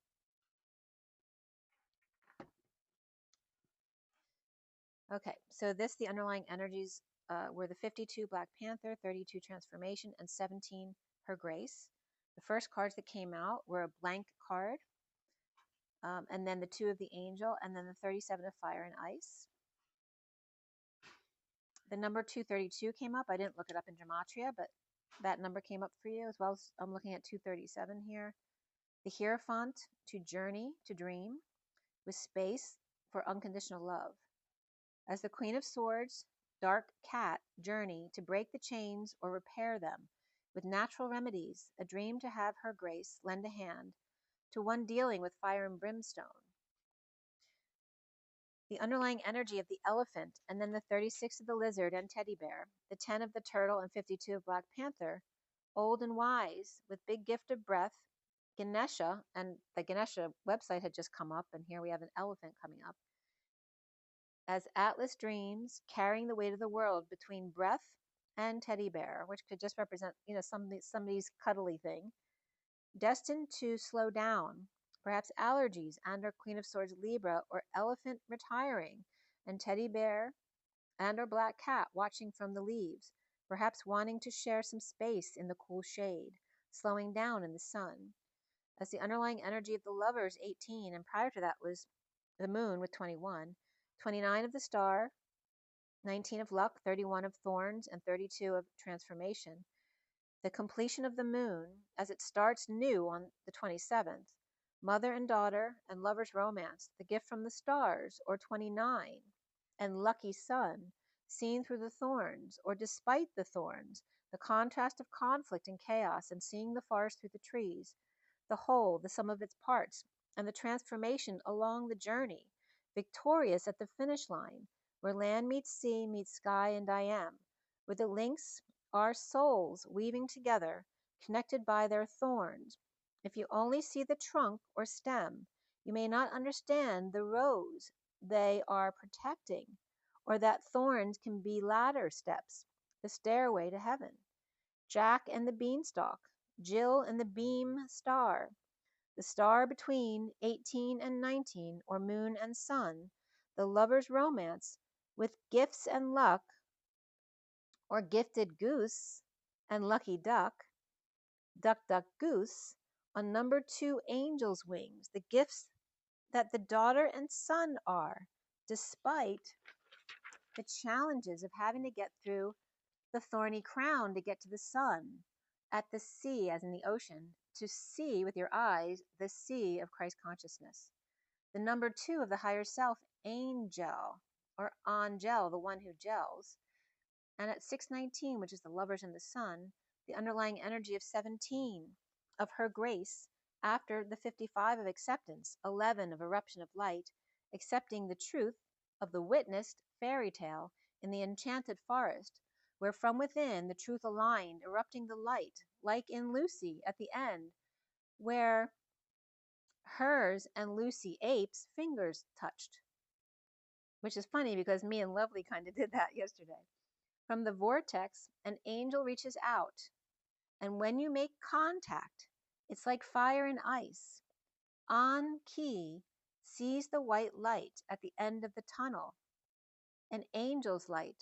Okay, so the underlying energies were the 52 Black Panther, 32 Transformation, and 17 Her Grace. The first cards that came out were a blank card, and then the 2 of the angel, and then the 37 of fire and ice. The number 232 came up. I didn't look it up in gematria, but that number came up for you, as well as I'm looking at 237 here. The Hierophant, to journey, to dream, with space for unconditional love. As the Queen of Swords, dark cat, journey to break the chains or repair them with natural remedies, a dream to have her grace lend a hand to one dealing with fire and brimstone. The underlying energy of the elephant, and then the 36 of the lizard and teddy bear, the 10 of the turtle and 52 of Black Panther, old and wise, with big gift of breath, Ganesha, and the Ganesha website had just come up, and here we have an elephant coming up. As Atlas dreams, carrying the weight of the world between breath and teddy bear, which could just represent, somebody's cuddly thing, destined to slow down, perhaps allergies and or Queen of Swords Libra or elephant retiring, and teddy bear and or black cat watching from the leaves, perhaps wanting to share some space in the cool shade, slowing down in the sun. As the underlying energy of the lovers, 18, and prior to that was the moon with 21, 29 of the star, 19 of luck, 31 of thorns, and 32 of transformation. The completion of the moon as it starts new on the 27th. Mother and daughter and lover's romance, the gift from the stars, or 29. And lucky sun, seen through the thorns, or despite the thorns, the contrast of conflict and chaos, and seeing the forest through the trees, the whole, the sum of its parts, and the transformation along the journey, victorious at the finish line, where land meets sea, meets sky, and I am, where the links are souls weaving together, connected by their thorns. If you only see the trunk or stem, you may not understand the rose they are protecting, or that thorns can be ladder steps, the stairway to heaven. Jack and the beanstalk, Jill and the beam star, the star between 18 and 19, or moon and sun, the lover's romance with gifts and luck, or gifted goose and lucky duck, duck, duck, goose, on number 2 angel's wings, the gifts that the daughter and son are, despite the challenges of having to get through the thorny crown to get to the sun, at the sea, as in the ocean, to see with your eyes the sea of Christ consciousness. The number 2 of the higher self, angel, or angel, the one who gels. And at 619, which is the lovers and the sun, the underlying energy of 17 of her grace, after the 55 of acceptance, 11 of eruption of light, accepting the truth of the witnessed fairy tale in the enchanted forest, where from within the truth aligned, erupting the light, like in Lucy at the end, where hers and Lucy Ape's fingers touched. Which is funny because me and Lovely kind of did that yesterday. From the vortex, an angel reaches out, and when you make contact, it's like fire and ice. An Ki sees the white light at the end of the tunnel, an angel's light,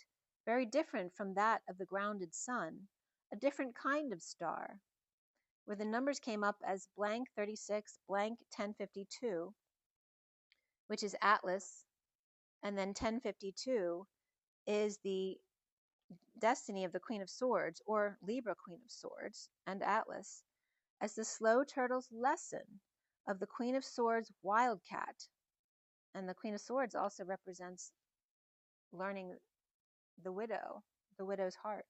very different from that of the grounded sun, a different kind of star, where the numbers came up as blank 36, blank 1052, which is Atlas, and then 1052 is the destiny of the Queen of Swords, or Libra Queen of Swords, and Atlas, as the slow turtle's lesson of the Queen of Swords wildcat. And the Queen of Swords also represents learning the widow, the widow's heart.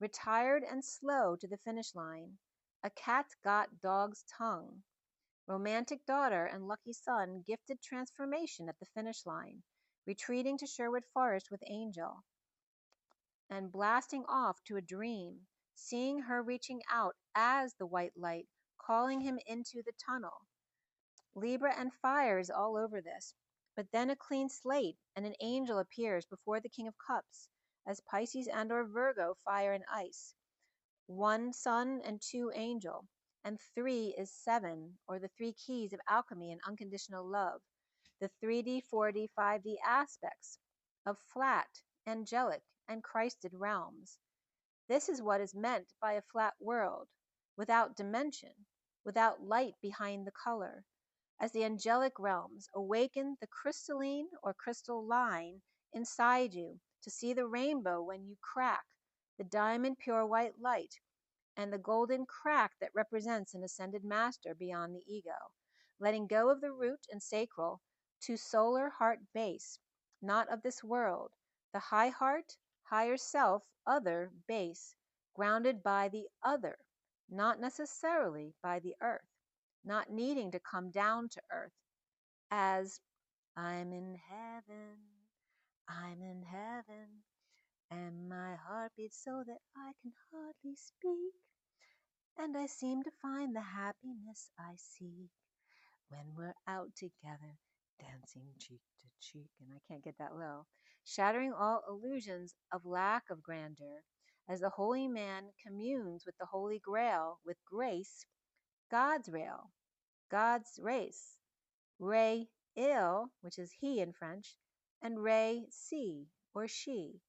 Retired and slow to the finish line, a cat's got dog's tongue. Romantic daughter and lucky son, gifted transformation at the finish line, retreating to Sherwood Forest with Angel, and blasting off to a dream, seeing her reaching out as the white light, calling him into the tunnel. Libra and fire is all over this, but then a clean slate, and an angel appears before the King of Cups, as Pisces and or Virgo, fire and ice. 1 sun and 2 angel, and 3 is 7, or the 3 keys of alchemy and unconditional love, the 3D, 4D, 5D aspects of flat, angelic, and Christed realms. This is what is meant by a flat world, without dimension, without light behind the color, as the angelic realms awaken the crystalline or crystal line inside you to see the rainbow when you crack the diamond pure white light and the golden crack that represents an ascended master beyond the ego, letting go of the root and sacral to solar heart base, not of this world, the high heart, higher self, other base, grounded by the other, not necessarily by the earth, not needing to come down to earth, as I'm in heaven, and my heart beats so that I can hardly speak, and I seem to find the happiness I seek when we're out together, dancing cheek to cheek, and I can't get that low, shattering all illusions of lack of grandeur, as the holy man communes with the Holy Grail, with grace, God's rail, God's race, Ray il, which is he in French, and Ray C, or she.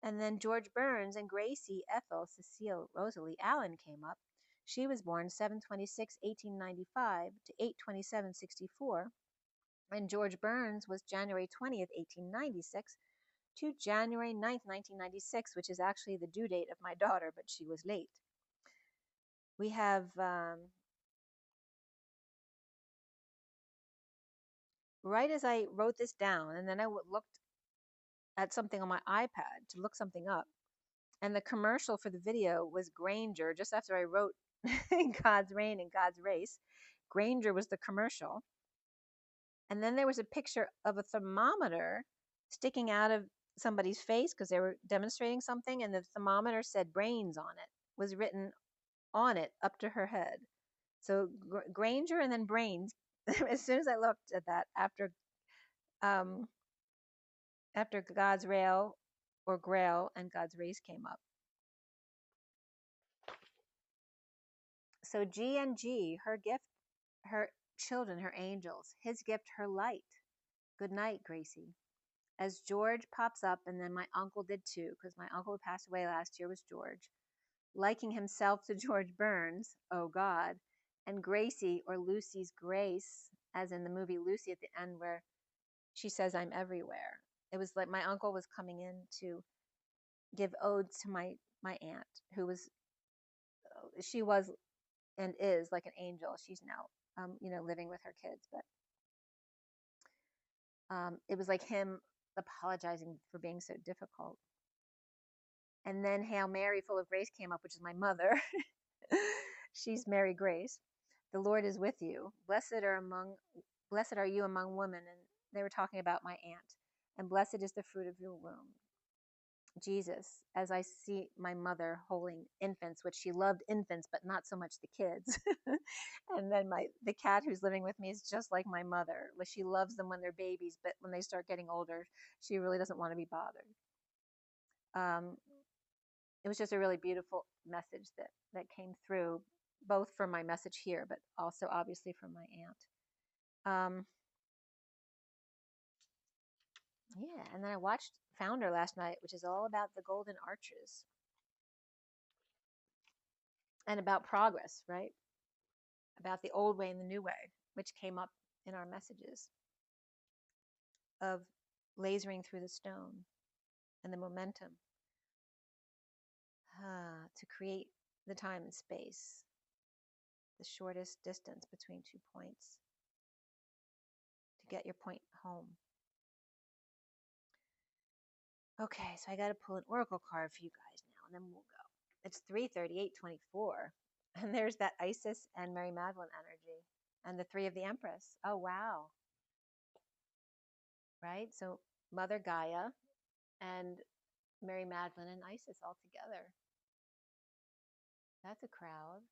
And then George Burns and Gracie Ethel Cecile Rosalie Allen came up. She was born 7/26/1895 to 8/27/64, and George Burns was January 20th, 1896 to January 9th, 1996, which is actually the due date of my daughter, but she was late. We have right as I wrote this down, and then I looked at something on my iPad to look something up, and the commercial for the video was Granger. Just after I wrote God's Reign and God's Race, Granger was the commercial. And then there was a picture of a thermometer sticking out of somebody's face because they were demonstrating something, and the thermometer said brains on it, was written on it up to her head. So Granger and then brains. As soon as I looked at that, after God's Rail or Grail and God's Race came up. So G and G, her gift, her children, her angels, his gift, her light. Good night, Gracie. As George pops up, and then my uncle did too, because my uncle who passed away last year was George, liking himself to George Burns, oh God, and Gracie, or Lucy's grace, as in the movie Lucy at the end where she says, I'm everywhere. It was like my uncle was coming in to give odes to my aunt, who was, she was and is like an angel. She's now, living with her kids, but it was like him apologizing for being so difficult. And then Hail Mary, full of grace came up, which is my mother. She's Mary Grace. The Lord is with you. Blessed are you among women. And they were talking about my aunt. And blessed is the fruit of your womb. Jesus, as I see my mother holding infants, which she loved infants, but not so much the kids. And then the cat who's living with me is just like my mother. She loves them when they're babies, but when they start getting older, she really doesn't want to be bothered. It was just a really beautiful message that came through, both from my message here, but also obviously from my aunt. Yeah, and then I watched Founder last night, which is all about the golden arches and about progress, right? About the old way and the new way, which came up in our messages of lasering through the stone and the momentum to create the time and space, the shortest distance between 2 points to get your point home. Okay, so I got to pull an oracle card for you guys now, and then we'll go. It's 3:38:24, and there's that Isis and Mary Magdalene energy, and the 3 of the Empress. Oh, wow. Right? So Mother Gaia and Mary Magdalene and Isis all together. That's a crowd.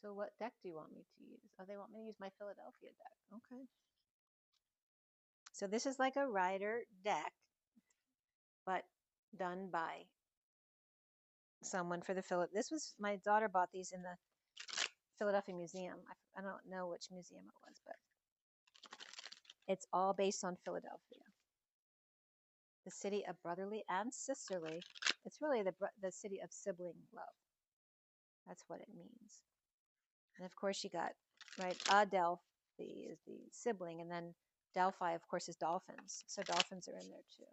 So what deck do you want me to use? Oh, they want me to use my Philadelphia deck. Okay. So this is like a rider deck, but done by someone for the This was, my daughter bought these in the Philadelphia Museum. I don't know which museum it was, but it's all based on Philadelphia, the city of brotherly and sisterly. It's really the city of sibling love. That's what it means. And of course, you got, right, Adelph, is the sibling, and then Delphi, of course, is dolphins. So dolphins are in there too.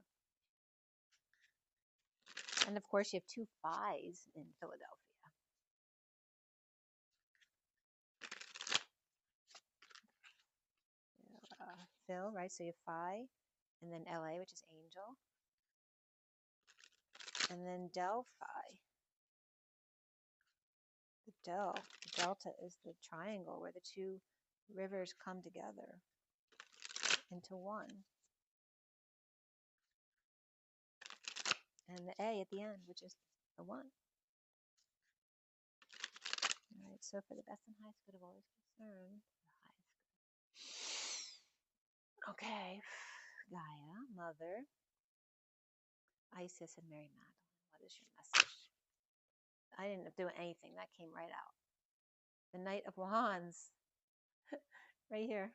And of course, you have 2 Phis in Philadelphia. Phil, right? So you have Phi, and then LA, which is angel, and then Delphi. The delta is the triangle where the 2 rivers come together into one. And the A at the end, which is the 1. All right, so for the best and highest good of all is concerned, the highest good. Okay, Gaia, Mother, Isis, and Mary Magdalene, what is your message? I didn't do anything. That came right out. The Knight of Wands, right here.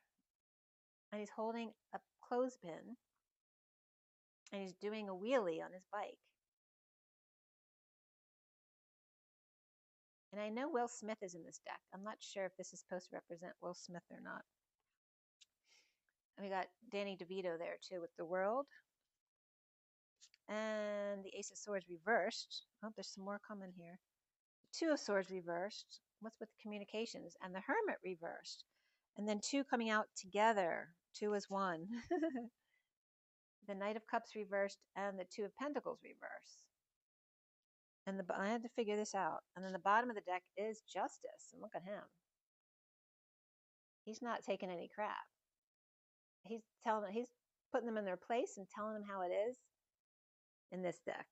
And he's holding a clothespin, and he's doing a wheelie on his bike. And I know Will Smith is in this deck. I'm not sure if this is supposed to represent Will Smith or not. And we got Danny DeVito there too with the World. And the Ace of Swords reversed. Oh, there's some more coming here. The 2 of Swords reversed. What's with communications? And the Hermit reversed. And then 2 coming out together. 2 is 1. The Knight of Cups reversed and the 2 of Pentacles reversed. And I had to figure this out. And then the bottom of the deck is Justice. And look at him. He's not taking any crap. He's putting them in their place and telling them how it is in this deck.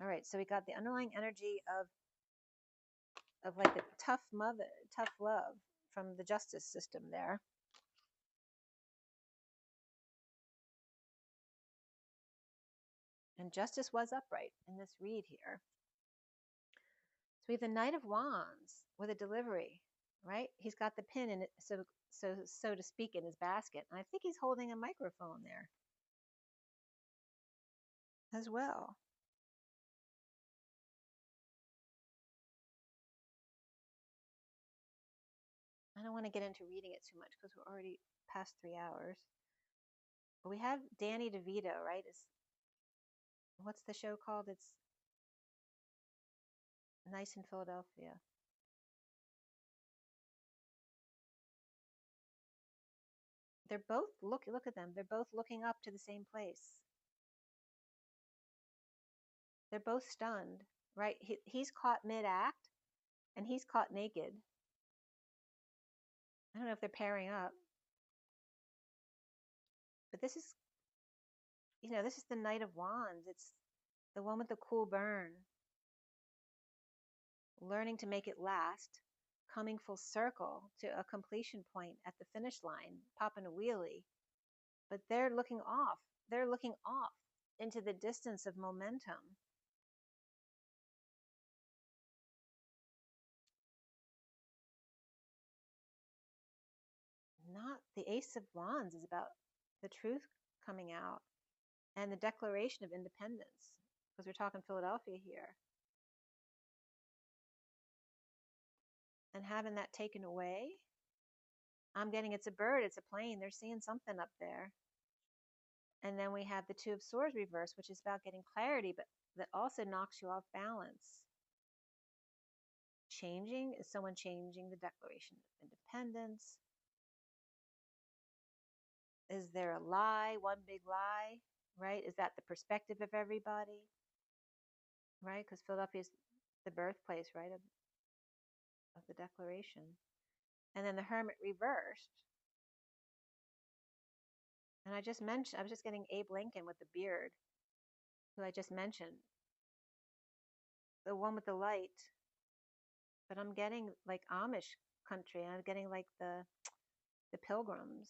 All right, so we got the underlying energy of like the tough mother, tough love from the justice system there. And justice was upright in this read here. So we have the Knight of Wands with a delivery, right? He's got the pin in it, so to speak, in his basket. And I think he's holding a microphone there as well. I don't want to get into reading it too much because we're already past 3 hours. But we have Danny DeVito, right? What's the show called? It's Nice in Philadelphia. They're both, look at them. They're both looking up to the same place. They're both stunned, right? He's caught mid-act and he's caught naked. I don't know if they're pairing up. But this is, this is the Knight of Wands. It's the one with the cool burn. Learning to make it last. Coming full circle to a completion point at the finish line. Popping a wheelie. But they're looking off. They're looking off into the distance of momentum. Not the Ace of Wands is about the truth coming out and the Declaration of Independence, because we're talking Philadelphia here. And having that taken away, I'm getting it's a bird, it's a plane, they're seeing something up there. And then we have the 2 of Swords reversed, which is about getting clarity, but that also knocks you off balance. Changing, is someone changing the Declaration of Independence? Is there a lie, one big lie, right? Is that the perspective of everybody, right? Because Philadelphia is the birthplace, right, of the Declaration. And then the Hermit reversed. And I was just getting Abe Lincoln with the beard, who I just mentioned. The one with the light. But I'm getting like Amish country, and I'm getting like the pilgrims.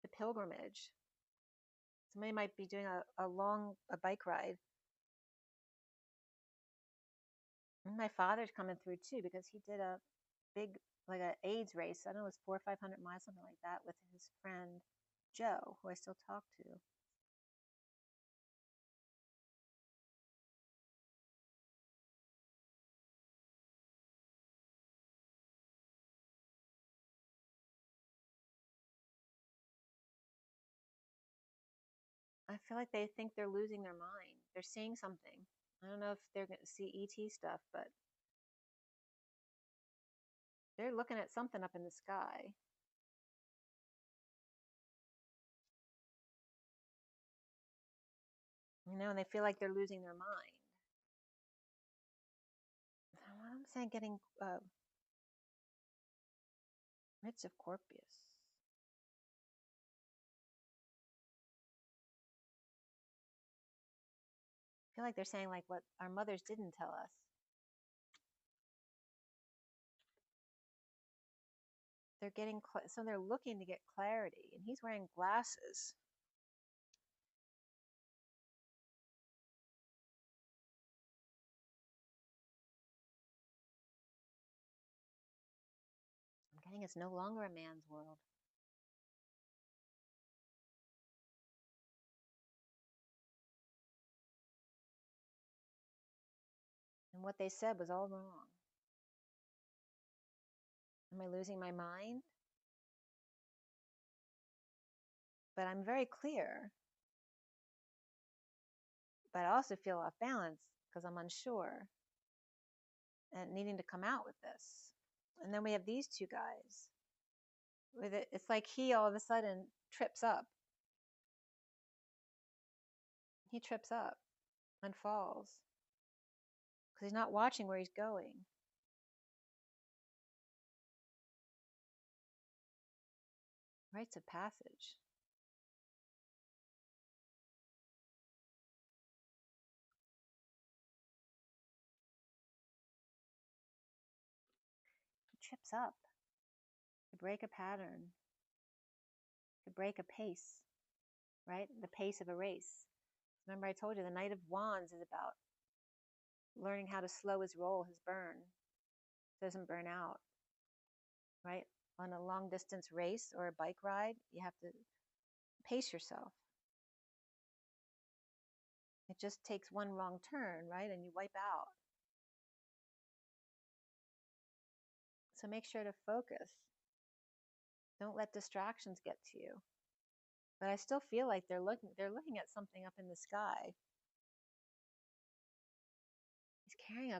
The pilgrimage. Somebody might be doing a bike ride. And my father's coming through too, because he did a big, like a AIDS race. I don't know, it was 400 or 500 miles, something like that, with his friend Joe, who I still talk to. I feel like they think they're losing their mind. They're seeing something. I don't know if they're going to see ET stuff, but they're looking at something up in the sky. You know, and they feel like they're losing their mind. What I'm saying, getting Mitts of Corpus. I feel like they're saying like what our mothers didn't tell us. They're getting so they're looking to get clarity, and he's wearing glasses. I'm getting it's no longer a man's world. And what they said was all wrong. Am I losing my mind? But I'm very clear. But I also feel off balance because I'm unsure and needing to come out with this. And then we have these two guys. With it, it's like he all of a sudden trips up. He trips up and falls because he's not watching where he's going. Rites of passage. He trips up to break a pattern, to break a pace, right? The pace of a race. Remember I told you the Knight of Wands is about learning how to slow his roll, his burn, so it doesn't burn out, right? On a long distance race or a bike ride, you have to pace yourself. It just takes one wrong turn, right? And you wipe out. So make sure to focus. Don't let distractions get to you. But I still feel like they're looking at something up in the sky. He's carrying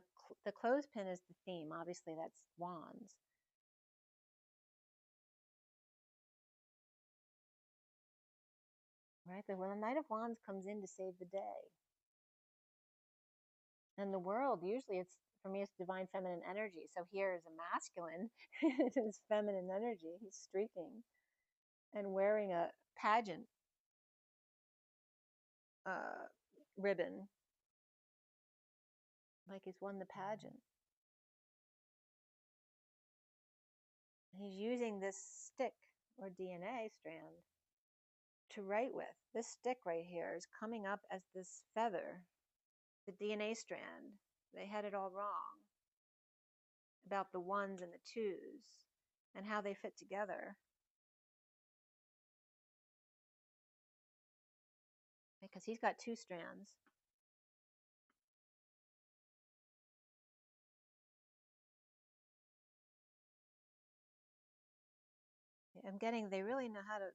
the clothespin is the theme. Obviously, that's wands. Right? But when the Knight of Wands comes in to save the day. And the world, usually for me, it's divine feminine energy. So here is a masculine, it's feminine energy. He's streaking and wearing a pageant ribbon, like he's won the pageant. He's using this stick or DNA strand to write with. This stick right here is coming up as this feather, the DNA strand. They had it all wrong about the ones and the twos and how they fit together. Because he's got two strands. I'm getting they really know how to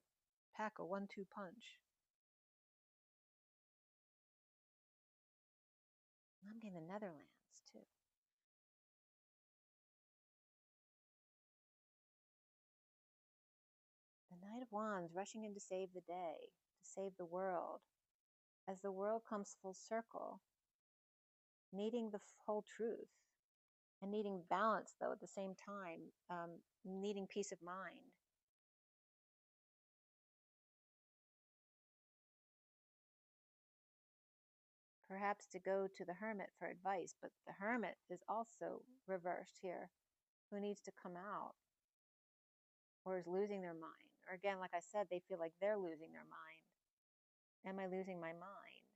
pack a 1-2 punch. I'm getting the Netherlands too. The Knight of Wands rushing in to save the day, to save the world. As the world comes full circle, needing the whole truth and needing balance though at the same time, needing peace of mind. Perhaps to go to the hermit for advice, but the hermit is also reversed here, who needs to come out or is losing their mind. Or again, like I said, they feel like they're losing their mind. Am I losing my mind?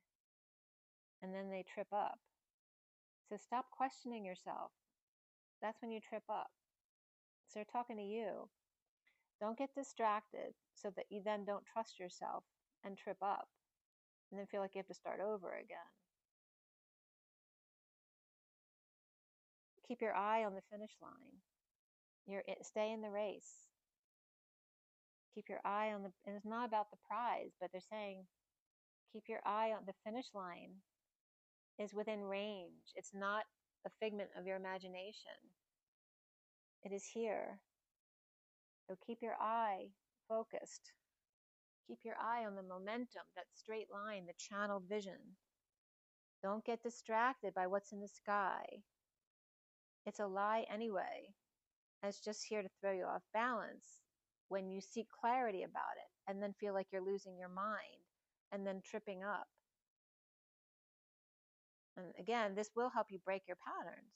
And then they trip up. So stop questioning yourself. That's when you trip up. So they're talking to you. Don't get distracted so that you then don't trust yourself and trip up and then feel like you have to start over again. Keep your eye on the finish line. Stay in the race. Keep your eye on and it's not about the prize, but they're saying, Keep your eye on the finish line is within range. It's not a figment of your imagination. It is here. So keep your eye focused. Keep your eye on the momentum, that straight line, the channeled vision. Don't get distracted by what's in the sky. It's a lie anyway. It's just here to throw you off balance when you seek clarity about it and then feel like you're losing your mind and then tripping up. And again, this will help you break your patterns,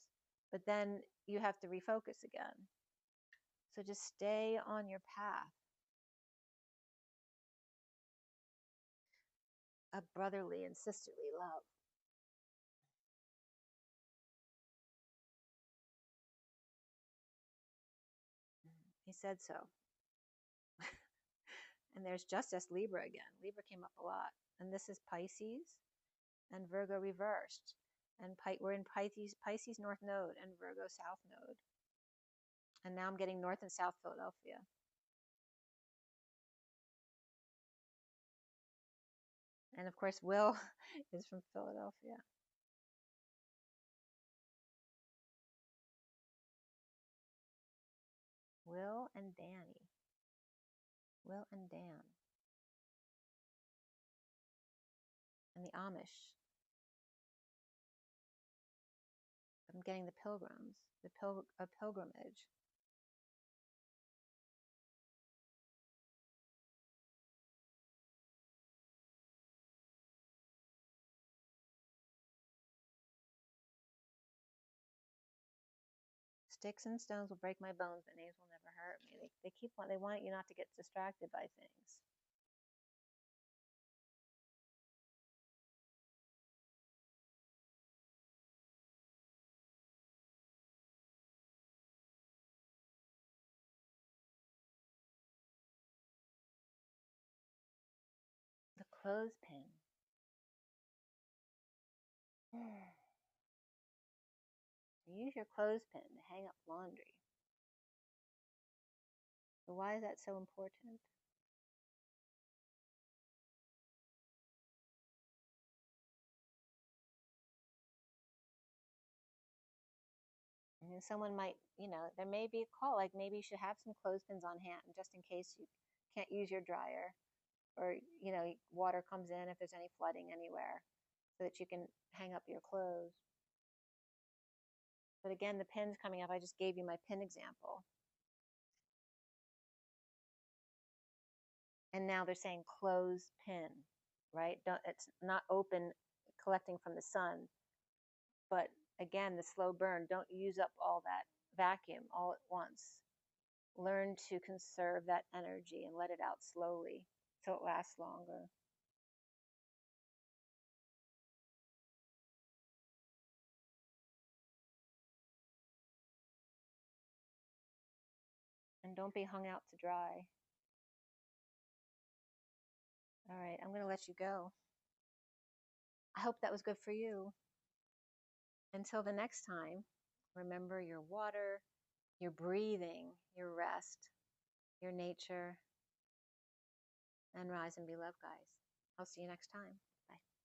but then you have to refocus again. So just stay on your path. A brotherly and sisterly love. He said so. And there's Justice Libra again. Libra came up a lot. And this is Pisces and Virgo reversed. And we're in Pisces North Node and Virgo South Node. And now I'm getting North and South Philadelphia. And of course, Will is from Philadelphia. Will and Danny. Will and Dan. And the Amish. I'm getting the pilgrims, a pilgrimage. Sticks and stones will break my bones, but names will never hurt me. They want you not to get distracted by things. The clothespin. Use your clothespin to hang up laundry. So why is that so important? And someone might, there may be a call, like maybe you should have some clothespins on hand just in case you can't use your dryer, or, water comes in if there's any flooding anywhere, so that you can hang up your clothes. But again, the pin's coming up. I just gave you my pin example. And now they're saying close pin, right? It's not open, collecting from the sun. But again, the slow burn, don't use up all that vacuum all at once. Learn to conserve that energy and let it out slowly so it lasts longer. And don't be hung out to dry. All right, I'm going to let you go. I hope that was good for you. Until the next time, remember your water, your breathing, your rest, your nature, and rise and be loved, guys. I'll see you next time. Bye.